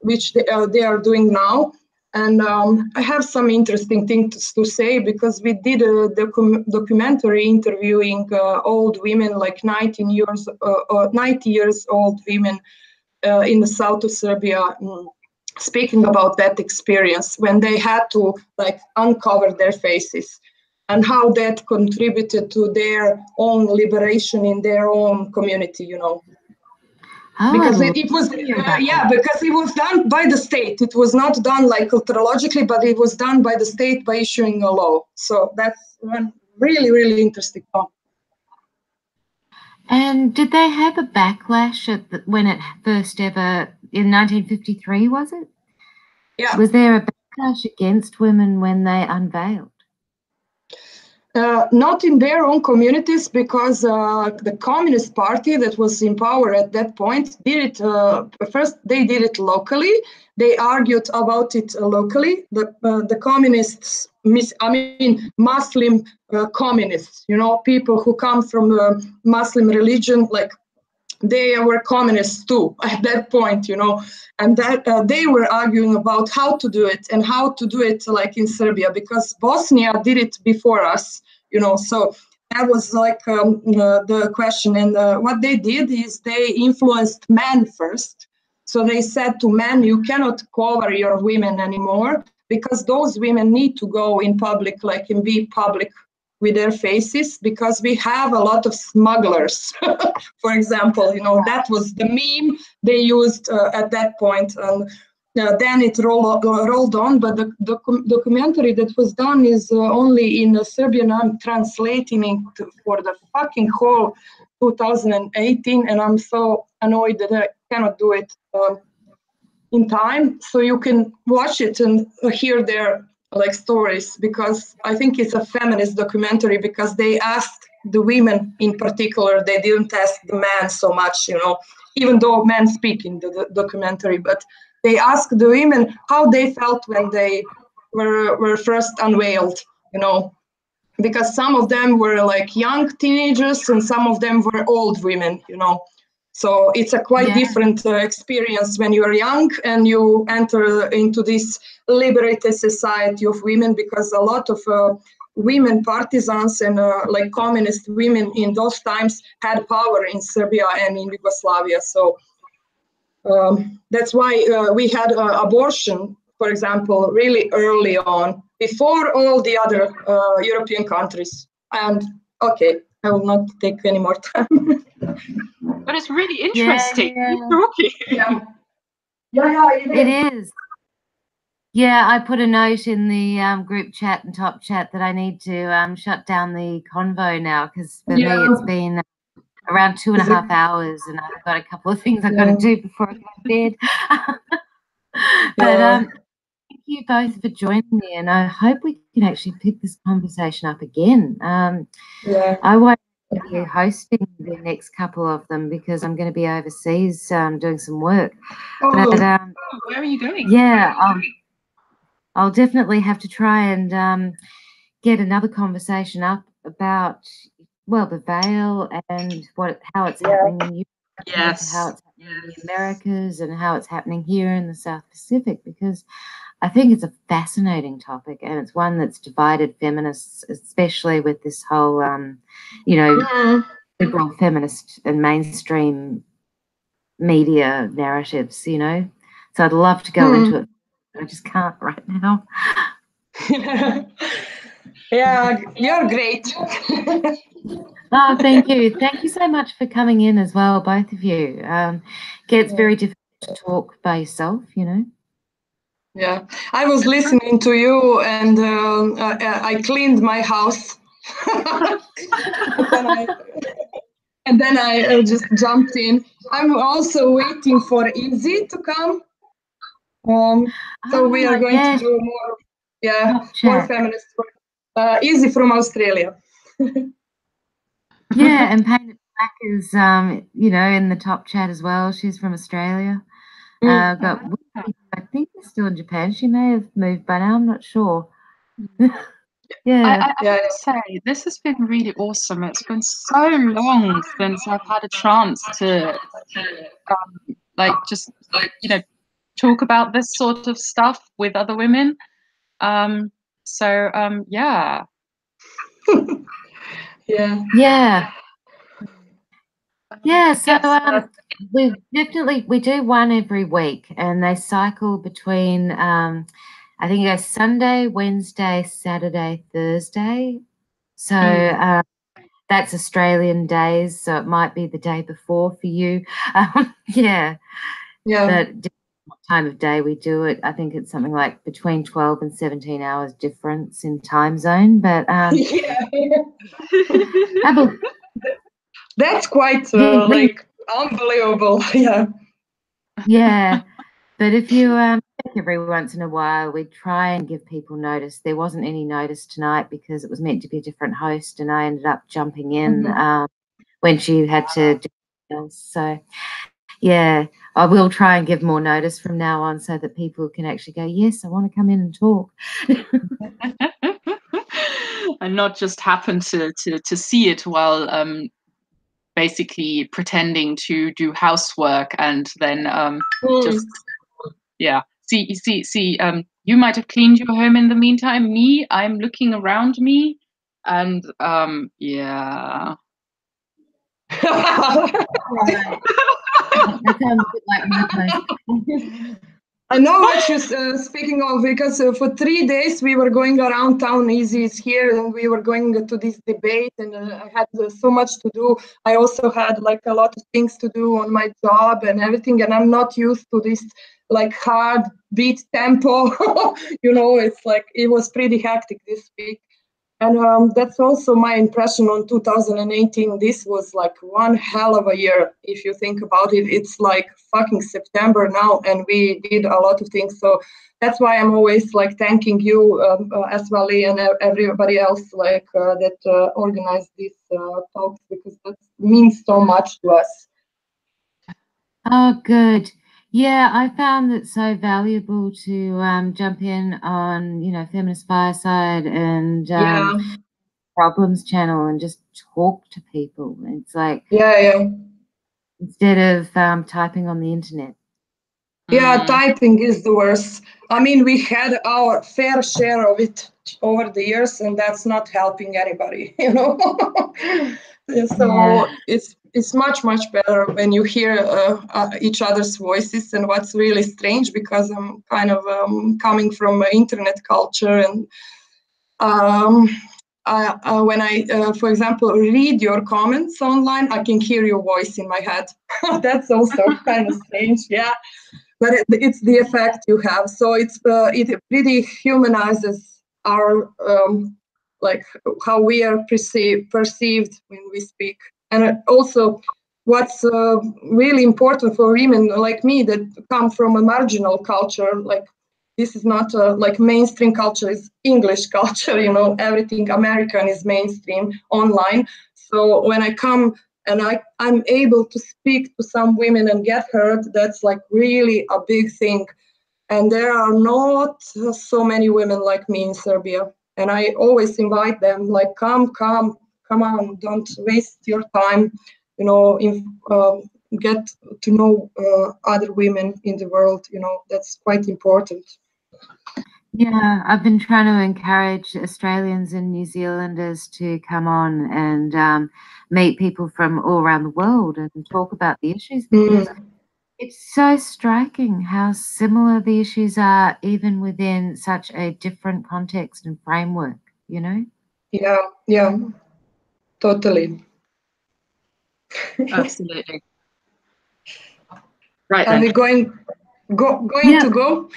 S4: which they are doing now. And I have some interesting things to say, because we did a documentary interviewing old women, like 90 years old women in the south of Serbia, speaking about that experience when they had to like uncover their faces and how that contributed to their own liberation in their own community, you know. Because it was because it was done by the state. It was not done like culturologically, but it was done by the state by issuing a law. So that's one really, really interesting thought.
S1: And did they have a backlash when it first ever, in 1953, was it?
S4: Yeah.
S1: Was there a backlash against women when they unveiled?
S4: Not in their own communities, because the Communist Party that was in power at that point did it first. They did it locally. They argued about it locally. The communists, Muslim communists, you know, people who come from the Muslim religion, like they were communists too at that point, you know, and that they were arguing about how to do it and how to do it like in Serbia, because Bosnia did it before us, you know. So that was like the question. And what they did is they influenced men first. So they said to men, you cannot cover your women anymore, because those women need to go in public, like and be public with their faces, because we have a lot of smugglers, for example, you know. That was the meme they used at that point. And then it rolled on, but the documentary that was done is only in Serbian. I'm translating it for the fucking whole 2018, and I'm so annoyed that I cannot do it in time. So you can watch it and hear their like stories, because I think it's a feminist documentary, because they asked the women in particular. They didn't ask the men so much, you know, even though men speak in the documentary, but they asked the women how they felt when they were first unveiled, you know, because some of them were like young teenagers and some of them were old women, you know. So it's a quite different experience when you are young and you enter into this liberated society of women, because a lot of women partisans and like communist women in those times had power in Serbia and in Yugoslavia. So that's why we had abortion, for example, really early on, before all the other European countries. And okay, I will not take any more time.
S3: But it's really interesting.
S4: Yeah.
S1: It is. Yeah, I put a note in the group chat and top chat that I need to shut down the convo now, because for me it's been around 2.5 hours, and I've got a couple of things I've got to do before I go to bed. But thank you both for joining me, and I hope we can actually pick this conversation up again. I won't be hosting the next couple of them because I'm going to be overseas doing some work. But,
S3: where are you going?
S1: Yeah, I'll definitely have to try and get another conversation up about, well, the veil and how it's happening in Europe,
S3: Yes.
S1: how it's happening in the Americas, and how it's happening here in the South Pacific, because I think it's a fascinating topic, and it's one that's divided feminists, especially with this whole, liberal feminist and mainstream media narratives, So I'd love to go into it. I just can't right now.
S4: Yeah, you're great.
S1: Oh, thank you. Thank you so much for coming in as well, both of you. It's very difficult to talk by yourself,
S4: Yeah, I was listening to you, and I cleaned my house. and then I just jumped in. I'm also waiting for Izzy to come. So we are going to do more feminist work. Izzy from Australia.
S1: Yeah, and Painted Black is, in the top chat as well. She's from Australia. But I think they're still in Japan. She may have moved by now. I'm not sure.
S3: I have to say, this has been really awesome. It's been so long since I've had a chance to, talk about this sort of stuff with other women. Yeah.
S4: Yeah.
S1: Yeah, so we do one every week, and they cycle between I think it goes Sunday, Wednesday, Saturday, Thursday. So that's Australian days, so it might be the day before for you. Yeah. But what time of day we do it, I think it's something like between 12 and 17 hours difference in time zone. But
S4: that's quite unbelievable.
S1: Yeah. But if you every once in a while, we try and give people notice. There wasn't any notice tonight because it was meant to be a different host, and I ended up jumping in when she had to do something else. So, yeah, I will try and give more notice from now on so that people can actually go, yes, I want to come in and talk.
S3: And not just happen to see it while basically pretending to do housework and then see you might have cleaned your home in the meantime. Me, I'm looking around me, and yeah.
S1: That sounds a bit like my place.
S4: I know what you're speaking of, because for 3 days we were going around town. Izzy is here, and we were going to this debate, and I had so much to do. I also had like a lot of things to do on my job and everything, and I'm not used to this like hard beat tempo. It's like it was pretty hectic this week. And that's also my impression on 2018. This was like one hell of a year. If you think about it, it's like fucking September now, and we did a lot of things. So that's why I'm always like thanking you as well, and everybody else that organized these talks, because that means so much to us.
S1: Oh, good. Yeah, I found it so valuable to jump in on, Feminist Fireside and Problems channel and just talk to people. It's like instead of typing on the internet.
S4: Yeah, typing is the worst. I mean, we had our fair share of it over the years, and that's not helping anybody, So it's much, much better when you hear each other's voices. And what's really strange, because I'm kind of coming from internet culture, and when I, for example, read your comments online, I can hear your voice in my head. That's also kind of strange, yeah. But it's the effect you have. So it pretty humanizes our like how we are perceived when we speak. And also, what's really important for women like me that come from a marginal culture, like this is not like mainstream culture, is English culture, everything American is mainstream online. So when I come and I'm able to speak to some women and get heard, that's like really a big thing. And there are not so many women like me in Serbia. And I always invite them, like, come on, don't waste your time, you know, get to know other women in the world, you know, that's quite important.
S1: Yeah, I've been trying to encourage Australians and New Zealanders to come on and meet people from all around the world and talk about the issues, because it's so striking how similar the issues are, even within such a different context and framework, you know?
S4: Yeah, totally.
S3: Absolutely. Right
S4: Are
S3: then.
S4: we going
S1: Yeah.
S4: to go?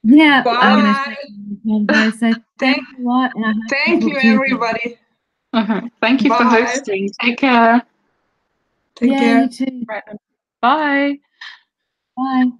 S1: Yeah,
S4: Bye.
S1: I'm going to say so thanks a lot, and I hope to
S4: Thank
S1: talk
S4: you,
S1: to you again.
S4: everybody.
S3: Thank you for
S4: Bye.
S3: hosting. Take care.
S4: Take
S1: Yeah,
S4: care.
S1: you too.
S3: Right then. Bye.
S1: Bye.